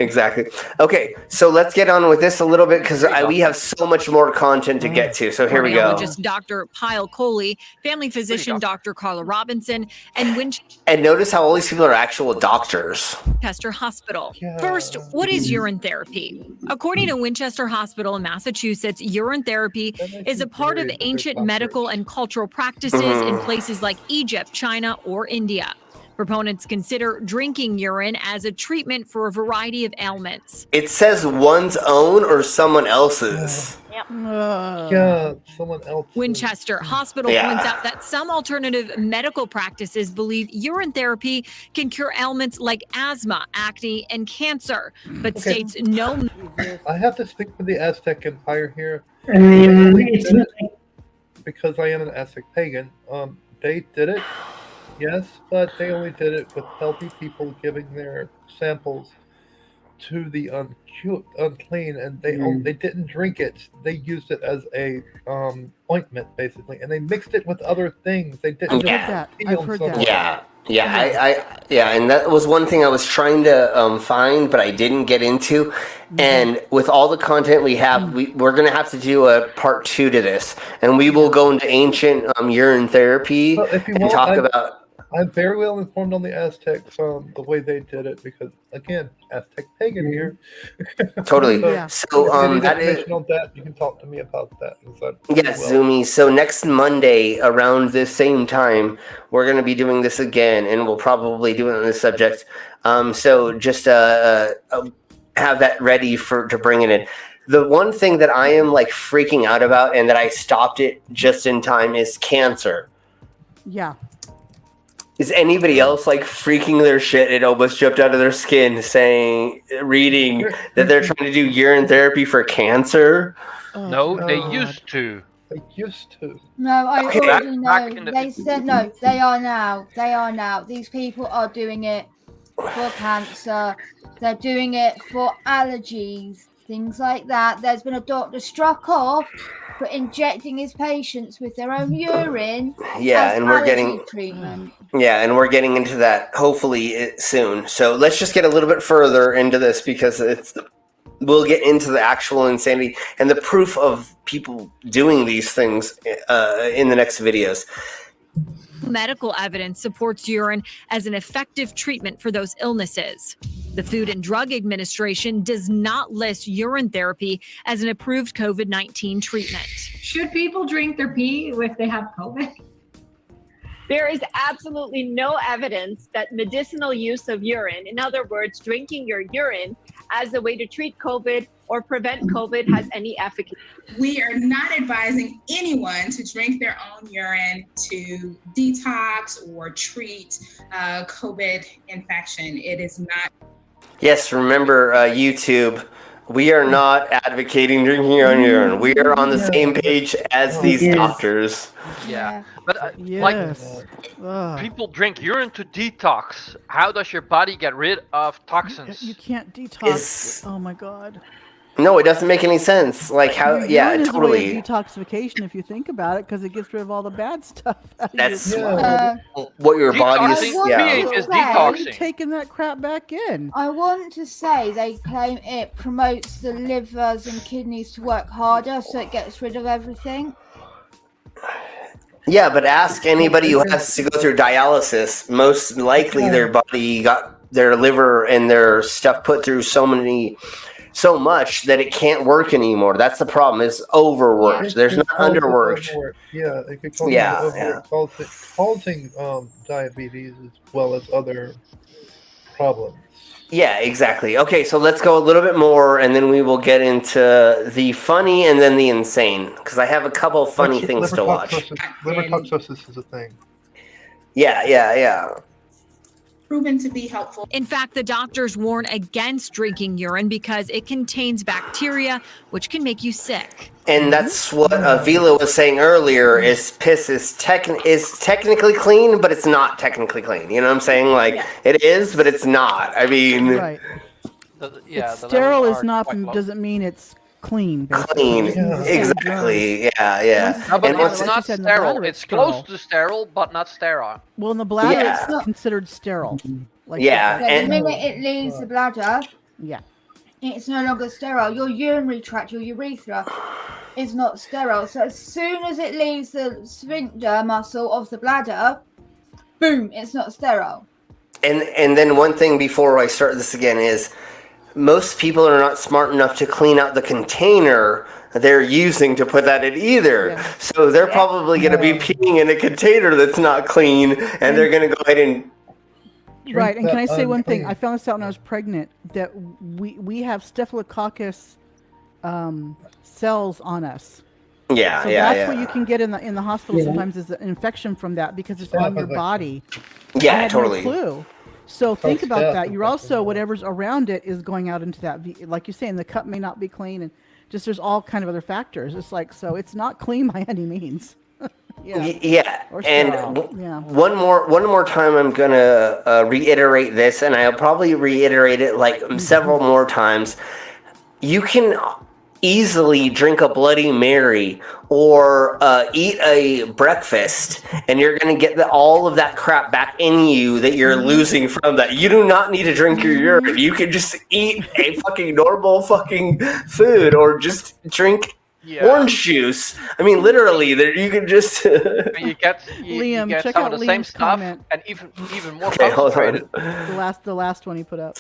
Speaker 2: Exactly. Okay, so let's get on with this a little bit because we have so much more content to get to. So here we go.
Speaker 18: Cardiologist Dr. Pyle Coley, family physician Dr. Carla Robinson, and
Speaker 2: And notice how all these people are actual doctors.
Speaker 18: Winchester Hospital. First, what is urine therapy? According to Winchester Hospital in Massachusetts, urine therapy is a part of ancient medical and cultural practices in places like Egypt, China, or India. Proponents consider drinking urine as a treatment for a variety of ailments.
Speaker 2: It says one's own or someone else's.
Speaker 16: Yeah, someone else.
Speaker 18: Winchester Hospital points out that some alternative medical practices believe urine therapy can cure ailments like asthma, acne, and cancer, but states no.
Speaker 16: I have to stick with the Aztec Empire here. Because I am an Aztec pagan. They did it. Yes, but they only did it with healthy people giving their samples to the unclean, and they didn't drink it. They used it as a ointment, basically, and they mixed it with other things. They didn't.
Speaker 8: I've heard that.
Speaker 2: Yeah, and that was one thing I was trying to find, but I didn't get into. And with all the content we have, we're going to have to do a part 2 to this, and we will go into ancient urine therapy and talk about.
Speaker 16: I'm very well informed on the Aztecs, the way they did it, because again, Aztec pagan here.
Speaker 2: Totally.
Speaker 16: So, that is. On that, you can talk to me about that.
Speaker 2: Yes, Zumi. So next Monday around this same time, we're going to be doing this again, and we'll probably do it on this subject. So just have that ready to bring it in. The one thing that I am like freaking out about, and that I stopped it just in time, is cancer.
Speaker 8: Yeah.
Speaker 2: Is anybody else like freaking their shit? It almost jumped out of their skin reading that they're trying to do urine therapy for cancer.
Speaker 7: No, they used to.
Speaker 16: They used to.
Speaker 6: No, I already know. They said no. They are now. They are now. These people are doing it for cancer. They're doing it for allergies, things like that. There's been a doctor struck off for injecting his patients with their own urine.
Speaker 2: Yeah, and we're getting
Speaker 6: treatment.
Speaker 2: Yeah, and we're getting into that hopefully soon. So let's just get a little bit further into this because we'll get into the actual insanity and the proof of people doing these things in the next videos.
Speaker 18: Medical evidence supports urine as an effective treatment for those illnesses. The Food and Drug Administration does not list urine therapy as an approved COVID-19 treatment.
Speaker 19: Should people drink their pee if they have COVID?
Speaker 20: There is absolutely no evidence that medicinal use of urine, in other words, drinking your urine as a way to treat COVID or prevent COVID, has any efficacy.
Speaker 21: We are not advising anyone to drink their own urine to detox or treat COVID infection. It is not.
Speaker 2: Yes, remember YouTube, we are not advocating drinking your own urine. We are on the same page as these doctors.
Speaker 7: Yeah, but people drink urine to detox. How does your body get rid of toxins?
Speaker 8: You can't detox. Oh my God.
Speaker 2: No, it doesn't make any sense. Like how? Yeah,
Speaker 8: urine is a way
Speaker 2: totally.
Speaker 8: of detoxification, if you think about it, because it gets rid of all the bad stuff.
Speaker 2: That's what your body is.
Speaker 8: How are you taking that crap back in?
Speaker 6: I want to say they claim it promotes the livers and kidneys to work harder, so it gets rid of everything.
Speaker 2: Yeah, but ask anybody who has to go through dialysis. Most likely, their body got their liver and their stuff put through so much that it can't work anymore. That's the problem. It's overworked. There's not underworked.
Speaker 16: Yeah, it could cause causing diabetes as well as other problems.
Speaker 2: Yeah, exactly. Okay, so let's go a little bit more, and then we will get into the funny and then the insane, because I have a couple funny things to watch.
Speaker 16: Liver toxosis is a thing.
Speaker 2: Yeah.
Speaker 21: Proven to be helpful.
Speaker 18: In fact, the doctors warn against drinking urine because it contains bacteria, which can make you sick.
Speaker 2: And that's what Vila was saying earlier, is piss is technically clean, but it's not technically clean. You know what I'm saying? Like, it is, but it's not. I mean...
Speaker 8: Right. Sterile is not doesn't mean it's clean. Basically.
Speaker 2: Exactly. Yeah.
Speaker 7: No, but it's not sterile. It's close to sterile, but not sterile.
Speaker 8: Well, in the bladder, it's considered sterile. Like
Speaker 6: the minute it leaves the bladder,
Speaker 8: yeah,
Speaker 6: it's no longer sterile. Your urinary tract, your urethra, is not sterile. So as soon as it leaves the sphincter muscle of the bladder, boom, it's not sterile.
Speaker 2: And then one thing before I start this again is, most people are not smart enough to clean out the container they're using to put that in either. Yeah. So they're probably going to be peeing in a container that's not clean, and they're going to go ahead and...
Speaker 8: Right, and can I say one thing? I found this out when I was pregnant, that we have Staphylococcus cells on us.
Speaker 2: Yeah,
Speaker 8: so that's what you can get in the hospital sometimes, is an infection from that, because it's on your body.
Speaker 2: Yeah,
Speaker 8: I had
Speaker 2: totally.
Speaker 8: No clue. So think about that. You're also, whatever's around it is going out into that, like you're saying, the cup may not be clean, and just there's all kind of other factors. It's like, so it's not clean by any means.
Speaker 2: One more time I'm gonna reiterate this, and I'll probably reiterate it like several more times. You can easily drink a Bloody Mary or eat a breakfast, and you're going to get all of that crap back in you that you're losing from that. You do not need to drink your urine. You can just eat a fucking normal fucking food, or just drink orange juice. I mean, literally, you can just...
Speaker 7: you get
Speaker 8: check
Speaker 7: some
Speaker 8: out
Speaker 7: of the same
Speaker 8: Liam's
Speaker 7: stuff,
Speaker 8: comment.
Speaker 7: and even more
Speaker 2: Okay, hold
Speaker 7: concentrated.
Speaker 8: The last one he put up.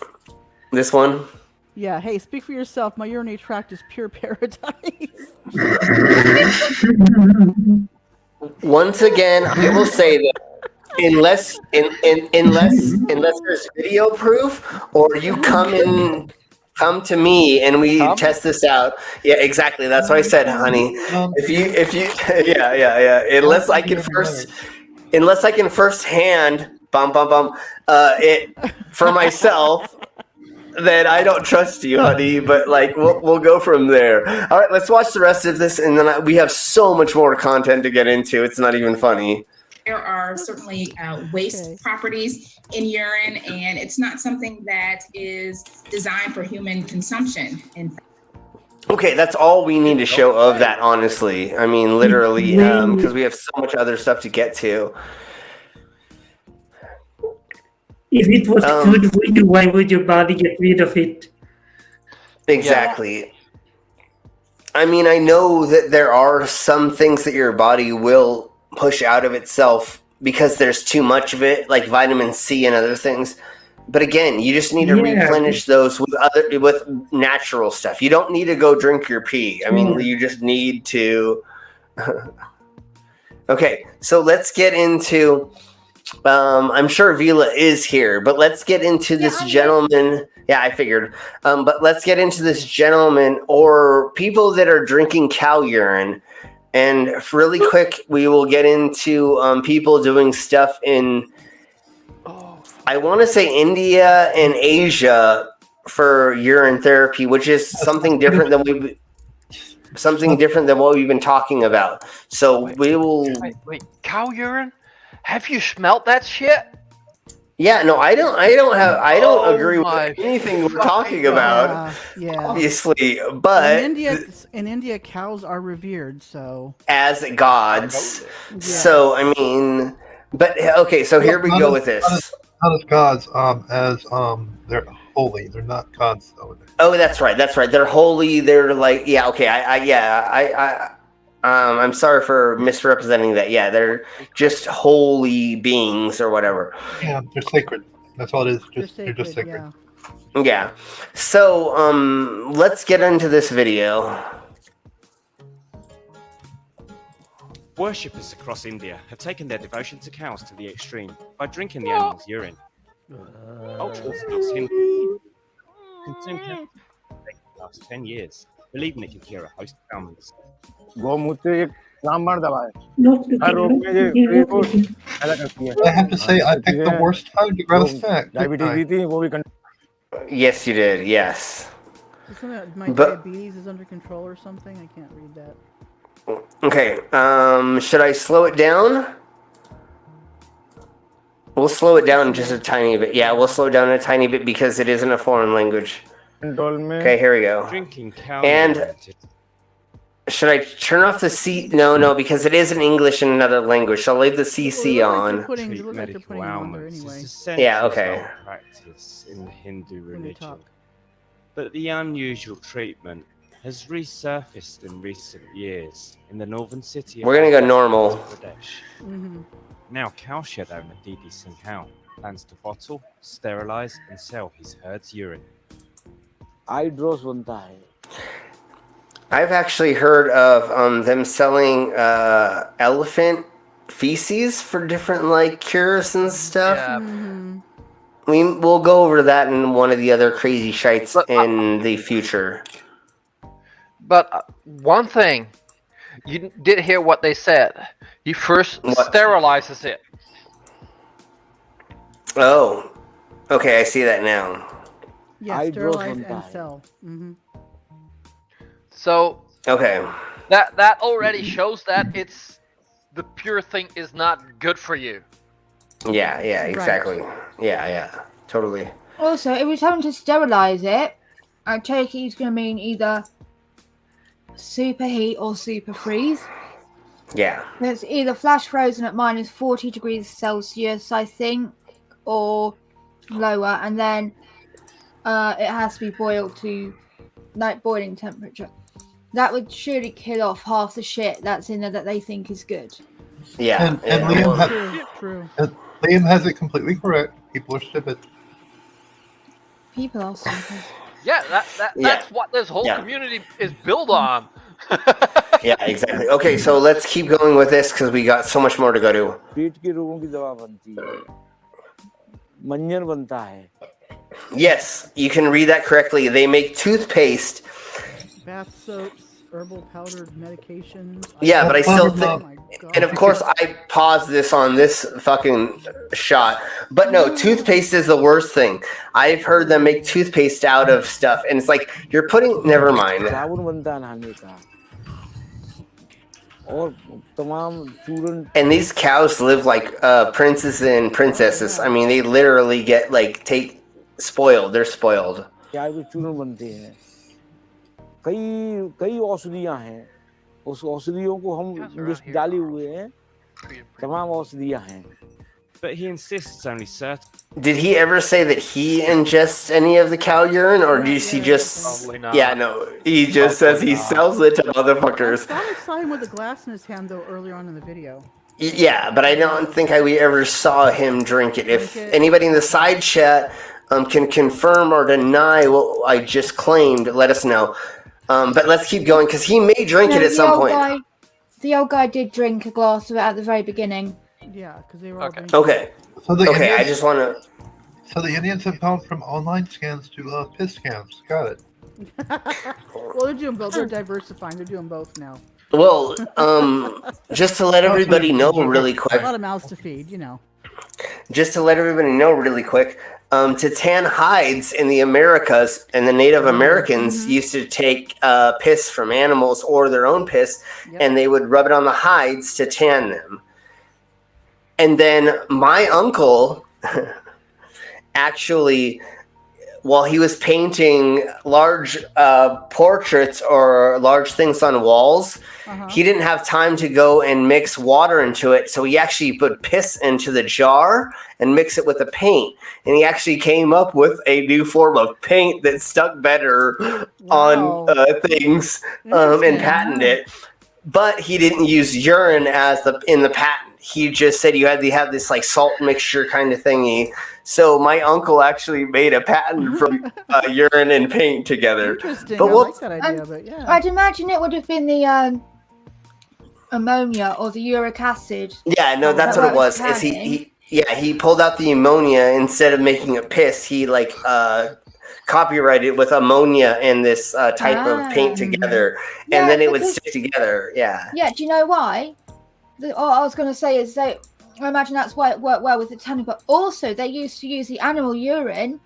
Speaker 2: This one?
Speaker 8: Yeah, hey, speak for yourself. My urinary tract is pure paradise.
Speaker 2: Once again, I will say that unless there's video proof, or you come to me and we test this out. Yeah, exactly. That's what I said, honey. If you unless I can first hand it for myself, then I don't trust you, honey, but like we'll go from there. All right, let's watch the rest of this, and then we have so much more content to get into. It's not even funny.
Speaker 21: There are certainly waste properties in urine, and it's not something that is designed for human consumption.
Speaker 2: Okay, that's all we need to show of that, honestly. I mean, literally, because we have so much other stuff to get to.
Speaker 4: If it was good for you, why would your body get rid of it?
Speaker 2: Exactly. Yeah. I mean, I know that there are some things that your body will push out of itself because there's too much of it, like vitamin C and other things. But again, you just need to replenish those with natural stuff. You don't need to go drink your pee. I mean, you just need to... Okay, so let's get into... I'm sure Vila is here, but let's get into this gentleman. Yeah, I figured. But let's get into this gentleman, or people that are drinking cow urine. And really quick, we will get into people doing stuff in, I want to say, India and Asia for urine therapy, which is something different than what we've been talking about. So we will...
Speaker 7: Wait, cow urine? Have you smelt that shit?
Speaker 2: Yeah, no, I don't agree with anything we're talking about.
Speaker 8: Yeah.
Speaker 2: Obviously, but
Speaker 8: in India, cows are revered, so
Speaker 2: as gods. Yeah. So I mean, but okay, so here we go with this.
Speaker 16: Not as gods, as they're holy. They're not gods though.
Speaker 2: Oh, that's right. They're holy. They're like, yeah, okay. I'm sorry for misrepresenting that. Yeah, they're just holy beings or whatever.
Speaker 16: Yeah, they're sacred. That's all it is.
Speaker 8: They're just sacred.
Speaker 2: Yeah. So, let's get into this video.
Speaker 9: Worshippers across India have taken their devotion to cows to the extreme by drinking the animal's urine. Ultra-Orthodox Hindus consume cows for the last 10 years, believing it can cure a host of ailments.
Speaker 16: I have to say, I picked the worst time to grab a snack.
Speaker 2: Yes, you did. Yes.
Speaker 8: Isn't it my diabetes is under control or something? I can't read that.
Speaker 2: Okay. Should I slow it down? We'll slow it down just a tiny bit. Yeah, we'll slow it down a tiny bit because it isn't a foreign language. Okay, here we go. And should I turn off the C? No, because it is in English in another language. So I'll leave the CC on.
Speaker 9: Medical ailments is a
Speaker 2: Yeah, okay.
Speaker 9: practice in the Hindu religion. But the unusual treatment has resurfaced in recent years in the northern city of
Speaker 2: We're gonna go normal.
Speaker 9: Pradesh. Now, cowshed owner Didi Singhal plans to bottle, sterilize, and sell his herd's urine.
Speaker 2: I've actually heard of them selling elephant feces for different like cures and stuff. We'll go over that in one of the other crazy shites in the future.
Speaker 7: But one thing, you did hear what they said. He first sterilizes it.
Speaker 2: Oh, okay, I see that now.
Speaker 8: Yeah, sterilize and sell.
Speaker 7: So
Speaker 2: okay,
Speaker 7: that already shows that it's the pure thing is not good for you.
Speaker 2: Yeah, exactly. Yeah, totally.
Speaker 6: Also, if he's having to sterilize it, I take it he's going to mean either super heat or super freeze.
Speaker 2: Yeah.
Speaker 6: It's either flash frozen at minus 40 degrees Celsius, I think, or lower, and then it has to be boiled to like boiling temperature. That would surely kill off half the shit that's in there that they think is good.
Speaker 2: Yeah.
Speaker 16: And Liam has it completely correct. People are stupid.
Speaker 6: People are stupid.
Speaker 7: Yeah, that's what this whole community is built on.
Speaker 2: Yeah, exactly. Okay, so let's keep going with this because we got so much more to go to. Yes, you can read that correctly. They make toothpaste.
Speaker 8: Bath soaps, herbal powdered medications.
Speaker 2: Yeah, but I still think, and of course I paused this on this fucking shot, but no, toothpaste is the worst thing. I've heard them make toothpaste out of stuff, and it's like, you're putting, never mind. And these cows live like princes and princesses. I mean, they literally get like, spoiled. They're spoiled.
Speaker 22: कई औषधियां हैं उस औषधियों को हम डाले हुए हैं तमाम औषधियां हैं.
Speaker 9: But he insists only certain.
Speaker 2: Did he ever say that he ingests any of the cow urine, or does he just? Yeah, no, he just says he sells it to motherfuckers.
Speaker 8: I saw him with a glass in his hand though earlier on in the video.
Speaker 2: Yeah, but I don't think we ever saw him drink it. If anybody in the side chat can confirm or deny what I just claimed, let us know. But let's keep going because he may drink it at some point.
Speaker 6: The old guy did drink a glass of it at the very beginning.
Speaker 8: Yeah, because they were all drinking.
Speaker 2: Okay.
Speaker 16: So the Indians,
Speaker 2: I just want to.
Speaker 16: So the Indians have gone from online scans to piss scams. Got it.
Speaker 8: Well, they're doing both. They're diversifying. They're doing both now.
Speaker 2: Well, just to let everybody know really quick.
Speaker 8: A lot of mouths to feed, you know.
Speaker 2: Just to let everybody know really quick. To tan hides in the Americas, and the Native Americans used to take piss from animals or their own piss, and they would rub it on the hides to tan them. And then my uncle actually, while he was painting large portraits or large things on walls, he didn't have time to go and mix water into it. So he actually put piss into the jar and mix it with the paint. And he actually came up with a new form of paint that stuck better on things and patented it. But he didn't use urine in the patent. He just said you had to have this like salt mixture kind of thingy. So my uncle actually made a patent for urine and paint together.
Speaker 8: Interesting.
Speaker 2: But
Speaker 8: I
Speaker 2: we'll,
Speaker 8: like that idea, but yeah.
Speaker 6: I'd imagine it would have been the ammonia or the uric acid.
Speaker 2: yeah, no, that's what it was. Is he pulled out the ammonia instead of making it piss. He like copyrighted with ammonia and this type of paint together, and then it would stick together. Yeah.
Speaker 6: Yeah. Do you know why? All I was going to say is that I imagine that's why it worked well with the tanning. But also, they used to use the animal urine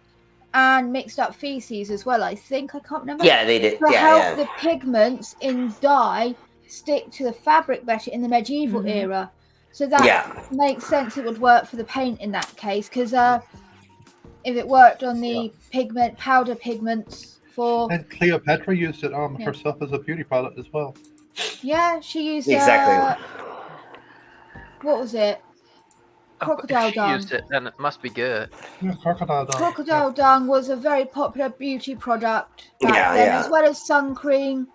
Speaker 6: and mixed up feces as well. I think I can't remember.
Speaker 2: Yeah, they did.
Speaker 6: To
Speaker 2: Yeah,
Speaker 6: help
Speaker 2: yeah.
Speaker 6: the pigments in dye stick to the fabric better in the medieval era. So that makes sense. It would work for the paint in that case, because if it worked on the powder pigments for...
Speaker 16: And Cleopatra used it herself as a beauty product as well.
Speaker 6: Yeah, she used...
Speaker 2: Exactly.
Speaker 6: What was it? Crocodile
Speaker 7: If she
Speaker 6: dung.
Speaker 7: used it, then it must be good.
Speaker 16: Yeah, crocodile dung.
Speaker 6: Crocodile dung was a very popular beauty product back then, as well as sun cream,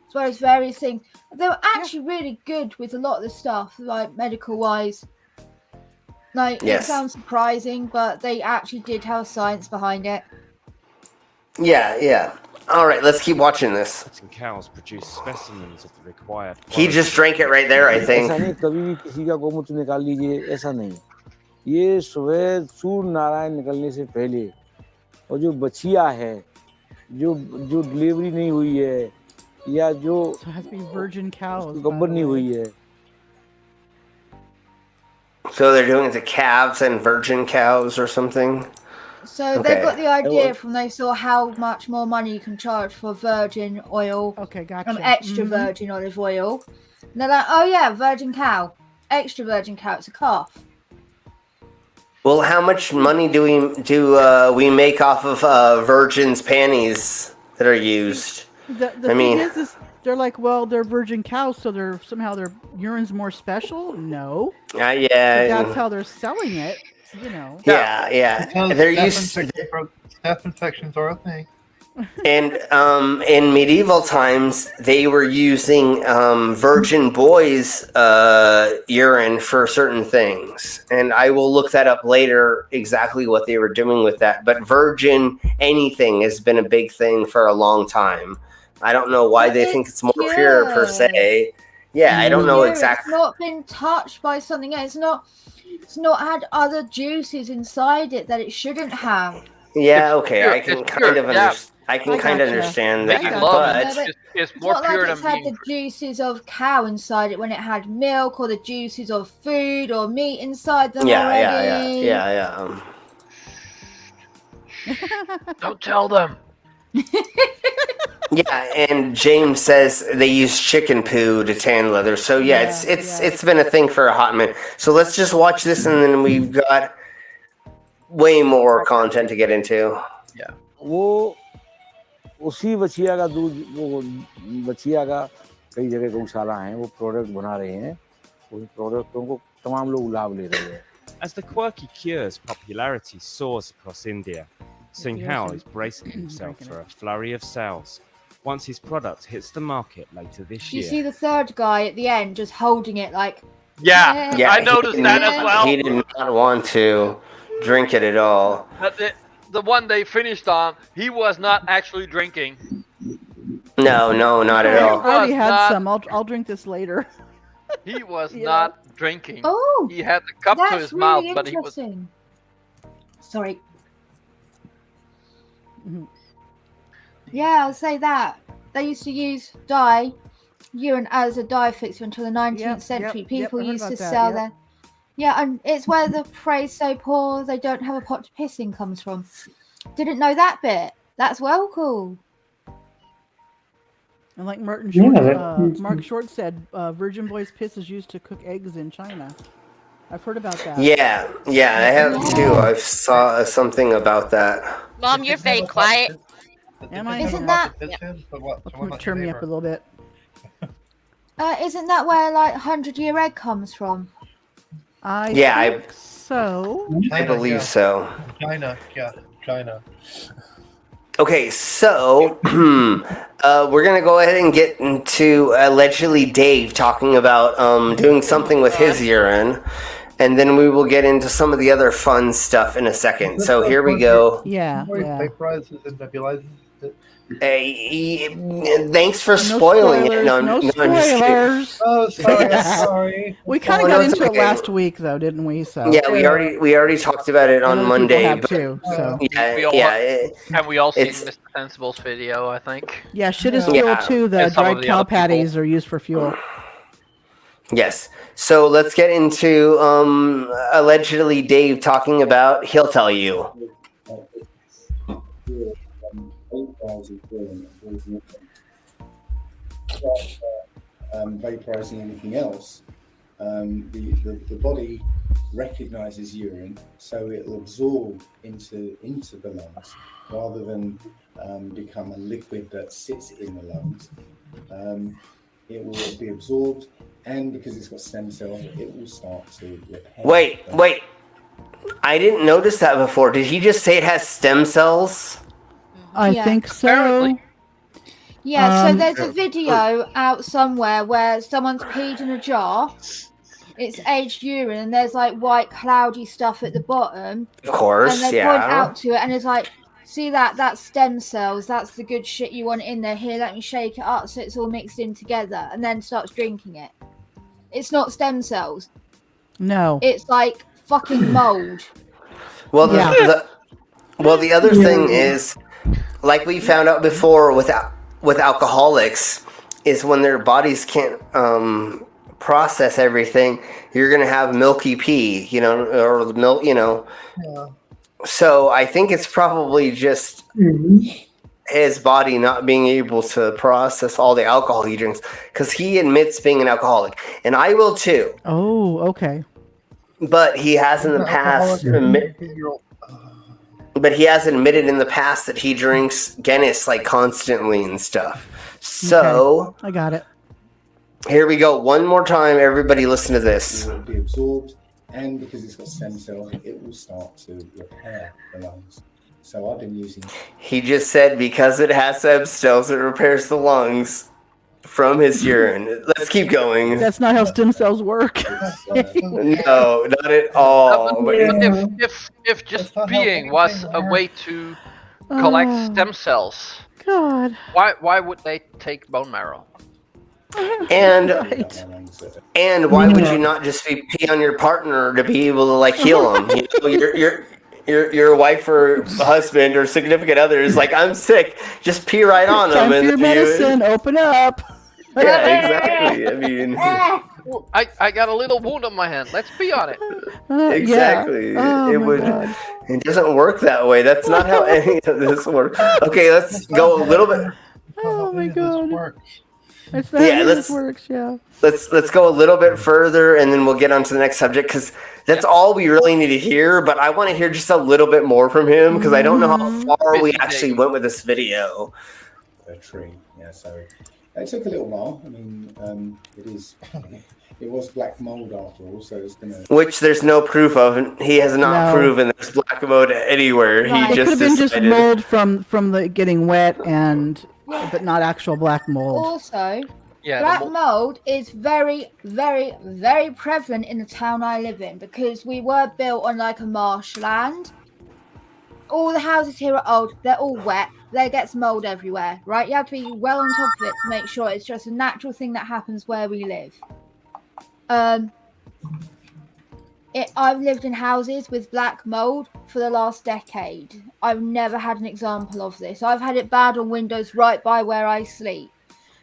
Speaker 6: as well as various things. They were actually really good with a lot of the stuff, like medical-wise. Like, it sounds surprising, but they actually did have science behind it.
Speaker 2: Yeah, yeah. All right, let's keep watching this.
Speaker 9: Cows produce specimens of the required.
Speaker 2: He just drank it right there, I think.
Speaker 22: ऐसा नहीं कभी भी किसी का गोमूत्र निकाल लीजिए ऐसा नहीं ये सुबह सूर्य नारायण निकलने से पहले और जो बछिया है जो डिलीवरी नहीं हुई है या जो गब्बर नहीं हुई है.
Speaker 2: So they're doing it to calves and virgin cows or something?
Speaker 6: So they got the idea from they saw how much more money you can charge for virgin oil.
Speaker 8: Okay, gotcha.
Speaker 6: Extra virgin olive oil. And they're like, oh yeah, virgin cow. Extra virgin cow, it's a calf.
Speaker 2: Well, how much money do we make off of virgin's panties that are used?
Speaker 8: The thing is they're like, well, they're virgin cows, so their urine's more special. No.
Speaker 2: Yeah.
Speaker 8: But that's how they're selling it. You know.
Speaker 2: Yeah. They're used.
Speaker 16: Staph infections are a thing.
Speaker 2: And in medieval times, they were using virgin boys' urine for certain things, and I will look that up later exactly what they were doing with that. But virgin anything has been a big thing for a long time. I don't know why they think it's more pure per se. Yeah, I don't know exactly.
Speaker 6: It's not been touched by something else. It's not had other juices inside it that it shouldn't have.
Speaker 2: Yeah, okay, I can kind of understand that, but
Speaker 7: it's more
Speaker 6: not
Speaker 7: pure
Speaker 6: like it's
Speaker 7: than
Speaker 6: had the juices of cow inside it when it had milk, or the juices of food or meat inside them already.
Speaker 2: Yeah.
Speaker 7: Don't tell them.
Speaker 2: Yeah, and James says they use chicken poo to tan leather. So it's been a thing for a hot minute. So let's just watch this, and then we've got way more content to get into.
Speaker 7: Yeah.
Speaker 22: वो उसी बछिया का दूध वो बछिया का कई जगह गौशाला हैं वो प्रोडक्ट बना रहे हैं उन प्रोडक्टों को तमाम लोग लाभ ले रहे हैं.
Speaker 9: As the quirky cure's popularity soars across India, Singh Hao is bracing himself for a flurry of sales once his product hits the market later this year.
Speaker 6: You see the third guy at the end just holding it like...
Speaker 7: Yeah, I noticed that as well.
Speaker 2: He did not want to drink it at all.
Speaker 7: But the one they finished on, he was not actually drinking.
Speaker 2: No, not at all.
Speaker 8: I already had some. I'll drink this later.
Speaker 7: He was not drinking.
Speaker 6: Oh,
Speaker 7: he had the cup to his mouth, but he was.
Speaker 6: Sorry. Yeah, I'll say that. They used to use urine as a dye fixture until the 19th century. People used to sell that. Yeah, and it's where the phrase "so poor they don't have a pot to piss in" comes from. Didn't know that bit. That's well cool.
Speaker 8: And like Mark Short said, virgin boy's piss is used to cook eggs in China. I've heard about that.
Speaker 2: Yeah, I have too. I saw something about that.
Speaker 1: Mom, you're very quiet.
Speaker 6: Isn't that?
Speaker 8: Turn me up a little bit.
Speaker 6: Isn't that where like 100-year egg comes from?
Speaker 8: I think so.
Speaker 2: I believe so.
Speaker 16: China.
Speaker 2: Okay, so we're gonna go ahead and get into allegedly Dave talking about doing something with his urine, and then we will get into some of the other fun stuff in a second. So here we go.
Speaker 8: Yeah.
Speaker 16: Vaporizes and nebulizes it.
Speaker 2: Hey, thanks for spoiling it.
Speaker 8: No spoilers.
Speaker 16: Oh, sorry.
Speaker 8: We kind of got into it last week, though, didn't we? So
Speaker 2: yeah, we already talked about it on Monday.
Speaker 8: Have too, so.
Speaker 7: Have we all seen Mr. Sensible's video? I think.
Speaker 8: Yeah, shit is fuel too. The dried cow patties are used for fuel.
Speaker 2: Yes. So let's get into allegedly Dave talking about. He'll tell you.
Speaker 10: Vaporizing anything else, the body recognizes urine, so it'll absorb into the lungs rather than become a liquid that sits in the lungs. It will be absorbed, and because it's got stem cells, it will start to repair.
Speaker 2: Wait. I didn't notice that before. Did he just say it has stem cells?
Speaker 8: I think so.
Speaker 6: Yeah, so there's a video out somewhere where someone's peed in a jar. It's aged urine, and there's like white cloudy stuff at the bottom.
Speaker 2: Of course,
Speaker 6: and they point out to it, and it's like, see that's stem cells. That's the good shit you want in there. Here, let me shake it up so it's all mixed in together, and then starts drinking it. It's not stem cells.
Speaker 8: No.
Speaker 6: It's like fucking mold.
Speaker 2: Well, the other thing is, like we found out before with alcoholics, is when their bodies can't process everything, you're gonna have milky pee, or milk, Yeah. So I think it's probably just his body not being able to process all the alcohol he drinks, because he admits being an alcoholic, and I will too.
Speaker 8: Oh, okay.
Speaker 2: But he has in the past. But he has admitted in the past that he drinks Guinness like constantly and stuff. So
Speaker 8: I got it.
Speaker 2: Here we go. One more time, everybody listen to this.
Speaker 10: It will be absorbed, and because it's got stem cells, it will start to repair the lungs. So I've been using.
Speaker 2: He just said because it has stem cells, it repairs the lungs from his urine. Let's keep going.
Speaker 8: That's not how stem cells work.
Speaker 2: No, not at all.
Speaker 7: But if just peeing was a way to collect stem cells,
Speaker 8: God,
Speaker 7: why would they take bone marrow?
Speaker 2: And why would you not just pee on your partner to be able to heal them? Your wife or husband or significant other is like, I'm sick. Just pee right on them.
Speaker 8: Time for your medicine. Open up.
Speaker 2: Yeah, exactly. I mean,
Speaker 7: I got a little wound on my hand. Let's pee on it.
Speaker 2: Exactly.
Speaker 8: Yeah. Oh,
Speaker 2: it doesn't work that way. That's not how any of this works. Okay, let's go a little bit.
Speaker 8: Oh my God. That's
Speaker 2: not
Speaker 8: how this works. Yeah.
Speaker 2: Let's go a little bit further, and then we'll get on to the next subject, because that's all we really need to hear. But I want to hear just a little bit more from him, because I don't know how far we actually went with this video.
Speaker 10: A tree, yeah. So it took a little while. I mean, it was black mold after all, so it's gonna.
Speaker 2: Which there's no proof of. He has not proven there's black mold anywhere.
Speaker 8: Right.
Speaker 2: He
Speaker 8: It could have been just
Speaker 2: decided.
Speaker 8: mold from the getting wet but not actual black mold.
Speaker 6: Also,
Speaker 7: Yeah,
Speaker 6: black mold is very, very, very prevalent in the town I live in, because we were built on a marshland. All the houses here are old. They're all wet. There gets mold everywhere, right? You have to be well on top of it to make sure it's just a natural thing that happens where we live. I've lived in houses with black mold for the last decade. I've never had an example of this. I've had it bad on windows right by where I sleep,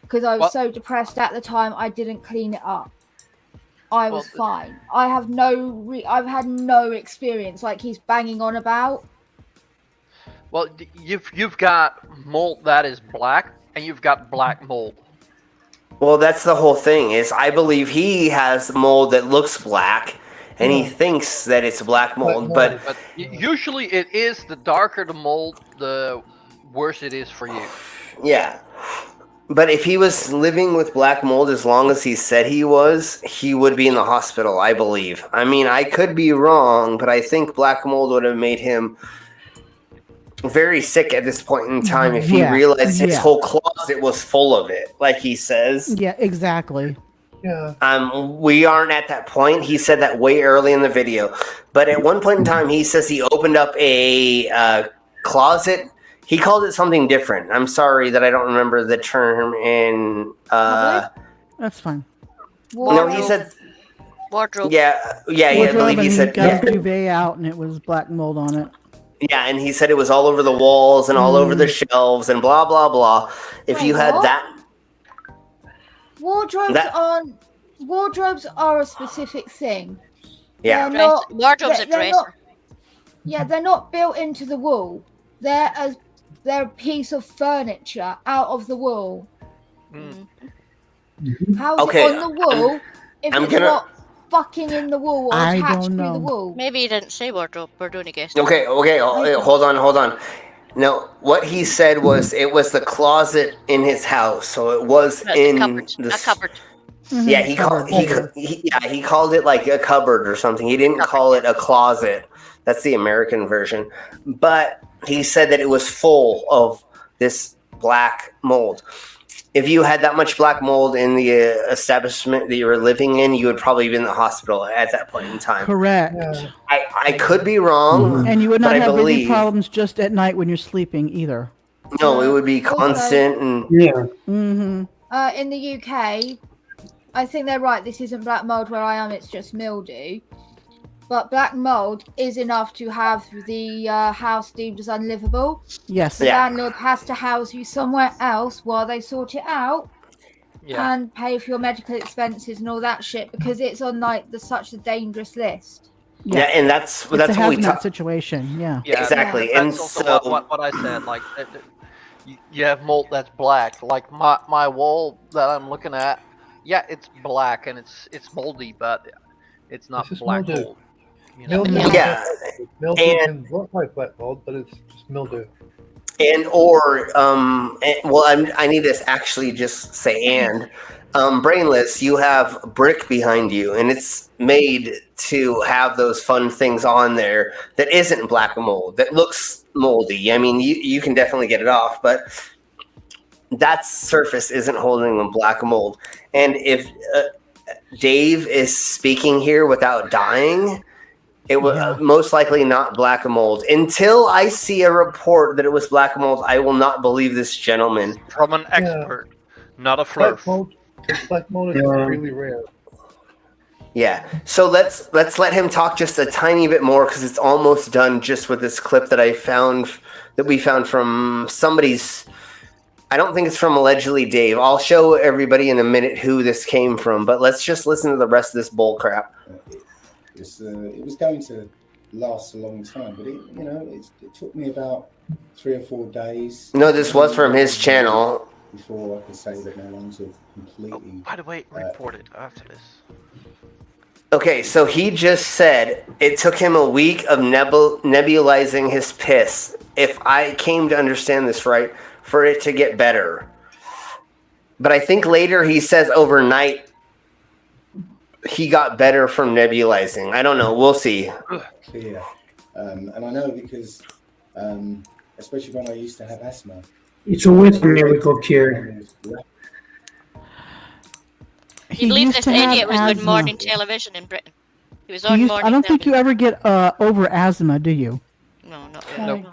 Speaker 6: because I was so depressed at the time I didn't clean it up. I was fine. I've had no experience like he's banging on about.
Speaker 7: Well, you've got mold that is black, and you've got black mold.
Speaker 2: Well, that's the whole thing. Is I believe he has mold that looks black, and he thinks that it's black mold. But
Speaker 7: usually, it is the darker the mold, the worse it is for you.
Speaker 2: Yeah. But if he was living with black mold as long as he said he was, he would be in the hospital, I believe. I mean, I could be wrong, but I think black mold would have made him very sick at this point in time if he realized his whole closet was full of it, like he says.
Speaker 8: Yeah, exactly.
Speaker 16: Yeah.
Speaker 2: We aren't at that point. He said that way early in the video. But at one point in time, he says he opened up a closet. He called it something different. I'm sorry that I don't remember the term in...
Speaker 8: That's fine.
Speaker 2: No, he said...
Speaker 1: Wardrobe.
Speaker 2: Yeah,
Speaker 8: Wardrobe,
Speaker 2: I believe he said...
Speaker 8: got his duvet out and it was black mold on it.
Speaker 2: Yeah, and he said it was all over the walls and all over the shelves and blah, blah, blah. If you had that...
Speaker 6: Wardrobes are a specific thing.
Speaker 2: Yeah.
Speaker 1: Wardrobes are dresser.
Speaker 6: They're not built into the wall. They're a piece of furniture out of the wall. How's it on the wall if it's not fucking in the wall or attached to the wall?
Speaker 1: Maybe he didn't say wardrobe. We're doing a guess.
Speaker 2: Okay, hold on. No, what he said was it was the closet in his house, so it was in the
Speaker 1: cupboard.
Speaker 2: Yeah, he called it like a cupboard or something. He didn't call it a closet. That's the American version. But he said that it was full of this black mold. If you had that much black mold in the establishment that you were living in, you would probably be in the hospital at that point in time.
Speaker 8: Correct.
Speaker 2: I could be wrong.
Speaker 8: And you would not
Speaker 2: but
Speaker 8: have
Speaker 2: I
Speaker 8: breathing
Speaker 2: believe,
Speaker 8: problems just at night when you're sleeping either.
Speaker 2: No, it would be constant. And
Speaker 6: In the UK, I think they're right. This isn't black mold where I am. It's just mildew. But black mold is enough to have the house deemed as unlivable.
Speaker 8: Yes.
Speaker 6: The landlord has to house you somewhere else while they sort it out and pay for your medical expenses and all that shit because it's on like such a dangerous list.
Speaker 2: Yeah, and that's
Speaker 8: It's
Speaker 2: what
Speaker 8: a
Speaker 2: we
Speaker 8: hazmat
Speaker 2: talk.
Speaker 8: situation. Yeah.
Speaker 2: Exactly.
Speaker 7: That's
Speaker 2: And
Speaker 7: also
Speaker 2: so
Speaker 7: what I said. Like, you have mold that's black. Like my wall that I'm looking at. Yeah, it's black and it's moldy, but it's not black mold. You know?
Speaker 16: Mildew
Speaker 2: and
Speaker 16: can look like black mold, but it's just mildew.
Speaker 2: I need to actually just say brainless, you have brick behind you and it's made to have those fun things on there that isn't black mold, that looks moldy. I mean, you can definitely get it off, but that surface isn't holding the black mold. And if Dave is speaking here without dying, it was most likely not black mold. Until I see a report that it was black mold, I will not believe this gentleman.
Speaker 7: From an expert, not a flirt.
Speaker 16: Black mold is really rare.
Speaker 2: Yeah. So let's let him talk just a tiny bit more because it's almost done just with this clip that we found from somebody's. I don't think it's from allegedly Dave. I'll show everybody in a minute who this came from, but let's just listen to the rest of this bull crap.
Speaker 10: It was going to last a long time, but it took me about 3 or 4 days.
Speaker 2: No, this was from his channel.
Speaker 10: Before I could say that my lungs were completely.
Speaker 7: By the way, reported after this.
Speaker 2: Okay, so he just said it took him a week of nebulizing his piss, if I came to understand this right, for it to get better. But I think later he says overnight he got better from nebulizing. I don't know. We'll see.
Speaker 10: Clear. And I know because, especially when I used to have asthma.
Speaker 4: It's always a miracle cure.
Speaker 1: You believe this idiot was on morning television in Britain? He was on morning
Speaker 8: I don't think you ever get over asthma, do you?
Speaker 1: No, not really.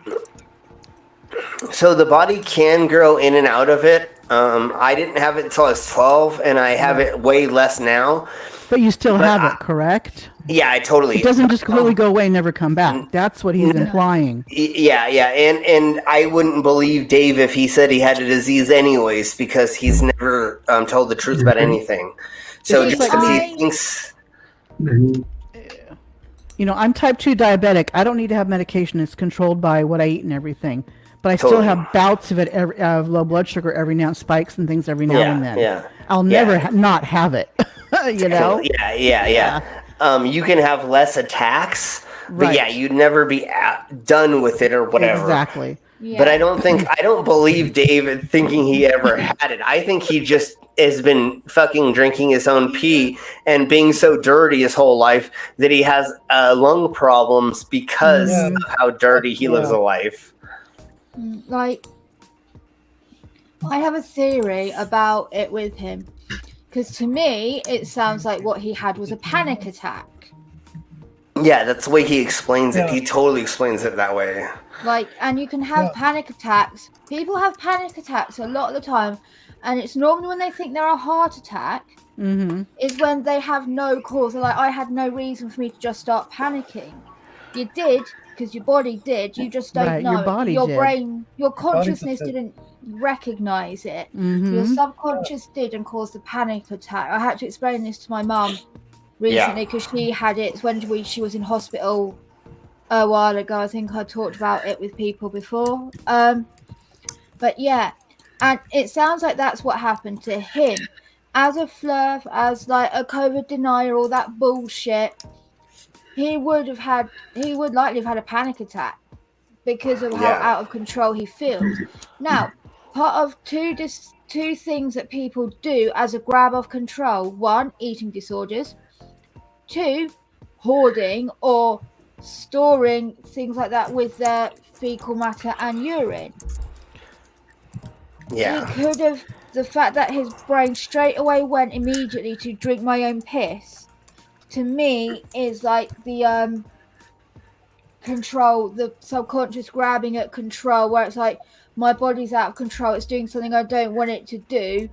Speaker 2: So the body can grow in and out of it. I didn't have it until I was 12, and I have it way less now.
Speaker 8: But you still have it, correct?
Speaker 2: Yeah, I totally.
Speaker 8: It doesn't just completely go away and never come back. That's what he's implying.
Speaker 2: Yeah, and I wouldn't believe Dave if he said he had a disease anyways, because he's never told the truth about anything. So just because he thinks...
Speaker 8: You know, I'm type 2 diabetic. I don't need to have medication. It's controlled by what I eat and everything. But I still have bouts of it, low blood sugar every now and spikes and things every now and then.
Speaker 2: Yeah.
Speaker 8: I'll never not have it. You know?
Speaker 2: Yeah. You can have less attacks, but
Speaker 8: Right.
Speaker 2: you'd never be done with it or whatever.
Speaker 8: Exactly.
Speaker 2: But I don't believe David thinking he ever had it. I think he just has been fucking drinking his own pee and being so dirty his whole life that he has lung problems because of how dirty he lives a life.
Speaker 6: Like, I have a theory about it with him. Because to me, it sounds like what he had was a panic attack.
Speaker 2: Yeah, that's the way he explains it. He totally explains it that way.
Speaker 6: Like, and you can have panic attacks. People have panic attacks a lot of the time, and it's normally when they think they're a heart attack. Is when they have no cause. They're like, I had no reason for me to just start panicking. You did, because your body did. You just don't know.
Speaker 8: Your body
Speaker 6: your
Speaker 8: did.
Speaker 6: brain, your consciousness didn't recognize it. Your subconscious did and caused the panic attack. I had to explain this to my mum recently because she had it when she was in hospital a while ago. I think I talked about it with people before. But yeah, and it sounds like that's what happened to him. As a flirt, as like a COVID denier, all that bullshit, he would likely have had a panic attack because of how out of control he feels. Now, part of two things that people do as a grab of control: one, eating disorders; two, hoarding or storing things like that with their fecal matter and urine.
Speaker 2: Yeah.
Speaker 6: He could have. The fact that his brain straight away went immediately to drink my own piss, to me, is like the control, the subconscious grabbing at control, where it's like my body's out of control, it's doing something I don't want it to do.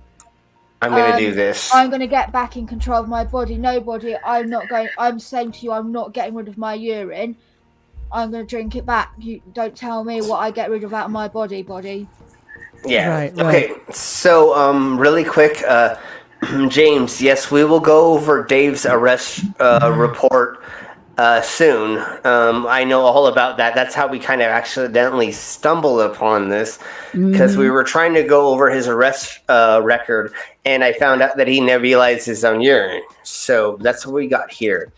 Speaker 2: I'm gonna do this.
Speaker 6: I'm gonna get back in control of my body. Nobody, I'm saying to you, I'm not getting rid of my urine. I'm gonna drink it back. You don't tell me what I get rid of out of my body.
Speaker 2: Yeah.
Speaker 8: Right.
Speaker 2: Okay. So, really quick, James. Yes, we will go over Dave's arrest report soon. I know all about that. That's how we kind of accidentally stumbled upon this because we were trying to go over his arrest record, and I found out that he nebulized his own urine. So that's what we got here.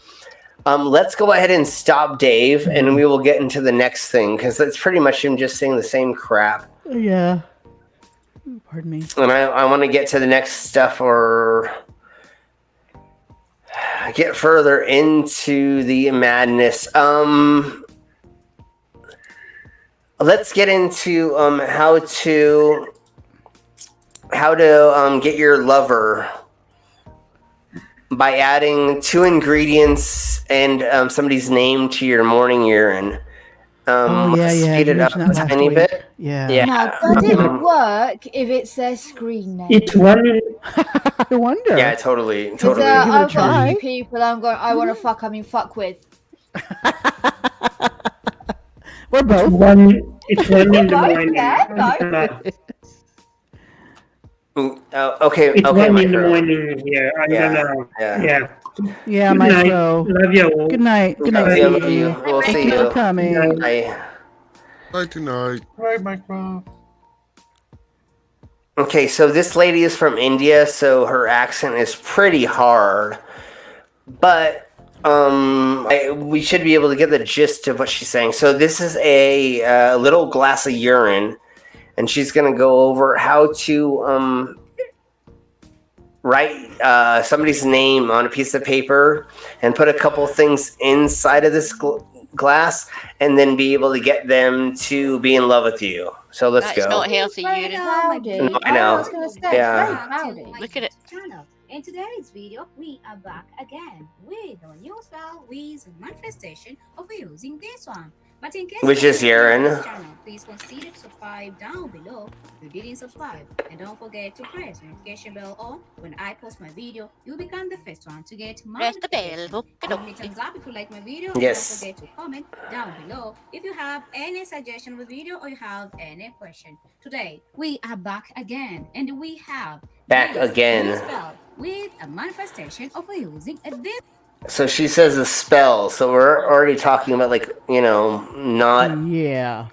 Speaker 2: Let's go ahead and stop Dave, and we will get into the next thing because that's pretty much him just saying the same crap.
Speaker 8: Yeah. Pardon me.
Speaker 2: And I want to get to the next stuff or get further into the madness. Let's get into how to get your lover by adding 2 ingredients and somebody's name to your morning urine. Let's speed it up a tiny bit.
Speaker 8: Yeah.
Speaker 6: Now, does it work if it's their screen name?
Speaker 4: It's one.
Speaker 8: I wonder.
Speaker 2: Yeah, totally.
Speaker 6: I've got a few people I want to fuck with.
Speaker 8: We're both.
Speaker 4: It's one in the morning.
Speaker 2: Okay.
Speaker 4: It's
Speaker 2: okay,
Speaker 4: one in the
Speaker 2: Micro.
Speaker 4: morning here. I'm gonna.
Speaker 2: Yeah.
Speaker 8: Yeah,
Speaker 4: Good night.
Speaker 8: Micro.
Speaker 4: Love you all.
Speaker 8: Good night. Good night.
Speaker 2: Love you. We'll see
Speaker 8: Thank you
Speaker 2: you.
Speaker 8: for coming.
Speaker 2: Bye.
Speaker 5: Night to night.
Speaker 16: Right, Micro.
Speaker 2: Okay, so this lady is from India, so her accent is pretty hard. But we should be able to get the gist of what she's saying. So this is a little glass of urine, and she's going to go over how to write somebody's name on a piece of paper and put a couple things inside of this glass and then be able to get them to be in love with you. So let's
Speaker 1: That's
Speaker 2: go.
Speaker 1: not healthy, urine.
Speaker 2: No, I know. Yeah.
Speaker 1: Look at it.
Speaker 13: In today's video, we are back again with our new style with manifestation of using this one. But in case
Speaker 2: Which is
Speaker 13: you are new to
Speaker 2: urine.
Speaker 13: this channel, please consider to subscribe down below if you didn't subscribe. And don't forget to press the notification bell on. When I post my video, you'll become the first one to get my
Speaker 1: Press the bell.
Speaker 13: Give me thumbs up if you like my video.
Speaker 2: Yes.
Speaker 13: And don't forget to comment down below if you have any suggestion of the video or you have any question. Today, we are back again and we have
Speaker 2: Back
Speaker 13: this
Speaker 2: again.
Speaker 13: new spell with a manifestation of using a this.
Speaker 2: So she says a spell. So we're already talking about not.
Speaker 8: Yeah.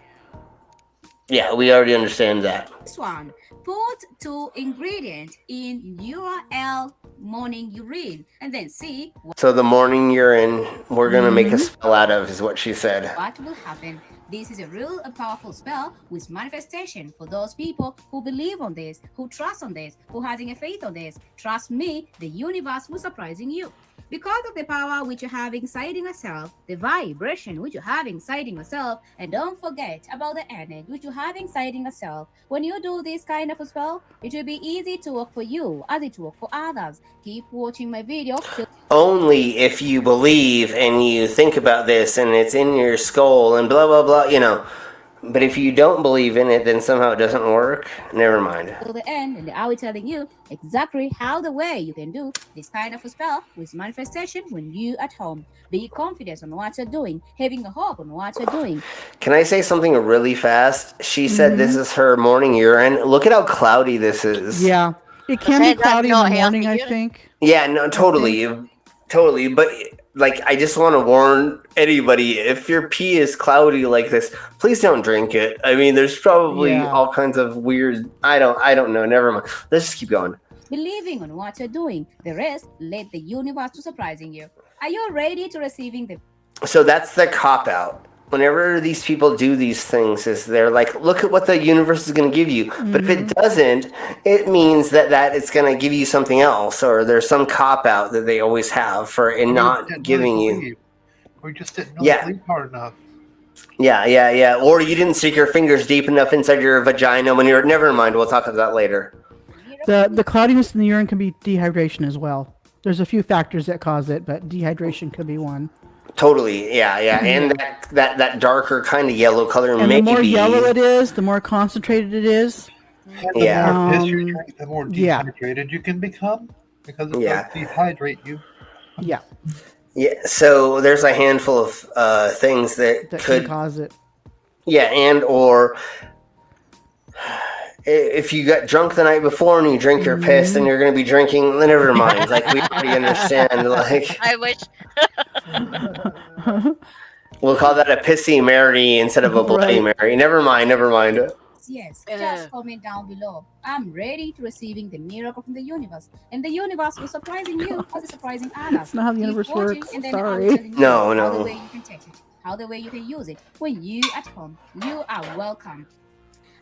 Speaker 2: Yeah, we already understand that.
Speaker 13: This one, put 2 ingredients in URL morning urine and then see
Speaker 2: So the morning urine we're gonna make a spell out of is what she said.
Speaker 13: what will happen. This is a real powerful spell with manifestation for those people who believe on this, who trust on this, who having a faith on this. Trust me, the universe will surprising you. because of the power which you have inside in yourself, the vibration which you have inside in yourself, and don't forget about the energy which you have inside in yourself. When you do this kind of a spell, it will be easy to work for you as it work for others. Keep watching my video till
Speaker 2: Only if you believe and you think about this and it's in your skull and blah, blah, blah, you know. But if you don't believe in it, then somehow it doesn't work. Never mind.
Speaker 13: till the end, and I will telling you exactly how the way you can do this kind of a spell with manifestation when you at home. Be confident on what you're doing, having a hope on what you're doing.
Speaker 2: Can I say something really fast? She said this is her morning urine. Look at how cloudy this is.
Speaker 8: Yeah. It can be cloudy in the morning, I think.
Speaker 2: Yeah, no, totally. Totally. But, like, I just want to warn anybody, if your pee is cloudy like this, please don't drink it. I mean, there's probably all kinds of weird, I don't know. Never mind. Let's just keep going.
Speaker 13: Believing on what you're doing. The rest, let the universe to surprising you. Are you ready to receiving the...
Speaker 2: So that's the cop-out. Whenever these people do these things, is they're like, look at what the universe is going to give you. But if it doesn't, it means that it's going to give you something else, or there's some cop-out that they always have for in not giving you.
Speaker 16: Or you just didn't know sleep hard enough.
Speaker 2: Yeah. Or you didn't stick your fingers deep enough inside your vagina when you're... Never mind, we'll talk about that later.
Speaker 8: The cloudiness in the urine can be dehydration as well. There's a few factors that cause it, but dehydration could be one.
Speaker 2: Totally, yeah. And that darker kind of yellow color,
Speaker 8: and
Speaker 2: maybe.
Speaker 8: The more yellow it is, the more concentrated it is.
Speaker 2: Yeah.
Speaker 16: The more piss you drink, the more dehydrated you can become, because it does dehydrate you.
Speaker 8: Yeah.
Speaker 2: Yeah, so there's a handful of things that could
Speaker 8: cause it.
Speaker 2: Yeah, and or if you got drunk the night before and you drink your piss, then you're going to be drinking. Never mind. Like, we already understand. Like,
Speaker 1: I wish.
Speaker 2: We'll call that a pissy Mary instead of a bloody Mary. Never mind.
Speaker 13: Yes, just comment down below. I'm ready to receiving the miracle from the universe. And the universe will surprising you as it's surprising others.
Speaker 8: That's not how the universe works.
Speaker 13: And then
Speaker 8: Sorry.
Speaker 13: I'll tell you
Speaker 2: No.
Speaker 13: How the way you can take it, how the way you can use it. When you at home, you are welcome.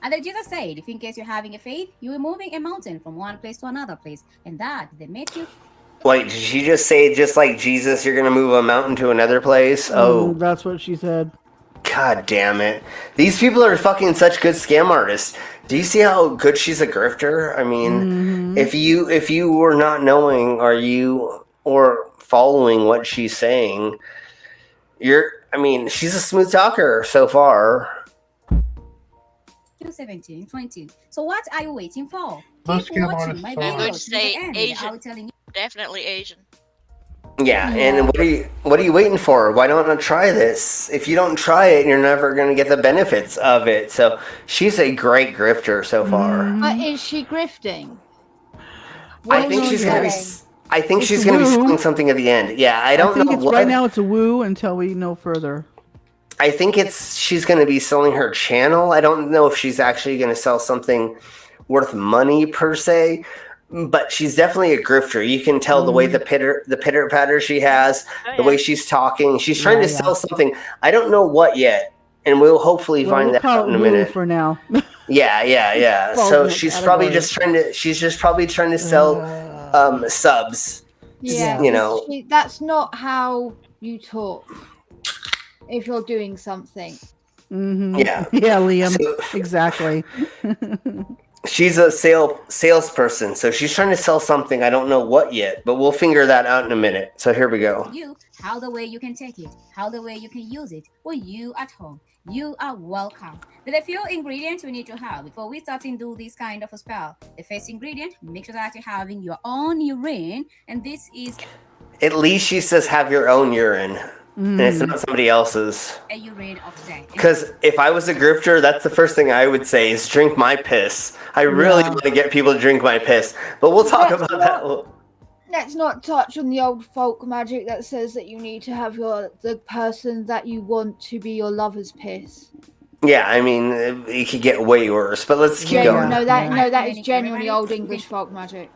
Speaker 13: And then Jesus said, if in case you're having a faith, you are moving a mountain from one place to another place. And that they make you...
Speaker 2: Wait, did she just say, just like Jesus, you're going to move a mountain to another place? Oh.
Speaker 8: That's what she said.
Speaker 2: God damn it. These people are fucking such good scam artists. Do you see how good she's a grifter? I mean, if you were not knowing or following what she's saying, she's a smooth talker so far.
Speaker 13: 17, 20. So what are you waiting for?
Speaker 16: Most
Speaker 13: Keep watching my
Speaker 1: I'm
Speaker 13: video
Speaker 1: going
Speaker 13: to
Speaker 1: to
Speaker 13: the
Speaker 1: say
Speaker 13: end.
Speaker 1: Asian.
Speaker 13: I'll telling you.
Speaker 1: Definitely Asian.
Speaker 2: Yeah, and what are you waiting for? Why don't I try this? If you don't try it, you're never going to get the benefits of it. So she's a great grifter so far.
Speaker 6: But is she grifting?
Speaker 2: I think she's going to be. I think she's going to be selling something at the end. Yeah, I don't know what.
Speaker 8: Right now it's a woo until we know further.
Speaker 2: I think she's going to be selling her channel. I don't know if she's actually going to sell something worth money per se, but she's definitely a grifter. You can tell the way the pitter patter she has, the way she's talking. She's trying to sell something. I don't know what yet, and we'll hopefully find that out in a minute.
Speaker 8: For now.
Speaker 2: Yeah. So she's probably just trying to. She's just probably trying to sell subs.
Speaker 6: Yeah,
Speaker 2: you know.
Speaker 6: That's not how you talk. If you're doing something.
Speaker 2: Yeah,
Speaker 8: Liam. Exactly.
Speaker 2: She's a salesperson, so she's trying to sell something. I don't know what yet, but we'll figure that out in a minute. So here we go.
Speaker 13: How the way you can take it, how the way you can use it. When you at home, you are welcome. There are a few ingredients we need to have before we start to do this kind of a spell. The first ingredient, make sure that you're having your own urine, and this is...
Speaker 2: At least she says have your own urine. And it's not somebody else's. Because if I was a grifter, that's the first thing I would say is drink my piss. I really want to get people to drink my piss. But we'll talk about that.
Speaker 6: Let's not touch on the old folk magic that says that you need to have the person that you want to be your lover's piss.
Speaker 2: Yeah, I mean, it could get way worse. But let's keep going.
Speaker 6: No, that is genuinely old English folk magic.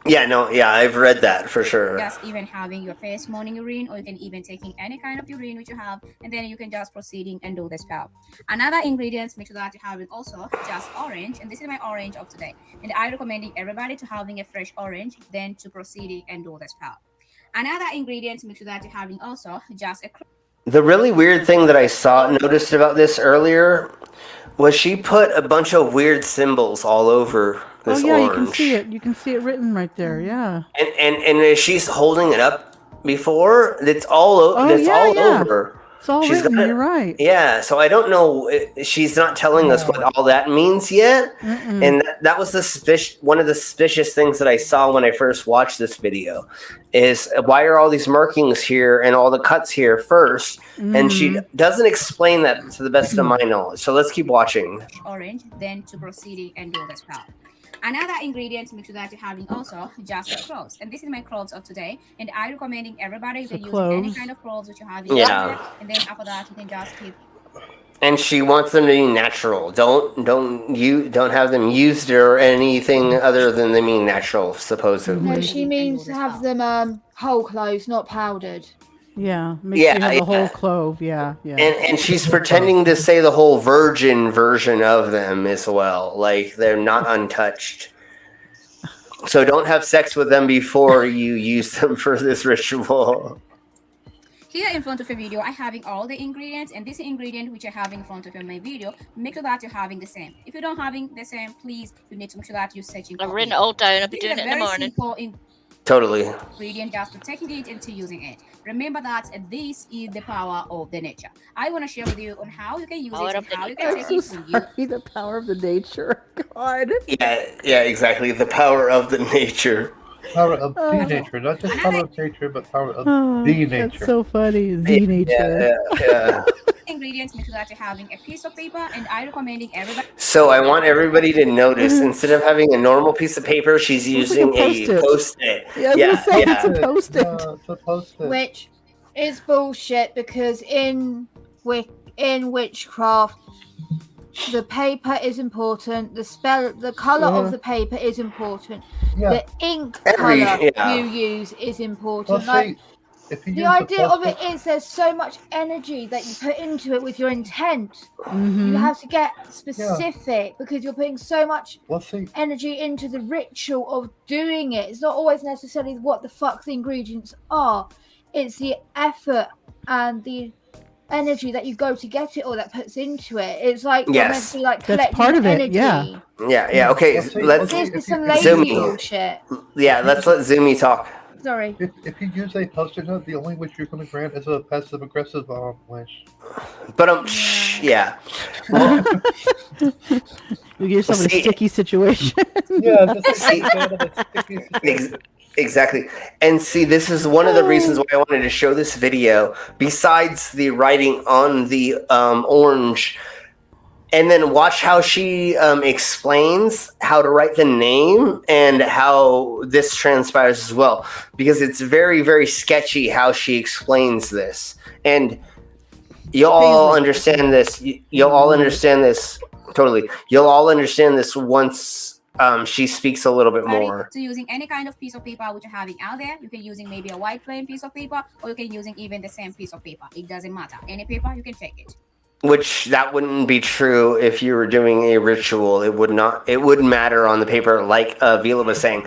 Speaker 2: Yeah, I've read that for sure.
Speaker 13: Just even having your first morning urine, or you can even taking any kind of urine which you have, and then you can just proceeding and do the spell. Another ingredient, make sure that you're having also just orange, and this is my orange of today. And I recommending everybody to having a fresh orange, then to proceeding and do the spell. Another ingredient, make sure that you're having also just a.
Speaker 2: The really weird thing that I noticed about this earlier was she put a bunch of weird symbols all over this
Speaker 8: yeah,
Speaker 2: orange.
Speaker 8: you can see it. You can see it written right there. Yeah.
Speaker 2: And as she's holding it up before, it's all over.
Speaker 8: It's all written. You're right.
Speaker 2: Yeah, so I don't know. She's not telling us what all that means yet, and that was one of the suspicious things that I saw when I first watched this video. Is why are all these markings here and all the cuts here first? And she doesn't explain that to the best of my knowledge. So let's keep watching.
Speaker 13: Orange, then to proceed and do the spell. Another ingredient, make sure that you're having also just the cloves. And this is my cloves of today. And I'm recommending everybody to use any kind of cloves that you have in there. And then after that, you can just keep.
Speaker 2: And she wants them to be natural. Don't have them used or anything other than them being natural, supposedly.
Speaker 6: No, she means to have them whole cloves, not powdered.
Speaker 8: Yeah, make sure you have the whole clove. Yeah.
Speaker 2: And she's pretending to say the whole virgin version of them as well, like they're not untouched. So don't have sex with them before you use them for this ritual.
Speaker 13: Here in front of your video, I'm having all the ingredients, and this ingredient which I have in front of my video, make sure that you're having the same. If you don't having the same, please, you need to make sure that you're searching.
Speaker 1: I've written it all down. I'll be doing it in the morning.
Speaker 2: Totally.
Speaker 13: Ingredient just to taking it into using it. Remember that this is the power of the nature. I want to share with you on how you can use it and how you can take it from you.
Speaker 8: The power of the nature. God.
Speaker 2: Yeah, exactly. The power of the nature.
Speaker 16: Power of the nature, not just power of nature, but power of the nature.
Speaker 8: That's so funny. The nature.
Speaker 2: Yeah.
Speaker 13: Ingredients, make sure that you're having a piece of paper, and I'm recommending everybody.
Speaker 2: So I want everybody to notice, instead of having a normal piece of paper, she's using a Post-it.
Speaker 8: It's a Post-it.
Speaker 16: It's a Post-it.
Speaker 6: Which is bullshit because in witchcraft, the paper is important. The color of the paper is important. The ink color you use is important.
Speaker 16: Well,
Speaker 6: the idea of it is there's so much energy that you put into it with your intent. You have to get specific because you're putting so much energy into the ritual of doing it. It's not always necessarily what the fuck the ingredients are. It's the effort and the energy that you go to get it or that puts into it. It's like you're meant to be like collecting
Speaker 8: part of
Speaker 6: energy.
Speaker 8: it.
Speaker 2: Yeah. Okay, let's
Speaker 6: This is some lazy bullshit.
Speaker 2: Yeah, let's let Zoomy talk.
Speaker 6: Sorry.
Speaker 16: If you use a Post-it note, the only wish you're going to grant is a passive-aggressive wish.
Speaker 2: But yeah. Well,
Speaker 8: you get yourself in a sticky situation.
Speaker 2: Exactly. And see, this is one of the reasons why I wanted to show this video, besides the writing on the orange. And then watch how she explains how to write the name and how this transpires as well. Because it's very, very sketchy how she explains this. And you'll all understand this. You'll all understand this. Totally. You'll all understand this once she speaks a little bit more.
Speaker 13: So using any kind of piece of paper which you're having out there, you can using maybe a white plain piece of paper, or you can using even the same piece of paper. It doesn't matter. Any paper, you can take it.
Speaker 2: Which that wouldn't be true if you were doing a ritual. It wouldn't matter on the paper, like Vila was saying.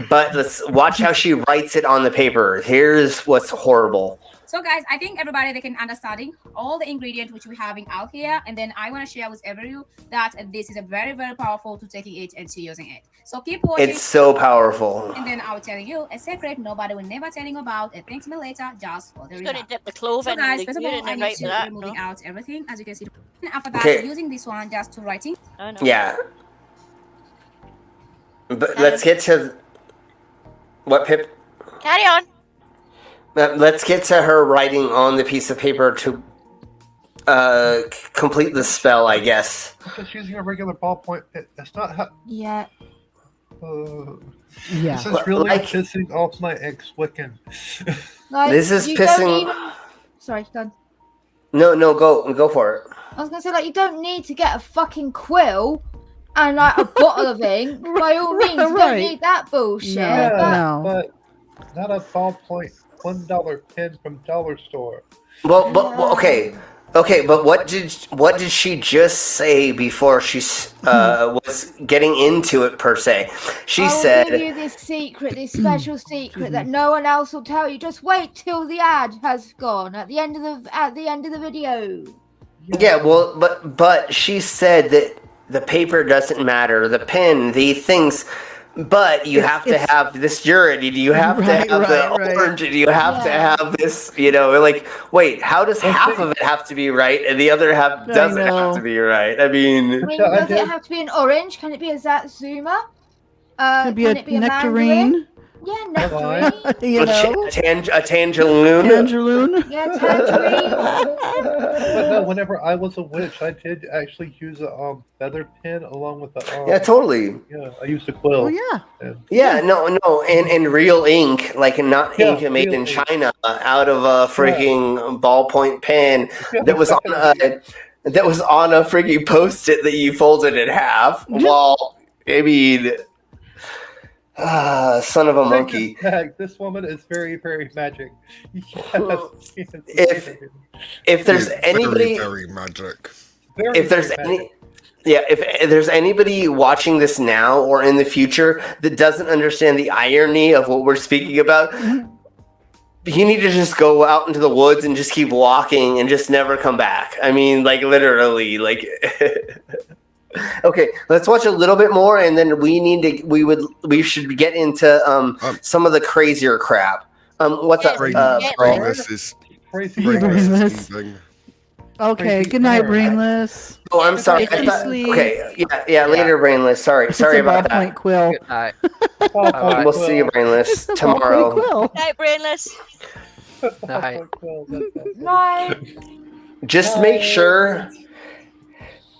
Speaker 2: But let's watch how she writes it on the paper. Here's what's horrible.
Speaker 13: So guys, I think everybody they can understanding all the ingredients which we're having out here, and then I want to share with everyone that this is a very, very powerful to taking it and to using it. So keep watching.
Speaker 2: It's so powerful.
Speaker 13: And then I'll tell you a secret nobody will never tell you about. And thanks me later, just for the
Speaker 1: result. Gonna dip the clove
Speaker 13: so
Speaker 1: in
Speaker 13: guys,
Speaker 1: the
Speaker 13: first of all, I need to removing out everything as you can see. And after that, using this one just to writing.
Speaker 2: Yeah. But let's get to what Pip.
Speaker 1: Carry on.
Speaker 2: Let's get to her writing on the piece of paper to complete the spell, I guess.
Speaker 16: Just using a regular ballpoint. That's not how.
Speaker 6: Yeah.
Speaker 16: This is really pissing off my ex-Wiccan.
Speaker 2: This is pissing.
Speaker 6: Sorry, done.
Speaker 2: No, go for it.
Speaker 6: I was gonna say, like, you don't need to get a fucking quill and like a bottle of ink. By all means, you don't need that bullshit.
Speaker 16: But not a ballpoint $1 pen from dollar store.
Speaker 2: Well, okay. Okay, but what did she just say before she was getting into it per se? She said,
Speaker 6: "I will give you this secret, this special secret that no one else will tell you. Just wait till the ad has gone at the end of the video."
Speaker 2: Yeah, well, but she said that the paper doesn't matter, the pen, the things. But you have to have this urine, you have to have the orange, and you have to have this, like, wait, how does half of it have to be right and the other half doesn't have to be right? I mean,
Speaker 6: does it have to be an orange? Can it be a Satsuma?
Speaker 8: Could be a nectarine.
Speaker 6: Yeah, nectarine.
Speaker 2: A tangerine.
Speaker 8: Tangerine.
Speaker 6: Yeah, tangerine.
Speaker 16: But no, whenever I was a witch, I did actually use a feather pen along with the.
Speaker 2: Yeah, totally.
Speaker 16: Yeah, I used a quill.
Speaker 8: Oh yeah.
Speaker 2: Yeah, no, and real ink, like not ink made in China, out of a freaking ballpoint pen that was on a freaking Post-it that you folded in half. Well, I mean. Son of a monkey.
Speaker 16: This woman is very, very magic.
Speaker 2: Yes. If there's anybody,
Speaker 5: very magic.
Speaker 2: If there's anybody watching this now or in the future that doesn't understand the irony of what we're speaking about, you need to just go out into the woods and just keep walking and just never come back. I mean, like literally, like. Okay, let's watch a little bit more, and then we should get into some of the crazier crap. What's up,
Speaker 5: Brainless?
Speaker 8: Okay, good night, Brainless.
Speaker 2: Oh, I'm sorry. Okay, yeah, later, Brainless. Sorry about that.
Speaker 8: Ballpoint quill.
Speaker 7: Good night.
Speaker 2: We'll see you, Brainless, tomorrow.
Speaker 1: Good night, Brainless.
Speaker 7: Night.
Speaker 6: Night.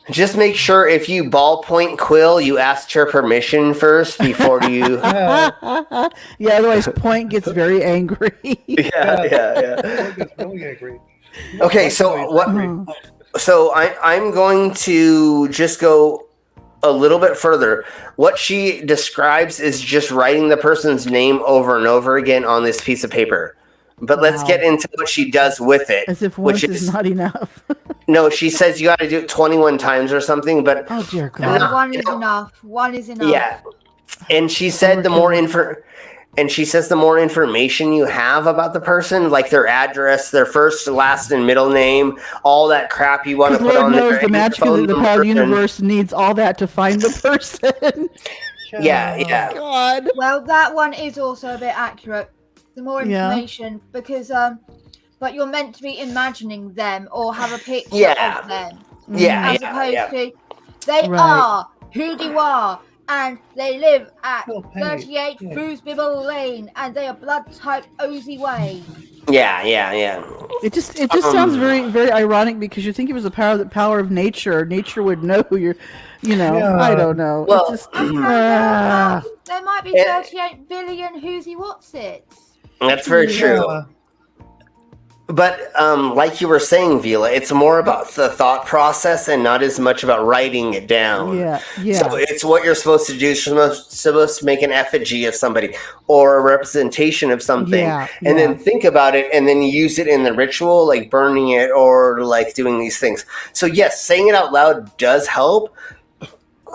Speaker 2: Just make sure if you ballpoint quill, you asked her permission first before you.
Speaker 8: Yeah, otherwise Point gets very angry.
Speaker 2: Yeah.
Speaker 16: Point gets really angry.
Speaker 2: Okay, so what? So I'm going to just go a little bit further. What she describes is just writing the person's name over and over again on this piece of paper. But let's get into what she does with it.
Speaker 8: As if once is not enough.
Speaker 2: No, she says you got to do it 21 times or something. But
Speaker 8: oh dear God,
Speaker 6: one is enough. One is enough.
Speaker 2: Yeah, and she said the more information you have about the person, like their address, their first, last, and middle name, all that crap you want to put on there.
Speaker 8: The magic of the power universe needs all that to find the person.
Speaker 2: Yeah.
Speaker 8: God.
Speaker 6: Well, that one is also a bit accurate. The more information, because but you're meant to be imagining them or have a picture of them. As opposed to they are who you are, and they live at 38 Foosbibble Lane, and they are blood type Ozy Way.
Speaker 2: Yeah.
Speaker 8: It just sounds very, very ironic because you think it was the power of nature. Nature would know you're, I don't know.
Speaker 2: Well,
Speaker 8: it's just,
Speaker 6: there might be 38 billion whoosy what's it.
Speaker 2: That's very true. But like you were saying, Vila, it's more about the thought process and not as much about writing it down.
Speaker 8: Yeah.
Speaker 2: So it's what you're supposed to do. You're supposed to make an effigy of somebody or a representation of something, and then think about it and then use it in the ritual, like burning it or like doing these things. So yes, saying it out loud does help.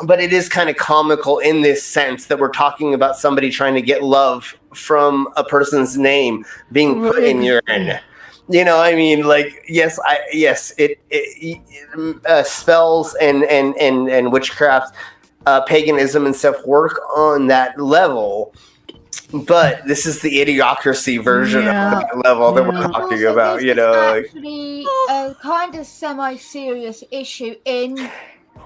Speaker 2: But it is kind of comical in this sense that we're talking about somebody trying to get love from a person's name being put in urine. I mean, like, spells and witchcraft, paganism and stuff work on that level. But this is the idiocracy version of that level that we're talking about.
Speaker 6: Actually, a kind of semi-serious issue in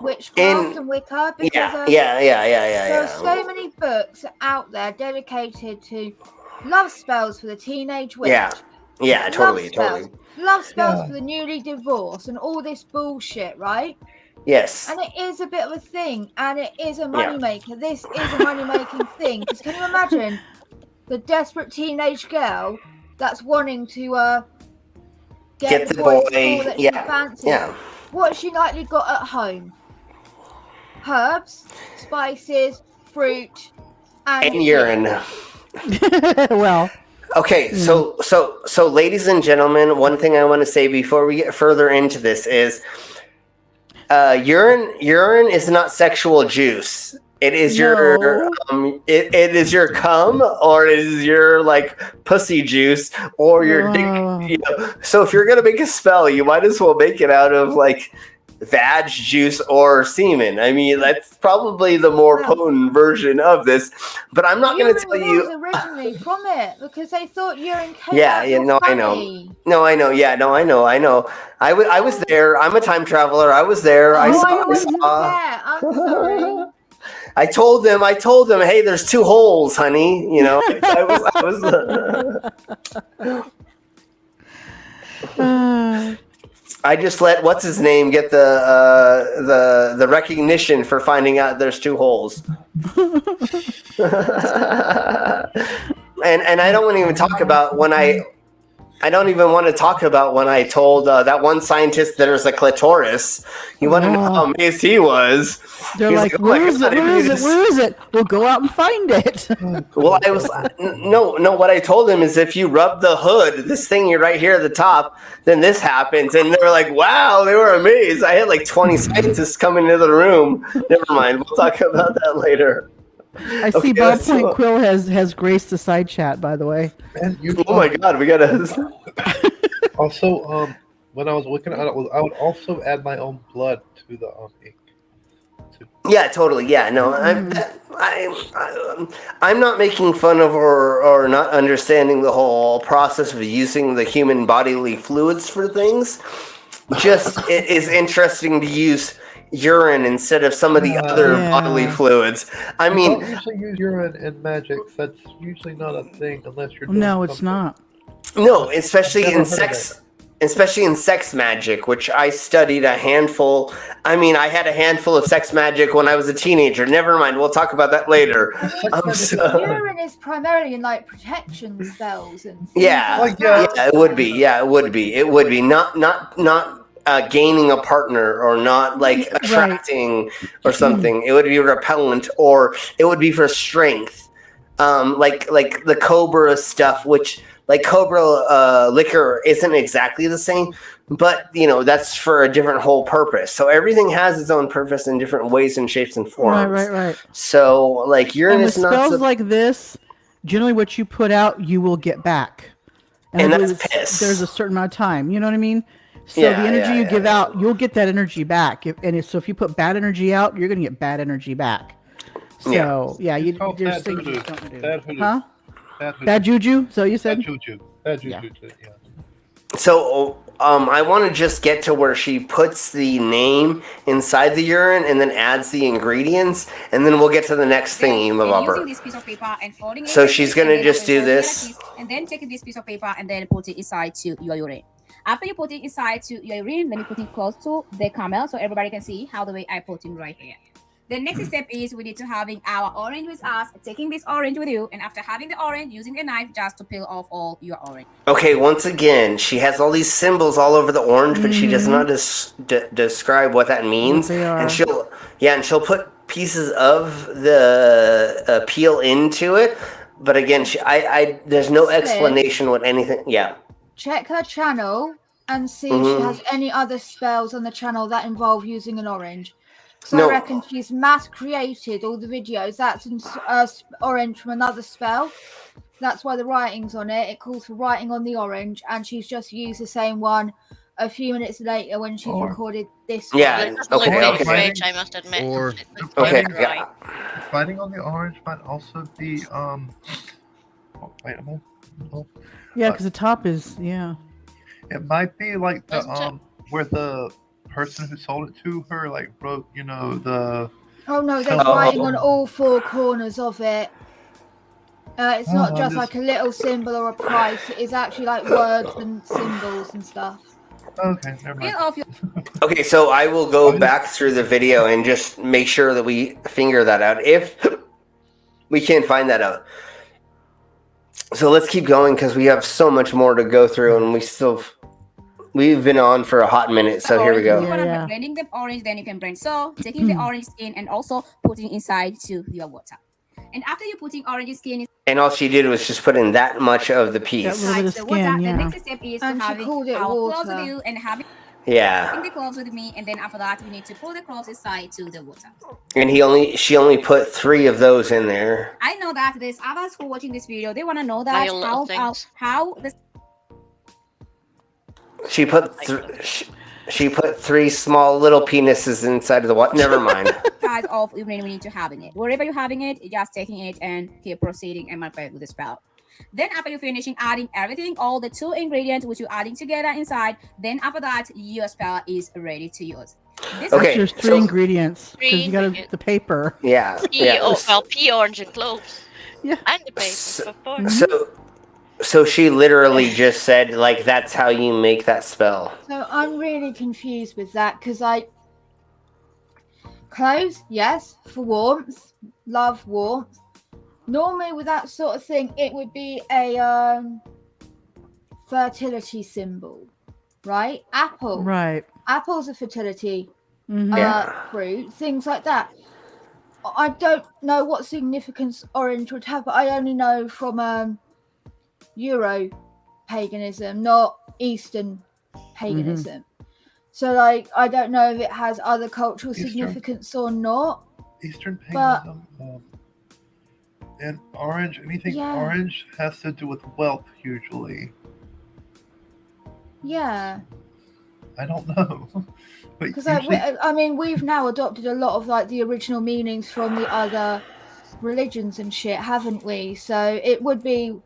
Speaker 6: witchcraft and Wicca, because there are so many books out there dedicated to love spells for the teenage witch.
Speaker 2: Totally.
Speaker 6: Love spells for the newly divorced and all this bullshit, right?
Speaker 2: Yes.
Speaker 6: And it is a bit of a thing, and it is a moneymaker. This is a money-making thing. Because can you imagine the desperate teenage girl that's wanting to get the boy in school that she fancies? What has she likely got at home? Herbs, spices, fruit, and
Speaker 2: urine.
Speaker 8: Well,
Speaker 2: Okay, so ladies and gentlemen, one thing I want to say before we get further into this is urine is not sexual juice. It is your it is your cum, or it is your like pussy juice, or your dick. You know? So if you're gonna make a spell, you might as well make it out of like vag juice or semen. I mean, that's probably the more potent version of this. But I'm not gonna tell you.
Speaker 6: Originally from it because they thought urine came
Speaker 2: Yeah,
Speaker 6: out
Speaker 2: yeah,
Speaker 6: your
Speaker 2: no, I
Speaker 6: fanny.
Speaker 2: know. No, I know. Yeah, no, I know. I was there. I'm a time traveler. I was there. I saw.
Speaker 6: I'm sorry.
Speaker 2: I told them, hey, there's 2 holes, honey. You know, I was. I just let what's his name get the recognition for finding out there's 2 holes. and I don't want to even talk about when I don't even want to talk about when I told that one scientist there's a clitoris. You want to know how amazed he was?
Speaker 8: They're like,
Speaker 2: "Oh my
Speaker 8: where is
Speaker 2: God,
Speaker 8: it? Where is it? Where is it? We'll go out and find it.
Speaker 2: Well, I was no. What I told him is if you rub the hood, this thing right here at the top, then this happens. And they were like, wow, they were amazed. I had like 20 scientists coming into the room. Never mind. We'll talk about that later.
Speaker 8: I see Bob Point Quill has graced the side chat, by the way.
Speaker 2: Oh my God, we gotta.
Speaker 16: Also, when I was looking at it, I would also add my own blood to the ink.
Speaker 2: Yeah, totally. Yeah, no, I'm not making fun of or not understanding the whole process of using the human bodily fluids for things. Just it is interesting to use urine instead of some of the other bodily fluids. I mean,
Speaker 16: don't usually use urine in magic. That's usually not a thing unless you're.
Speaker 8: No, it's not.
Speaker 2: No, especially in sex. Especially in sex magic, which I studied a handful. I mean, I had a handful of sex magic when I was a teenager. Never mind, we'll talk about that later.
Speaker 6: Urine is primarily in like protection spells and things
Speaker 2: Yeah,
Speaker 6: like that.
Speaker 2: yeah, it would be. Yeah, it would be. It would be not gaining a partner or not like attracting or something. It would be repellent, or it would be for strength. Like the Cobra stuff, which. Like Cobra liquor isn't exactly the same, but you know that's for a different whole purpose. So everything has its own purpose in different ways and shapes and forms.
Speaker 8: Right.
Speaker 2: So like urine is not
Speaker 8: spells like this. Generally, what you put out, you will get back,
Speaker 2: and that's piss.
Speaker 8: There's a certain amount of time. You know what I mean? So the energy you give out, you'll get that energy back. So if you put bad energy out, you're going to get bad energy back. So there's things you don't do. Huh? Bad juju. So you said
Speaker 16: bad juju. Yeah.
Speaker 2: So I want to just get to where she puts the name inside the urine and then adds the ingredients, and then we'll get to the next thing, Lover. So she's gonna just do this,
Speaker 13: and then take this piece of paper and then put it inside to your urine. After you put it inside to your urine, then you put it close to the camel so everybody can see how the way I put it right here. The next step is we need to having our orange with us, taking this orange with you, and after having the orange, using a knife just to peel off all your orange.
Speaker 2: Okay, once again, she has all these symbols all over the orange, but she does not describe what that means. And she'll put pieces of the peel into it, but again, there's no explanation what anything. Yeah.
Speaker 6: Check her channel and see if she has any other spells on the channel that involve using an orange. So I reckon she's mass created all the videos. That's in orange from another spell. That's why the writing's on it. It calls for writing on the orange, and she's just used the same one a few minutes later when she's recorded this.
Speaker 2: Yeah. Okay.
Speaker 1: I must admit.
Speaker 16: Fighting on the orange might also be
Speaker 8: Yeah, because the top is
Speaker 16: It might be like the where the person who sold it to her like wrote, the.
Speaker 6: Oh no, there's writing on all 4 corners of it. It's not just like a little symbol or a price. It is actually like words and symbols and stuff.
Speaker 16: Okay, never mind.
Speaker 2: Okay, so I will go back through the video and just make sure that we figure that out if we can't find that out. So let's keep going because we have so much more to go through, and we've been on for a hot minute. So here we go.
Speaker 13: If you want to blending the orange, then you can blend. So taking the orange in and also putting inside to your water. And after you're putting orange skin
Speaker 2: And all she did was just put in that much of the piece.
Speaker 13: inside the water, the next step is to having our cloves with you and having the cloves with me, and then after that we need to pour the cloves inside to the water.
Speaker 2: And she only put 3 of those in there.
Speaker 13: I know that there's others who are watching this video. They want to know that how the
Speaker 2: She put she put 3 small little penises inside of the water. Never mind.
Speaker 13: size of urine we need to having it. Wherever you're having it, you're just taking it and keep proceeding and manipulate with the spell. Then after you're finishing adding everything, all the 2 ingredients which you're adding together inside, then after that your spell is ready to use.
Speaker 8: There's 3 ingredients because you got the paper.
Speaker 2: Yeah.
Speaker 1: Pea, orange, and cloves.
Speaker 8: Yeah.
Speaker 1: And the paper.
Speaker 2: So she literally just said, like, that's how you make that spell.
Speaker 6: So I'm really confused with that because cloves, yes, for warmth, love warmth. Normally with that sort of thing, it would be a fertility symbol, right? Apple.
Speaker 8: Right.
Speaker 6: Apple's a fertility
Speaker 8: Mhm.
Speaker 6: fruit, things like that. I don't know what significance orange would have, but I only know from Euro paganism, not Eastern paganism. So, like, I don't know if it has other cultural significance or not.
Speaker 16: Eastern
Speaker 6: But
Speaker 16: paganism and orange, anything orange has to do with wealth usually.
Speaker 6: yeah,
Speaker 16: I don't know.
Speaker 6: because
Speaker 16: Usually-
Speaker 6: I mean, we've now adopted a lot of like the original meanings from the other religions and shit, haven't we? So it would be,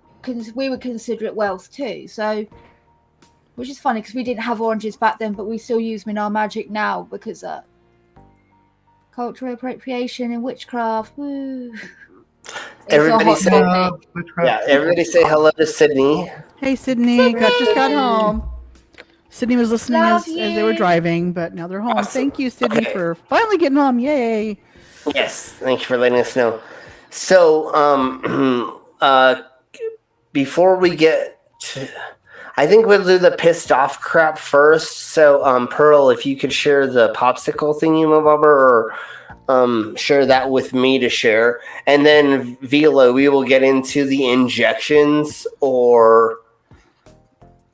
Speaker 6: we would consider it wealth too. So, which is funny because we didn't have oranges back then, but we still use them in our magic now because cultural appropriation and witchcraft. Woo.
Speaker 2: Everybody say hello to Sydney.
Speaker 8: Hey, Sydney. Just got home. Sydney was listening as they were driving, but now they're home.
Speaker 2: Awesome.
Speaker 8: Thank you, Sydney, for finally getting home. Yay.
Speaker 2: Yes, thank you for letting us know. So, before we get to, I think we'll do the pissed off crap first. So, Pearl, if you could share the popsicle thingy, or share that with me to share, and then Vila, we will get into the injections or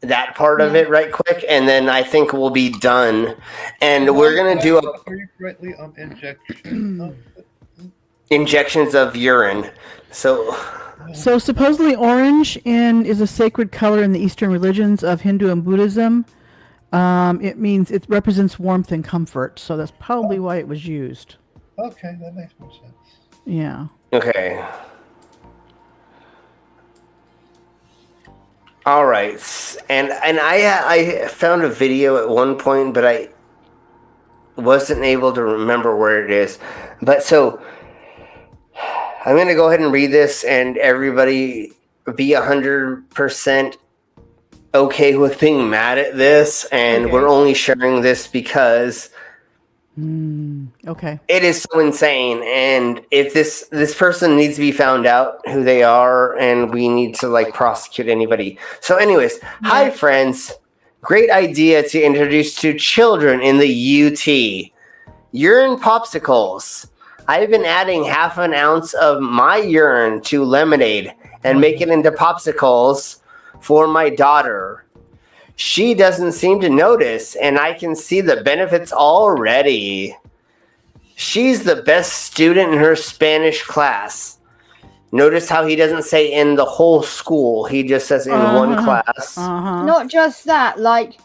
Speaker 2: that part of it right quick, and then I think we'll be done. And we're gonna do
Speaker 16: correctly injection.
Speaker 8: Injections
Speaker 2: of urine. So
Speaker 8: supposedly orange is a sacred color in the Eastern religions of Hindu and Buddhism. It means it represents warmth and comfort, so that's probably why it was used.
Speaker 16: Okay, that makes more sense.
Speaker 8: Yeah.
Speaker 2: Okay. All right, and I found a video at one point, but I wasn't able to remember where it is. But so I'm going to go ahead and read this, and everybody be 100% okay with being mad at this, and we're only sharing this because
Speaker 8: okay,
Speaker 2: it is so insane, and if this person needs to be found out who they are, and we need to like prosecute anybody. So anyways, hi friends, great idea to introduce to children in the UT urine popsicles. I've been adding half an ounce of my urine to lemonade and make it into popsicles for my daughter. She doesn't seem to notice, and I can see the benefits already. She's the best student in her Spanish class. Notice how he doesn't say in the whole school. He just says in one class.
Speaker 6: Not just that, like,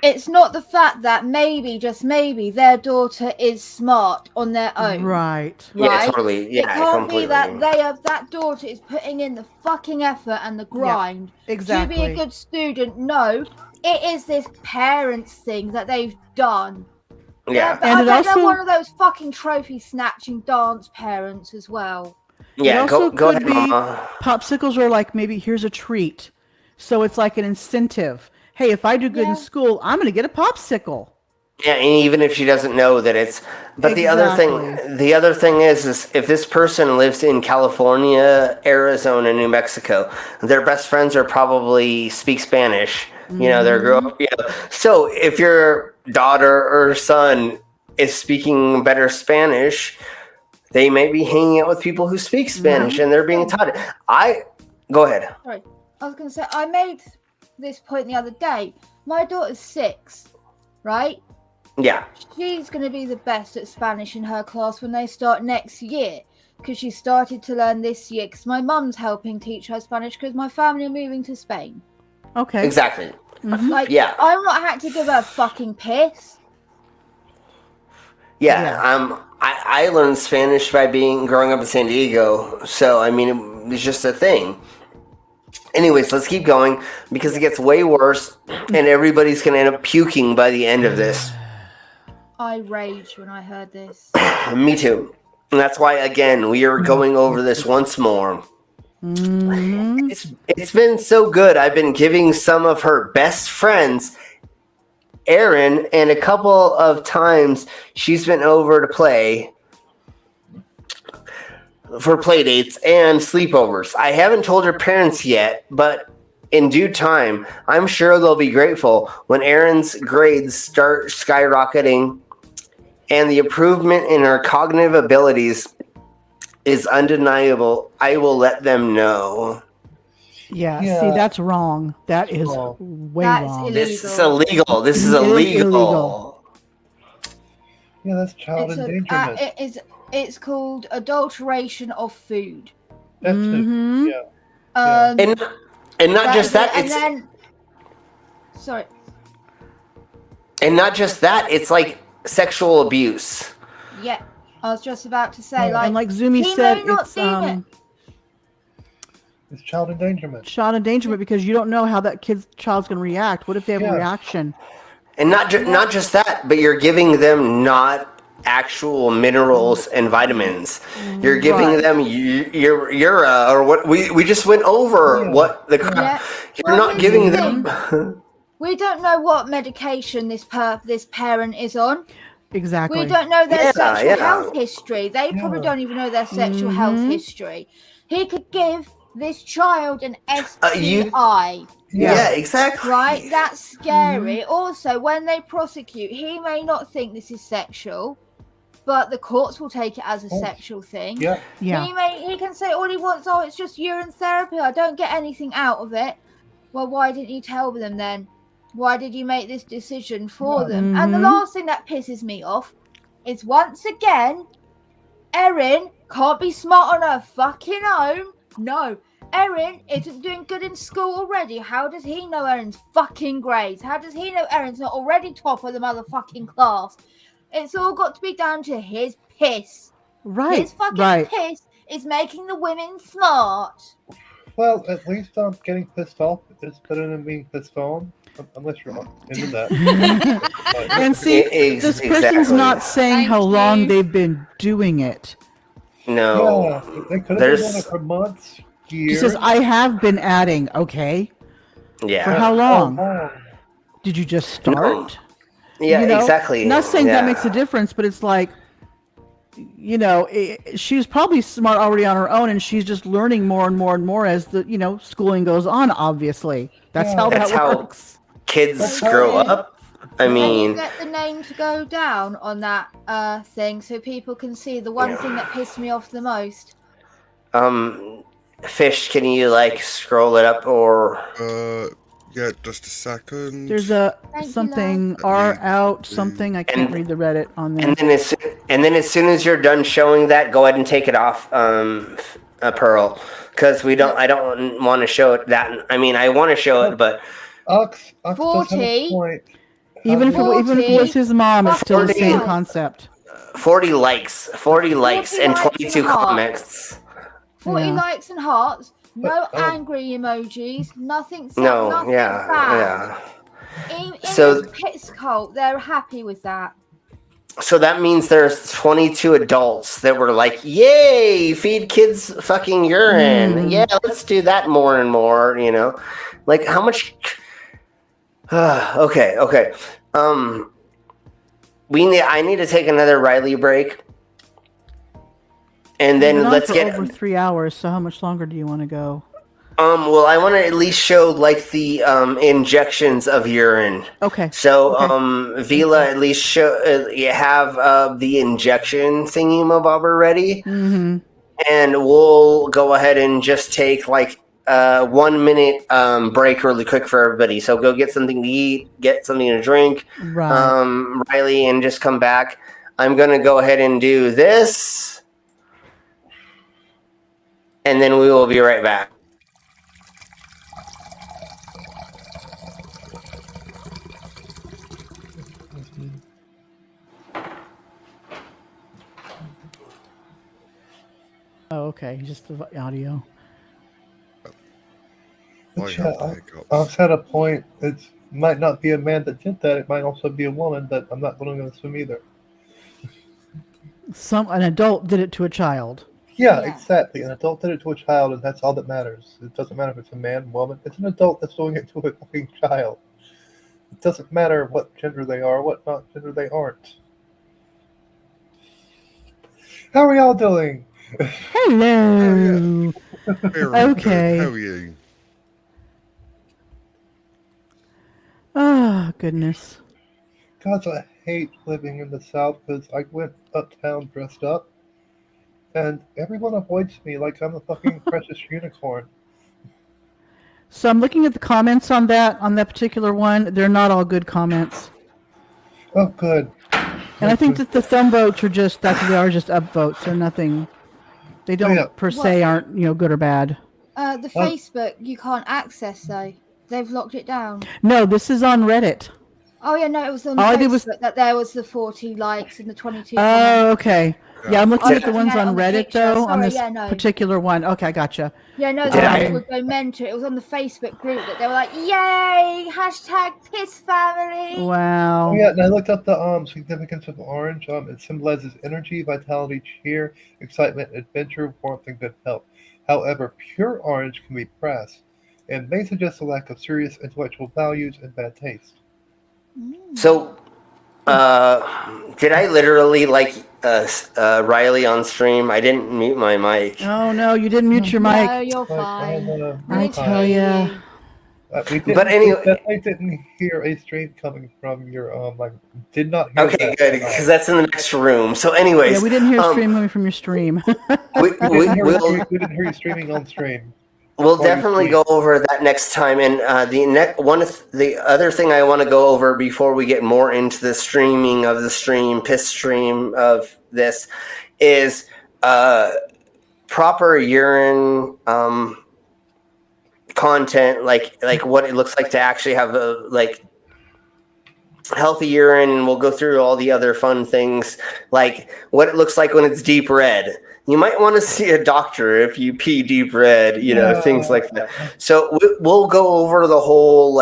Speaker 6: it's not the fact that maybe, just maybe, their daughter is smart on their own.
Speaker 8: Right.
Speaker 2: Yeah, totally. Yeah,
Speaker 6: it can't
Speaker 2: completely.
Speaker 6: be that that daughter is putting in the fucking effort and the grind
Speaker 8: exactly.
Speaker 6: to be a good student. No, it is this parents thing that they've done.
Speaker 2: Yeah.
Speaker 6: I bet they're one of those fucking trophy snatching dance parents as well.
Speaker 2: Yeah,
Speaker 8: it also
Speaker 2: go
Speaker 8: could
Speaker 2: ahead,
Speaker 8: be
Speaker 2: Mama.
Speaker 8: popsicles are like maybe here's a treat, so it's like an incentive. Hey, if I do good in school, I'm going to get a popsicle.
Speaker 2: Yeah, and even if she doesn't know that it's, but the other thing is if this person lives in California, Arizona, New Mexico, their best friends are probably speak Spanish. You know, they grew up. You know, so if your daughter or son is speaking better Spanish, They may be hanging out with people who speak Spanish and they're being taught it. Go ahead.
Speaker 6: Sorry, I was going to say, I made this point the other day. My daughter's 6, right?
Speaker 2: Yeah.
Speaker 6: She's going to be the best at Spanish in her class when they start next year, because she started to learn this year, because my mum's helping teach her Spanish because my family are moving to Spain.
Speaker 8: Okay.
Speaker 2: Exactly.
Speaker 6: Like,
Speaker 2: Yeah.
Speaker 6: I'm not had to give her fucking piss.
Speaker 2: Yeah. I learned Spanish by growing up in San Diego, so I mean it's just a thing. Anyways, let's keep going because it gets way worse, and everybody's gonna end up puking by the end of this.
Speaker 6: I raged when I heard this.
Speaker 2: Me too. And that's why, again, we are going over this once more. It's been so good. I've been giving some of her best friends, Erin, and a couple of times she's been over to play for play dates and sleepovers. I haven't told her parents yet, but in due time, I'm sure they'll be grateful when Erin's grades start skyrocketing and the improvement in her cognitive abilities is undeniable. I will let them know.
Speaker 8: Yeah, see, that's wrong. That is way wrong.
Speaker 2: This is illegal. This is illegal.
Speaker 16: Yeah, that's child endangerment.
Speaker 6: It's called adulteration of food.
Speaker 16: That's
Speaker 8: Mm-hmm.
Speaker 16: it. Yeah.
Speaker 2: And not just that.
Speaker 6: Sorry.
Speaker 2: And not just that. It's like sexual abuse.
Speaker 6: Yeah, I was just about to say,
Speaker 8: and like Zumi said,
Speaker 16: it's child endangerment.
Speaker 8: Child endangerment because you don't know how that child's going to react. What if they have a reaction?
Speaker 2: And not just that, but you're giving them not actual minerals and vitamins. You're giving them ura or what we just went over. What the crap? You're not giving them.
Speaker 6: We don't know what medication this parent is on.
Speaker 8: Exactly.
Speaker 6: We don't know their sexual health history. They probably don't even know their sexual health history. He could give this child an STI.
Speaker 2: Yeah, exactly.
Speaker 6: Right? That's scary. Also, when they prosecute, he may not think this is sexual, but the courts will take it as a sexual thing.
Speaker 16: Yeah.
Speaker 6: He can say all he wants, it's just urine therapy. I don't get anything out of it. Well, why didn't you tell them then? Why did you make this decision for them? And the last thing that pisses me off is once again, Erin can't be smart on her fucking own. No, Erin isn't doing good in school already. How does he know Erin's fucking grades? How does he know Erin's not already top of the motherfucking class? It's all got to be down to his piss.
Speaker 8: Right.
Speaker 6: His fucking piss is making the women smart.
Speaker 16: Well, at least getting pissed off is better than being pissed on, unless you're into that.
Speaker 8: And see, this person's not saying how long they've been doing it.
Speaker 2: No.
Speaker 16: Yeah, they could have been doing it for months, years.
Speaker 8: She says, I have been adding, okay?
Speaker 2: Yeah.
Speaker 8: For how long? Did you just start?
Speaker 2: No. Yeah, exactly.
Speaker 8: Not saying that makes a difference, but it's like, she's probably smart already on her own, and she's just learning more and more and more as the, schooling goes on, obviously. That's how that works.
Speaker 2: Kids grow up. I mean,
Speaker 6: Can you get the name to go down on that thing so people can see the one thing that pissed me off the most?
Speaker 2: Fish, can you scroll it up or?
Speaker 5: Yeah, just a second.
Speaker 8: There's something something. I can't read the Reddit on there.
Speaker 2: And then as soon as you're done showing that, go ahead and take it off, Pearl, because I don't want to show it that. I mean, I want to show it, but.
Speaker 16: Ox
Speaker 6: 40.
Speaker 8: Even if it was his mom, it's still the same concept.
Speaker 2: 40 likes, and 22 comments.
Speaker 6: 40 likes and hearts. No angry emojis. Nothing sad.
Speaker 2: No,
Speaker 6: nothing
Speaker 2: yeah.
Speaker 6: In
Speaker 2: So
Speaker 6: this piss cult, they're happy with that.
Speaker 2: So that means there's 22 adults that were like, "Yay, feed kids fucking urine. Yeah, let's do that more and more." Like how much? Okay. I need to take another Riley break, and then let's get
Speaker 8: over 3 hours. So how much longer do you want to go?
Speaker 2: Well, I want to at least show like the injections of urine.
Speaker 8: Okay.
Speaker 2: So, Vila, at least show you have the injection thingy-mabobber ready,
Speaker 8: Mm-hmm.
Speaker 2: and we'll go ahead and just take like 1 minute break really quick for everybody. So go get something to eat, get something to drink,
Speaker 8: Right.
Speaker 2: Riley, and just come back. I'm gonna go ahead and do this, and then we will be right back.
Speaker 8: Oh, okay. Just the audio.
Speaker 16: I was at a point. It might not be a man that did that. It might also be a woman, but I'm not going to assume either.
Speaker 8: An adult did it to a child.
Speaker 16: Yeah, exactly. An adult did it to a child, and that's all that matters. It doesn't matter if it's a man, woman. It's an adult that's doing it to a fucking child. It doesn't matter what gender they are, what not gender they aren't. How are y'all doing?
Speaker 8: Hello. Okay.
Speaker 5: How are you?
Speaker 8: Oh, goodness.
Speaker 16: God, I hate living in the South because I went uptown dressed up, and everyone avoids me like I'm a fucking precious unicorn.
Speaker 8: So I'm looking at the comments on that particular one. They're not all good comments.
Speaker 16: Oh, good.
Speaker 8: And I think that the thumb votes are just, that's what they are, just upvotes. They're nothing. They don't per se aren't, good or bad.
Speaker 6: The Facebook you can't access though. They've locked it down.
Speaker 8: No, this is on Reddit.
Speaker 6: Oh yeah, no, it was on
Speaker 8: All I
Speaker 6: Facebook
Speaker 8: did was-
Speaker 6: that there was the 40 likes and the 22
Speaker 8: Oh,
Speaker 6: comments.
Speaker 8: okay. Yeah, I'm looking
Speaker 6: I
Speaker 8: at the
Speaker 6: was
Speaker 8: ones
Speaker 6: looking at it
Speaker 8: on
Speaker 6: the
Speaker 8: Reddit
Speaker 6: picture.
Speaker 8: though, on
Speaker 6: Sorry,
Speaker 8: this
Speaker 6: yeah, no.
Speaker 8: particular one. Okay, I gotcha.
Speaker 6: Yeah, no,
Speaker 8: Did I-
Speaker 6: the would go mental. It was on the Facebook group that they were like, "Yay! #PissFamily."
Speaker 8: Wow.
Speaker 16: Oh yeah, and I looked up the significance of orange. It symbolizes energy, vitality, cheer, excitement, adventure, warmth, and good health. However, pure orange can be crass and may suggest a lack of serious intellectual values and bad taste.
Speaker 2: So, did I literally Riley on stream? I didn't mute my mic.
Speaker 8: Oh no, you didn't mute your mic.
Speaker 6: No, you're fine.
Speaker 8: I tell ya.
Speaker 2: But anyway,
Speaker 16: I didn't hear a stream coming from your did not hear.
Speaker 2: Okay,
Speaker 16: that.
Speaker 2: good, because that's in the next room. So, anyways,
Speaker 8: Yeah, we didn't hear a stream coming from your stream.
Speaker 16: we didn't hear you streaming on stream.
Speaker 2: We'll definitely go over that next time. And the other thing I want to go over before we get more into the streaming of the stream, piss stream of this, is proper urine content, like what it looks like to actually have a healthy urine, and we'll go through all the other fun things, like what it looks like when it's deep red. You might want to see a doctor if you pee deep red, things like that. So we'll go over the whole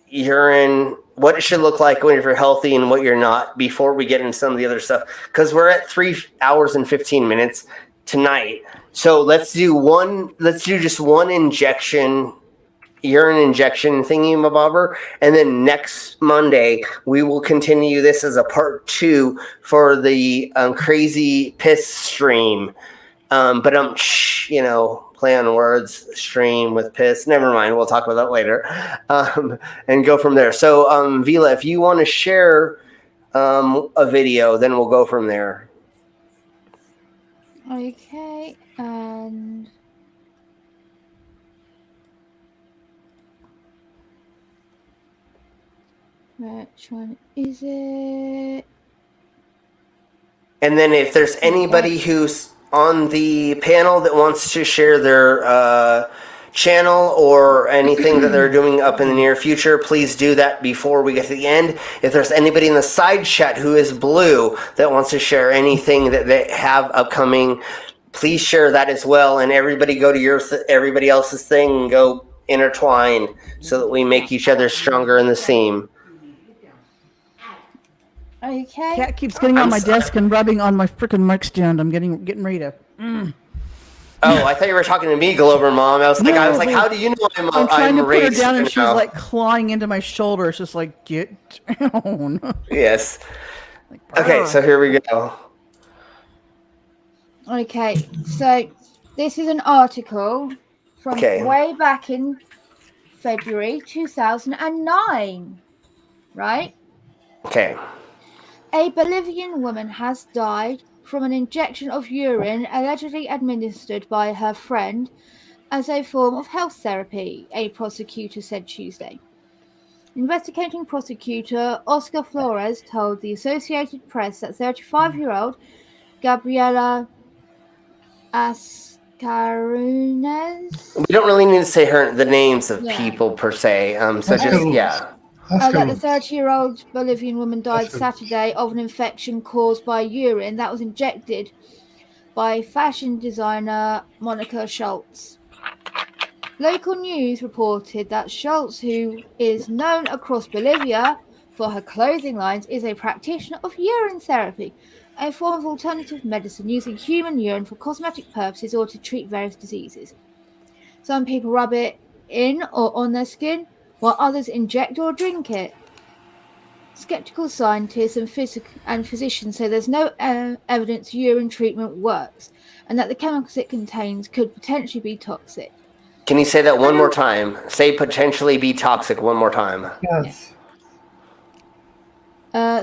Speaker 2: urine, what it should look like when you're healthy and what you're not, before we get into some of the other stuff, because we're at 3 hours and 15 minutes tonight. So let's do just one urine injection thingy-mabobber, and then next Monday we will continue this as a part 2 for the crazy piss stream. But play on words, stream with piss. Never mind, we'll talk about that later, and go from there. So, Vila, if you want to share a video, then we'll go from there.
Speaker 6: Okay, and which one is it?
Speaker 2: And then if there's anybody who's on the panel that wants to share their channel or anything that they're doing up in the near future, please do that before we get to the end. If there's anybody in the side chat who is blue that wants to share anything that they have upcoming, please share that as well. And everybody go to everybody else's thing and go intertwine so that we make each other stronger in the seam.
Speaker 6: Okay.
Speaker 8: Cat keeps getting on my desk and rubbing on my freaking mic stand. I'm getting ready to.
Speaker 2: Oh, I thought you were talking to me, Glover Mom. I was like, how do you know
Speaker 8: I'm trying to put her
Speaker 2: raised
Speaker 8: down, and she's
Speaker 2: now?
Speaker 8: like clawing into my shoulder. It's just like, get down.
Speaker 2: Yes. Okay, so here we go.
Speaker 6: Okay, so This is an article from way back in February 2009, right?
Speaker 2: Okay.
Speaker 6: A Bolivian woman has died from an injection of urine allegedly administered by her friend as a form of health therapy, a prosecutor said Tuesday. Investigating prosecutor Oscar Flores told the Associated Press that 35-year-old Gabriela Ascarunes.
Speaker 2: We don't really need to say the names of people per se. So just
Speaker 6: That the 30-year-old Bolivian woman died Saturday of an infection caused by urine that was injected by fashion designer Monica Schultz. Local news reported that Schultz, who is known across Bolivia for her clothing lines, is a practitioner of urine therapy, a form of alternative medicine using human urine for cosmetic purposes or to treat various diseases. Some people rub it in or on their skin, while others inject or drink it. Skeptical scientists and physicians say there's no evidence urine treatment works, and that the chemicals it contains could potentially be toxic.
Speaker 2: Can you say that one more time? Say potentially be toxic one more time.
Speaker 16: Yes.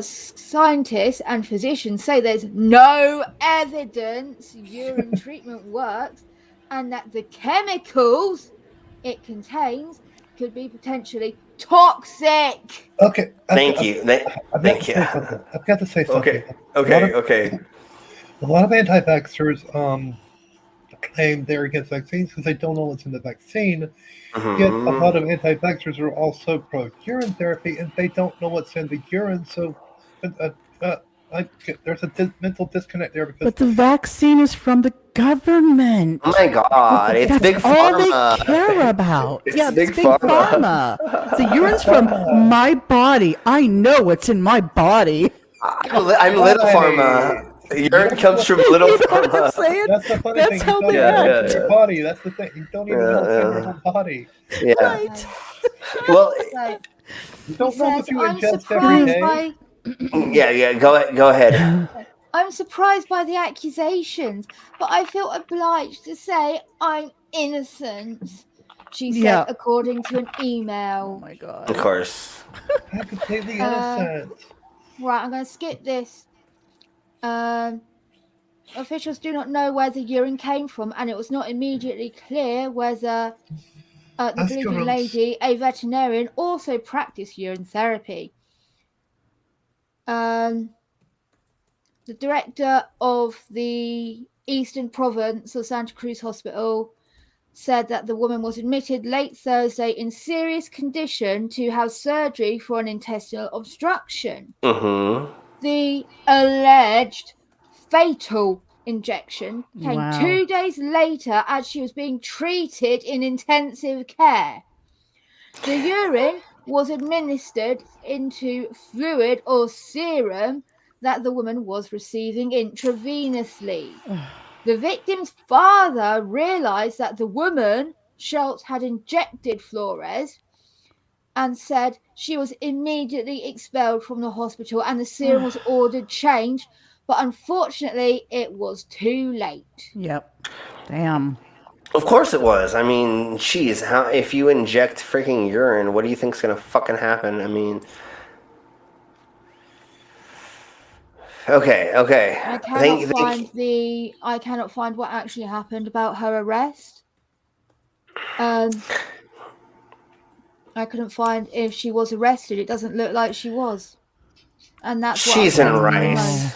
Speaker 6: Scientists and physicians say there's no evidence urine treatment works, and that the chemicals it contains could be potentially toxic.
Speaker 2: Okay. Thank you. Thank you.
Speaker 16: I've got to say something.
Speaker 2: Okay.
Speaker 16: A lot of anti-vaxxers claim they're against vaccines because they don't know what's in the vaccine. Yet a lot of anti-vaxxers are also pro-urine therapy, and they don't know what's in the urine. So there's a mental disconnect there. Because
Speaker 8: but the vaccine is from the government.
Speaker 2: Oh my God! It's
Speaker 8: That's
Speaker 2: big pharma.
Speaker 8: all they care about.
Speaker 2: It's big pharma.
Speaker 8: The urine's from my body. I know what's in my body.
Speaker 2: I'm little pharma. Urine comes from little pharma.
Speaker 16: That's the funny thing.
Speaker 8: how
Speaker 16: they act. Your body. That's the thing. You don't even know what's in your own body.
Speaker 2: Yeah.
Speaker 8: Right.
Speaker 2: Well,
Speaker 16: you don't know what you ingest every day.
Speaker 2: Yeah. Go ahead.
Speaker 6: I'm surprised by the accusations, but I feel obliged to say I'm innocent, she said, according to an email.
Speaker 8: Oh my God.
Speaker 2: Of course.
Speaker 16: I'm completely innocent.
Speaker 6: Right, I'm going to skip this. Officials do not know where the urine came from, and it was not immediately clear whether the Bolivian lady, a veterinarian, also practiced urine therapy. The director of the Eastern Province of Santa Cruz Hospital said that the woman was admitted late Thursday in serious condition to have surgery for an intestinal obstruction. The alleged fatal injection came 2 days later as she was being treated in intensive care. The urine was administered into fluid or serum that the woman was receiving intravenously. The victim's father realized that the woman, Schultz, had injected Flores and said she was immediately expelled from the hospital and the serum was ordered changed, but unfortunately it was too late.
Speaker 8: Yep. Damn.
Speaker 2: Of course it was. I mean, geez, if you inject freaking urine, what do you think's gonna fucking happen? I mean, okay.
Speaker 6: I cannot find what actually happened about her arrest. I couldn't find if she was arrested. It doesn't look like she was, and that's what
Speaker 2: she's in rice.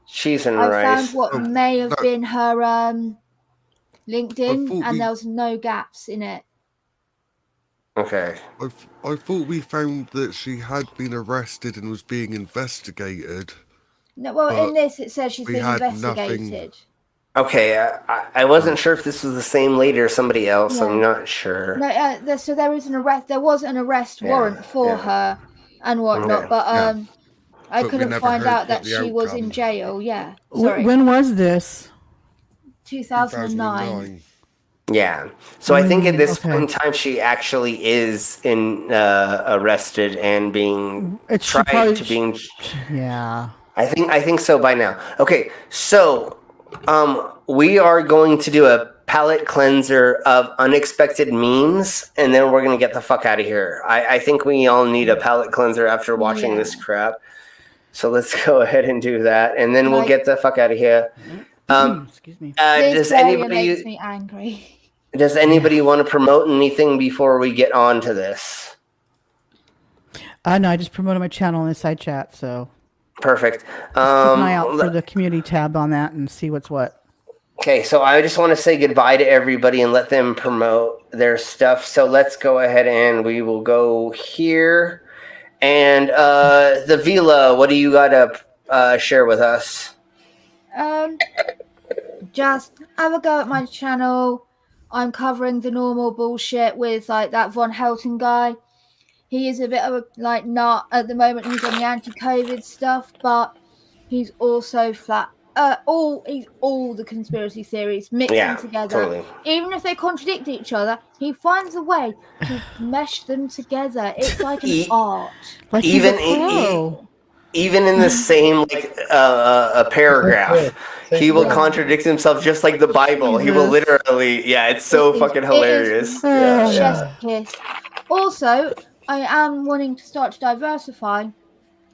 Speaker 2: She's in rice.
Speaker 6: I found what may have been her LinkedIn, and there was no gaps in it.
Speaker 2: Okay.
Speaker 5: I thought we found that she had been arrested and was being investigated.
Speaker 6: No, well, in this it says she's been investigated.
Speaker 2: Okay, I wasn't sure if this was the same lady or somebody else. Yeah. I'm not sure.
Speaker 6: No, so there is an arrest. There was an arrest warrant for her and whatnot, but I couldn't find out that she was in jail. Yeah. Sorry.
Speaker 8: When was this?
Speaker 6: 2009.
Speaker 2: Yeah. So I think at this point in time, she actually is arrested and being tried to being.
Speaker 8: Yeah.
Speaker 2: I think so by now. Okay, so we are going to do a palate cleanser of unexpected memes, and then we're gonna get the fuck out of here. I think we all need a palate cleanser after watching this crap. So let's go ahead and do that, and then we'll get the fuck out of here.
Speaker 8: Excuse me.
Speaker 2: Does anybody
Speaker 6: makes me angry.
Speaker 2: Does anybody want to promote anything before we get on to this?
Speaker 8: No, I just promoted my channel in the side chat, so
Speaker 2: perfect.
Speaker 8: Keep an eye out for the community tab on that and see what's what.
Speaker 2: Okay, so I just want to say goodbye to everybody and let them promote their stuff. So let's go ahead and we will go here. And the Vila, what do you got to share with us?
Speaker 6: Just have a go at my channel. I'm covering the normal bullshit with like that Von Helton guy. He is a bit of a like nut at the moment. He's on the anti-COVID stuff, but he's also he's all the conspiracy theories mixing together.
Speaker 2: Totally.
Speaker 6: Even if they contradict each other, he finds a way to mesh them together. It's like an art.
Speaker 8: Like
Speaker 2: even in the same like a paragraph, he will contradict himself just like the Bible. He will literally, it's so fucking hilarious.
Speaker 6: Chef's kiss. Also, I am wanting to start to diversify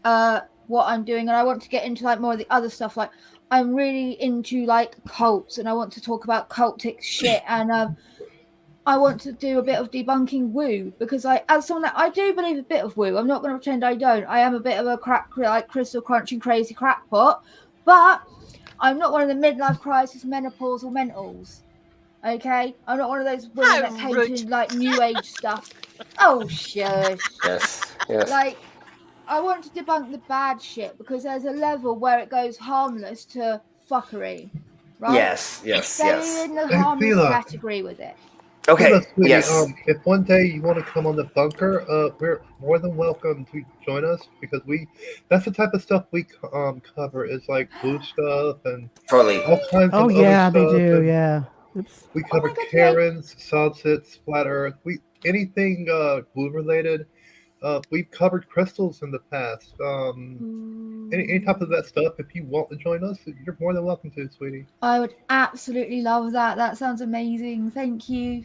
Speaker 6: what I'm doing, and I want to get into like more of the other stuff. Like I'm really into like cults, and I want to talk about cultic shit, and I want to do a bit of debunking woo, because as someone that I do believe a bit of woo. I'm not going to pretend I don't. I am a bit of a crystal crunching crazy crackpot, but I'm not one of the midlife crisis menopausal mentals. Okay, I'm not one of those women that came to like new age stuff. Oh shush.
Speaker 2: Yes.
Speaker 6: Like I want to debunk the bad shit, because there's a level where it goes harmless to fuckery, right?
Speaker 2: Yes.
Speaker 6: Stay in the harmless category with it.
Speaker 2: Okay.
Speaker 16: Sweetie,
Speaker 2: Yes.
Speaker 16: If one day you want to come on the bunker, we're more than welcome to join us, because that's the type of stuff we cover. Is like blue stuff and
Speaker 2: totally
Speaker 16: all kinds of
Speaker 8: Oh yeah,
Speaker 16: other
Speaker 8: they
Speaker 16: stuff.
Speaker 8: do.
Speaker 16: And
Speaker 8: Yeah. Oops.
Speaker 16: we cover Karens, Sodsits, Flat Earth. Anything blue related. We've covered crystals in the past. Any type of that stuff. If you want to join us, you're more than welcome to, sweetie.
Speaker 6: I would absolutely love that. That sounds amazing. Thank you.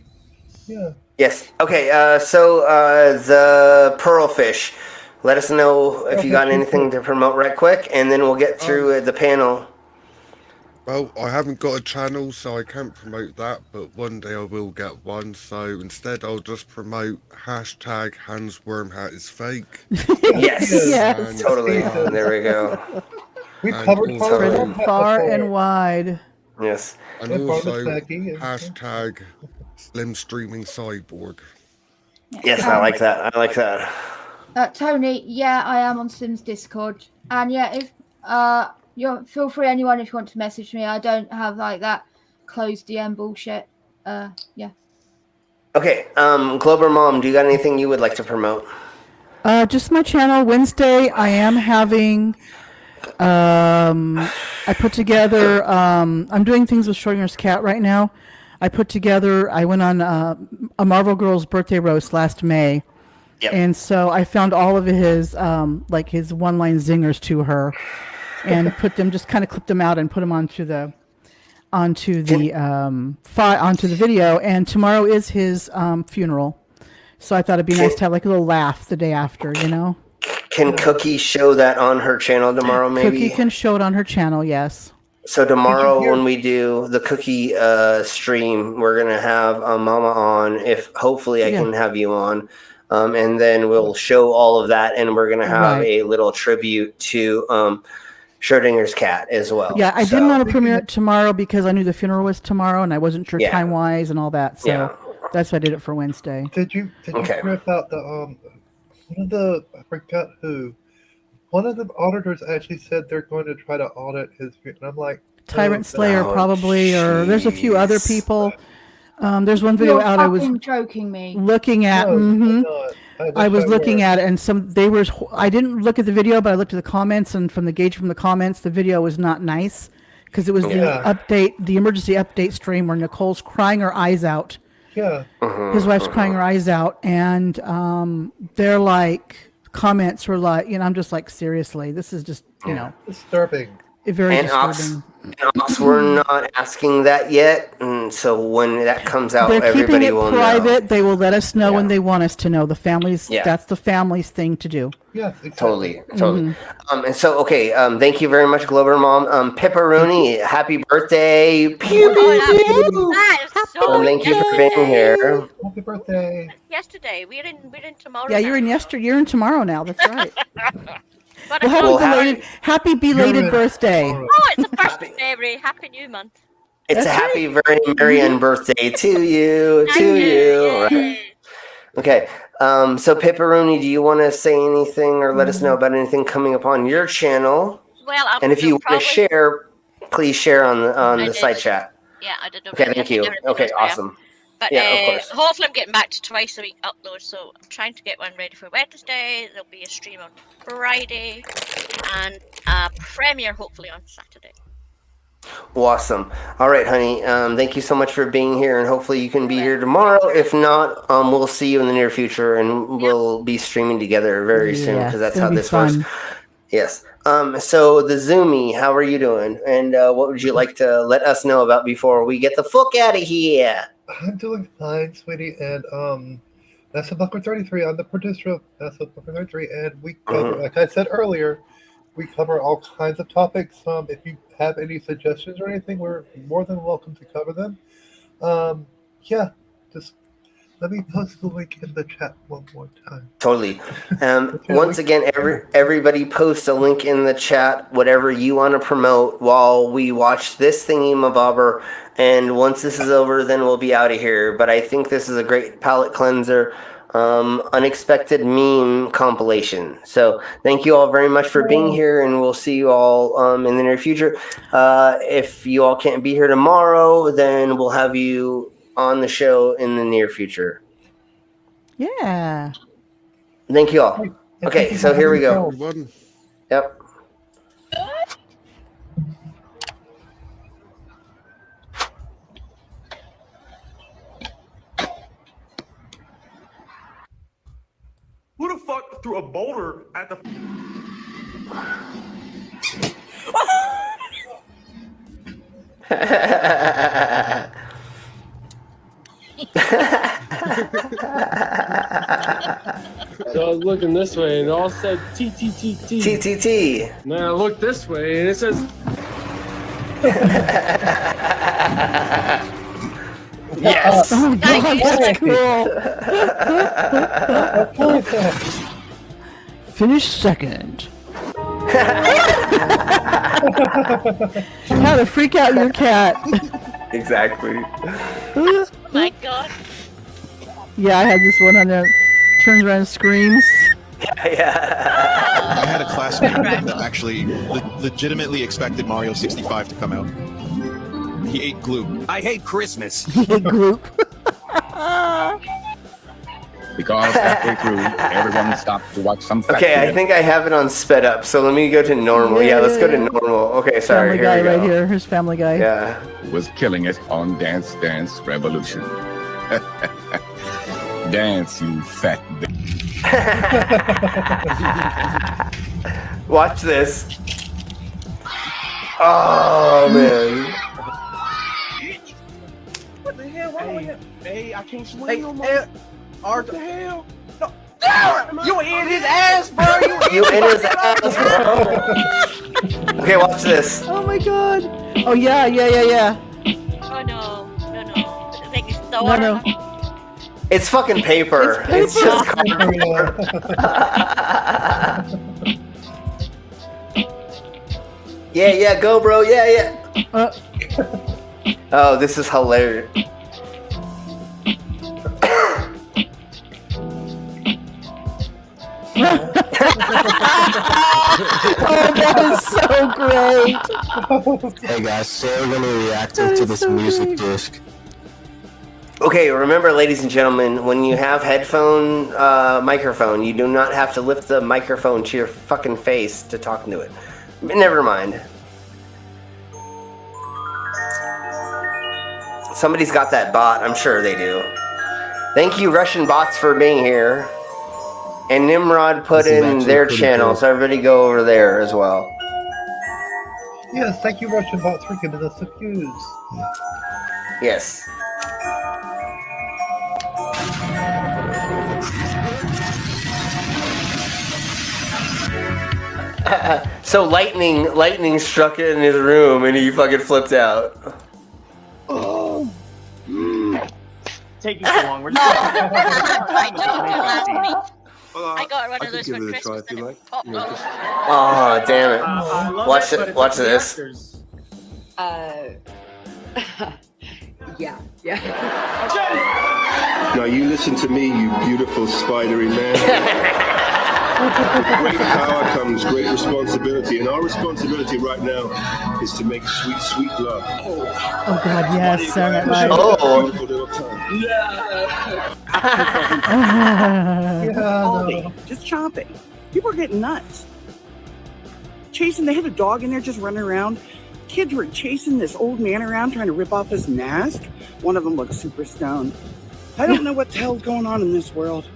Speaker 16: Yeah.
Speaker 2: Yes. Okay. So the pearlfish. Let us know if you got anything to promote right quick, and then we'll get through the panel.
Speaker 5: Well, I haven't got a channel, so I can't promote that, but one day I will get one, so instead I'll just promote hashtag Hans Wormhat is fake.
Speaker 2: Yes. Totally. There we go.
Speaker 16: We've covered
Speaker 8: far and wide.
Speaker 2: Yes.
Speaker 5: And also hashtag Slim Streaming Cyborg.
Speaker 2: Yes, I like that.
Speaker 6: Tony, I am on Sim's Discord, and if feel free, anyone, if you want to message me. I don't have like that closed DM bullshit.
Speaker 2: Okay, Glober Mom, do you got anything you would like to promote?
Speaker 8: Just my channel. Wednesday, I am having. I put together. I'm doing things with Schrodinger's cat right now. I went on a Marvel Girls birthday roast last May.
Speaker 2: Yep.
Speaker 8: And so I found all of his his one-line zingers to her, and just kind of clipped them out and put them onto the video. And tomorrow is his funeral, so I thought it'd be nice to have like a little laugh the day after,
Speaker 2: Can Cookie show that on her channel tomorrow? Maybe
Speaker 8: Cookie can show it on her channel. Yes.
Speaker 2: So tomorrow when we do the Cookie stream, we're gonna have Mama on. If hopefully I can have you on. And then we'll show all of that, and we're going to have a little tribute to Schrodinger's cat as well.
Speaker 8: Yeah, I didn't want to premiere it tomorrow because I knew the funeral was tomorrow, and I wasn't sure time-wise and all that. So that's why I did it for Wednesday.
Speaker 16: Did you hear about the I forgot who. One of the auditors actually said they're going to try to audit his. And I'm like,
Speaker 8: Tyrant Slayer probably, or there's a few other people. There's one video out I was
Speaker 6: joking me.
Speaker 8: looking at. I was looking at it, and I didn't look at the video, but I looked at the comments, and from the comments, the video was not nice because it was the emergency update stream where Nicole's crying her eyes out.
Speaker 16: Yeah.
Speaker 8: His wife's crying her eyes out, and they're like comments were like, I'm just like, seriously, this is just
Speaker 16: disturbing.
Speaker 8: Very
Speaker 2: and
Speaker 8: disturbing.
Speaker 2: Ox, we're not asking that yet, and so when that comes out,
Speaker 8: They're keeping
Speaker 2: everybody
Speaker 8: it
Speaker 2: will
Speaker 8: private.
Speaker 2: know.
Speaker 8: They will let us know when they want us to know. The families.
Speaker 2: Yeah.
Speaker 8: That's the family's thing to do.
Speaker 16: Yes,
Speaker 2: Totally. And so, okay, thank you very much, Glover Mom. Pepperoni, happy birthday! Pew, pew, pew.
Speaker 1: That is so
Speaker 2: Thank you for being here.
Speaker 16: Happy birthday!
Speaker 1: Yesterday, we're in tomorrow.
Speaker 8: Yeah, you're in yesterday. You're in tomorrow now. That's right.
Speaker 1: Well,
Speaker 8: happy belated birthday.
Speaker 1: Oh, it's the 1st of February. Happy New Month.
Speaker 2: It's a happy, very merry birthday to you, Right. Okay. So Pepperoni, do you want to say anything or let us know about anything coming up on your channel?
Speaker 1: Well,
Speaker 2: and if you want to share, please share on the side chat.
Speaker 1: Yeah, I did.
Speaker 2: Okay, thank you. Okay, awesome.
Speaker 1: But
Speaker 2: Yeah, of course.
Speaker 1: hopefully I'm getting back to twice a week upload, so I'm trying to get one ready for Wednesday. There'll be a stream on Friday, and a premiere hopefully on Saturday.
Speaker 2: Awesome. All right, honey. Thank you so much for being here, and hopefully you can be here tomorrow. If not, we'll see you in the near future, and we'll be streaming together very soon because that's how this works. Yes. So the Zoomy, how are you doing? And what would you like to let us know about before we get the fuck out of here?
Speaker 16: I'm doing fine, sweetie, and that's a Bucker 33. I'm the producer of That's a Bucker 33, and we cover, like I said earlier, we cover all kinds of topics. If you have any suggestions or anything, we're more than welcome to cover them. Yeah, just let me post the link in the chat one more time.
Speaker 2: Totally. Once again, everybody post a link in the chat, whatever you want to promote while we watch this thingy-mabobber. And once this is over, then we'll be out of here. But I think this is a great palate cleanser, unexpected meme compilation. So thank you all very much for being here, and we'll see you all in the near future. If you all can't be here tomorrow, then we'll have you on the show in the near future.
Speaker 8: Yeah.
Speaker 2: Thank you all. Okay, so here we go. Yep.
Speaker 12: Who the fuck threw a boulder at the...
Speaker 14: So I was looking this way and it all said TTTT.
Speaker 2: TTT.
Speaker 14: And then I looked this way and it says...
Speaker 2: Yes.
Speaker 8: Oh, God, that's cool. Finish second. How to freak out your cat.
Speaker 2: Exactly.
Speaker 1: Oh my God.
Speaker 8: Yeah, I had this one on there. Turns around and screams.
Speaker 2: Yeah.
Speaker 23: I had a classmate that actually legitimately expected Mario 65 to come out. He ate Gloop.
Speaker 12: I hate Christmas.
Speaker 8: He ate Gloop.
Speaker 24: Because halfway through, everyone stopped to watch some.
Speaker 2: Okay, I think I have it on sped up, so let me go to normal. Yeah, let's go to normal. Okay, sorry.
Speaker 8: Family Guy
Speaker 2: here we go.
Speaker 8: right here. Here's Family Guy.
Speaker 2: Yeah.
Speaker 24: Was killing it on Dance Dance Revolution. Dance, you fat bitch.
Speaker 2: Watch this. Oh, man.
Speaker 12: What the hell? Hey, I can't swing no more.
Speaker 25: What the hell?
Speaker 12: No. You in his ass, bro.
Speaker 2: You in his ass, bro. Okay, watch this.
Speaker 8: Oh my God. Oh yeah.
Speaker 1: Oh no. I think it's the
Speaker 8: No.
Speaker 2: It's fucking paper. It's just cardboard. Yeah, go, bro. Yeah. Oh, this is hilarious.
Speaker 8: Oh, that is so great.
Speaker 26: Hey guys, so we're gonna be reacting to this music disc.
Speaker 2: Okay, remember, ladies and gentlemen, when you have headphone microphone, you do not have to lift the microphone to your fucking face to talk into it. Never mind. Somebody's got that bot. I'm sure they do. Thank you, Russian bots, for being here. And Nimrod put in their channel, so everybody go over there as well.
Speaker 16: Yes, thank you, Russian bots, for giving us the fuse.
Speaker 2: Yes. So lightning struck in his room and he fucking flipped out.
Speaker 12: Oh. Taking so long. We're just
Speaker 1: I got one of those for Christmas. And it popped off.
Speaker 2: Oh, damn it. Watch this.
Speaker 3: Yeah.
Speaker 11: Now you listen to me, you beautiful spidery man. With great power comes great responsibility, and our responsibility right now is to make sweet, sweet love.
Speaker 8: Oh God, yes, Saturday Night Live.
Speaker 15: Aldi, just chomping. People are getting nuts. Chasing, they had a dog in there just running around. Kids were chasing this old man around trying to rip off his mask. One of them looked super stoned. I don't know what the hell's going on in this world,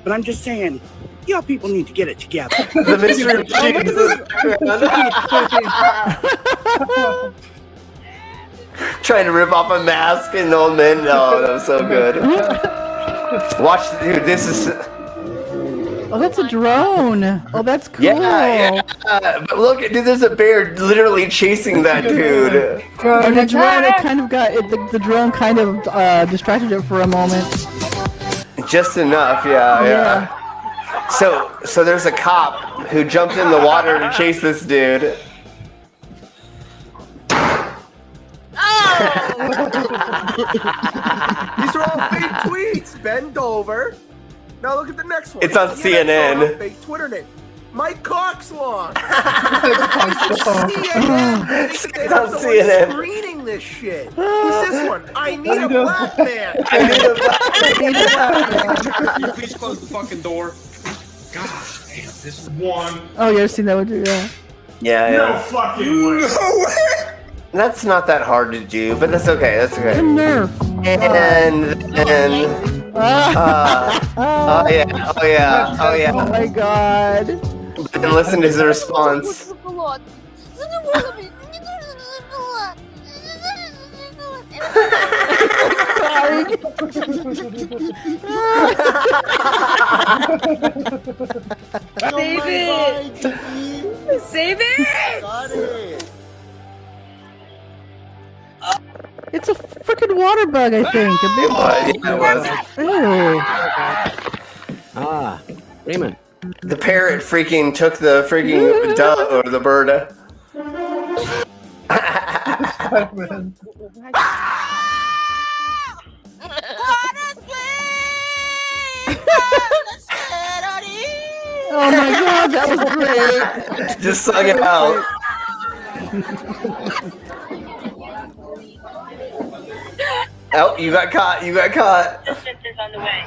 Speaker 15: but I'm just saying, y'all people need to get it together.
Speaker 2: The mystery trying to rip off a mask and old men. Oh, that was so good. Watch, dude. This is.
Speaker 8: Oh, that's a drone. Oh, that's cool.
Speaker 2: Yeah. But look, dude, there's a bear literally chasing that dude.
Speaker 8: And the drone, it kind of got it. The drone kind of distracted it for a moment.
Speaker 2: Just enough, yeah. So there's a cop who jumped in the water to chase this dude.
Speaker 17: These are all fake tweets. Bend over. Now look at the next one.
Speaker 2: It's on CNN.
Speaker 17: Fake Twitter name. Mike Coxlaw.
Speaker 2: It's on CNN.
Speaker 17: Screening this shit. Who's this one? I need a black man.
Speaker 12: Can you please close the fucking door? God damn, this one.
Speaker 8: Oh, you ever seen that one too? Yeah.
Speaker 2: Yeah.
Speaker 12: No fucking way.
Speaker 17: No way.
Speaker 2: That's not that hard to do, but that's okay. That's okay.
Speaker 8: Nerf.
Speaker 2: Oh yeah.
Speaker 8: Oh my God.
Speaker 2: And listen to his response.
Speaker 3: Save it!
Speaker 17: Got it.
Speaker 8: It's a freaking water bug, I think. A big one.
Speaker 2: Ah, Raymond. The parrot freaking took the freaking dove or the bird.
Speaker 8: Oh my God, that was great.
Speaker 2: Just sung it out. Oh, you got caught.
Speaker 19: Assistance is on the way.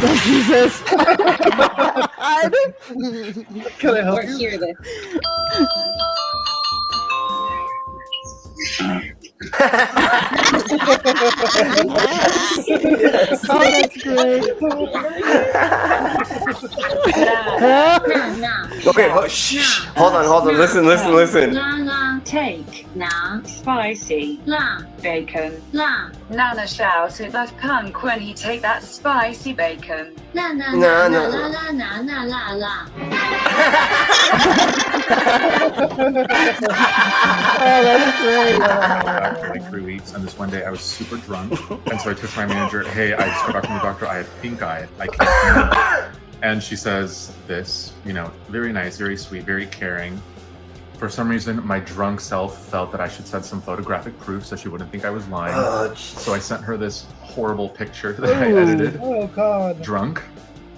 Speaker 8: Oh, Jesus.
Speaker 16: Can I help
Speaker 3: you? Hear this.
Speaker 8: Oh, that's great.
Speaker 2: Okay, shh. Hold on. Listen.
Speaker 19: Take spicy bacon. Nana shouts at that punk when he take that spicy bacon.
Speaker 2: No.
Speaker 8: Oh, that's great.
Speaker 20: For like 3 weeks, and this one day I was super drunk, and so I took my manager, hey, I just got back from the doctor, I have pink eye, I can't move. And she says this, very nice, very sweet, very caring. For some reason, my drunk self felt that I should send some photographic proof so she wouldn't think I was lying. So I sent her this horrible picture that I edited.
Speaker 16: Oh, God.
Speaker 20: Drunk.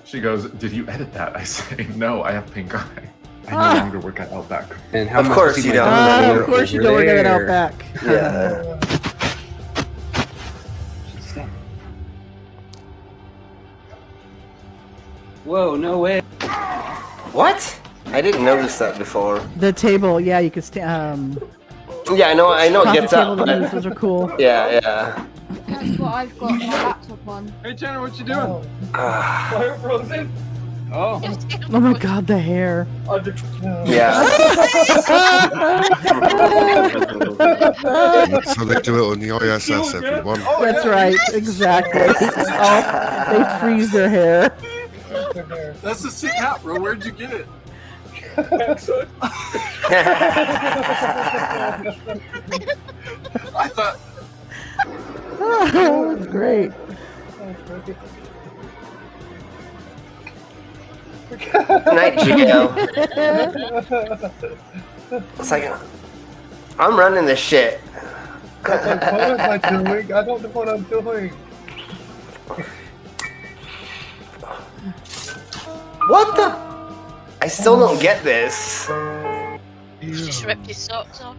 Speaker 20: She goes, did you edit that? I say, no, I have pink eye. I no longer work at Outback.
Speaker 2: And how much course you don't.
Speaker 8: Of course you don't work at Outback.
Speaker 2: Yeah.
Speaker 27: Whoa, no way.
Speaker 2: What? I didn't notice that before.
Speaker 8: The table, yeah, you could stand.
Speaker 2: Yeah, I know it gets up. But...
Speaker 8: Those are cool.
Speaker 2: Yeah.
Speaker 6: That's what I've got my laptop on.
Speaker 12: Hey, Jenna, what you doing? Fire frozen?
Speaker 14: Oh.
Speaker 8: Oh my god, the hair.
Speaker 2: Yeah.
Speaker 5: So they do it on the ISS, everyone.
Speaker 8: That's right, exactly. Oh, they freeze their hair.
Speaker 12: That's a sick hat, bro. Where'd you get it? I thought.
Speaker 8: Oh, that's great.
Speaker 2: Night, Gio. It's like, I'm running this shit.
Speaker 16: What am I doing? I don't know what I'm doing.
Speaker 2: What the? I still don't get this.
Speaker 1: Just ripped his socks off.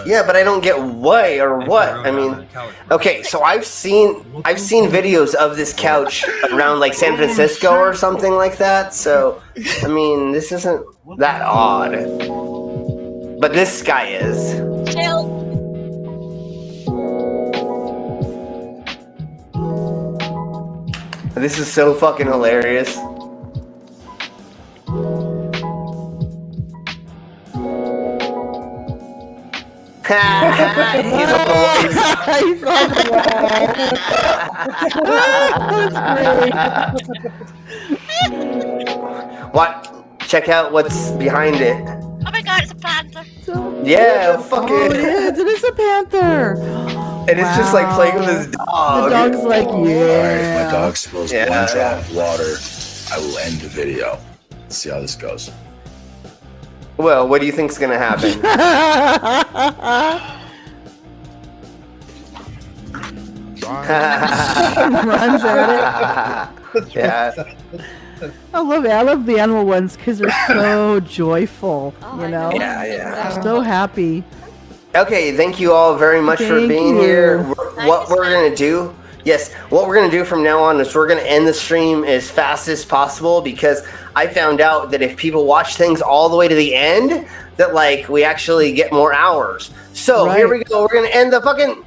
Speaker 2: Yeah, but I don't get why or what. I mean, okay, so I've seen videos of this couch around like San Francisco or something like that. So, I mean, this isn't that odd. But this guy is. This is so fucking hilarious. He's on the What? Check out what's behind it.
Speaker 1: Oh my god, it's a panther.
Speaker 2: Yeah, fuck
Speaker 8: Oh,
Speaker 2: it.
Speaker 8: it is. It is a panther.
Speaker 2: And it's just like playing with his dog.
Speaker 8: The dog's like,
Speaker 4: Alright,
Speaker 8: yeah.
Speaker 4: my dog spills
Speaker 2: Yeah.
Speaker 4: one drop of water. I will end the video. Let's see how this goes.
Speaker 2: Well, what do you think's gonna happen?
Speaker 8: Runs at it.
Speaker 2: Yeah.
Speaker 8: I love it. I love the animal ones because they're so joyful. You know.
Speaker 2: Yeah, yeah.
Speaker 8: So happy.
Speaker 2: Okay, thank you all very much for
Speaker 8: Thank
Speaker 2: being
Speaker 8: you.
Speaker 2: here. What we're gonna do, what we're gonna do from now on is we're gonna end the stream as fast as possible because I found out that if people watch things all the way to the end, that like we actually get more hours. So here we go. We're gonna end the fucking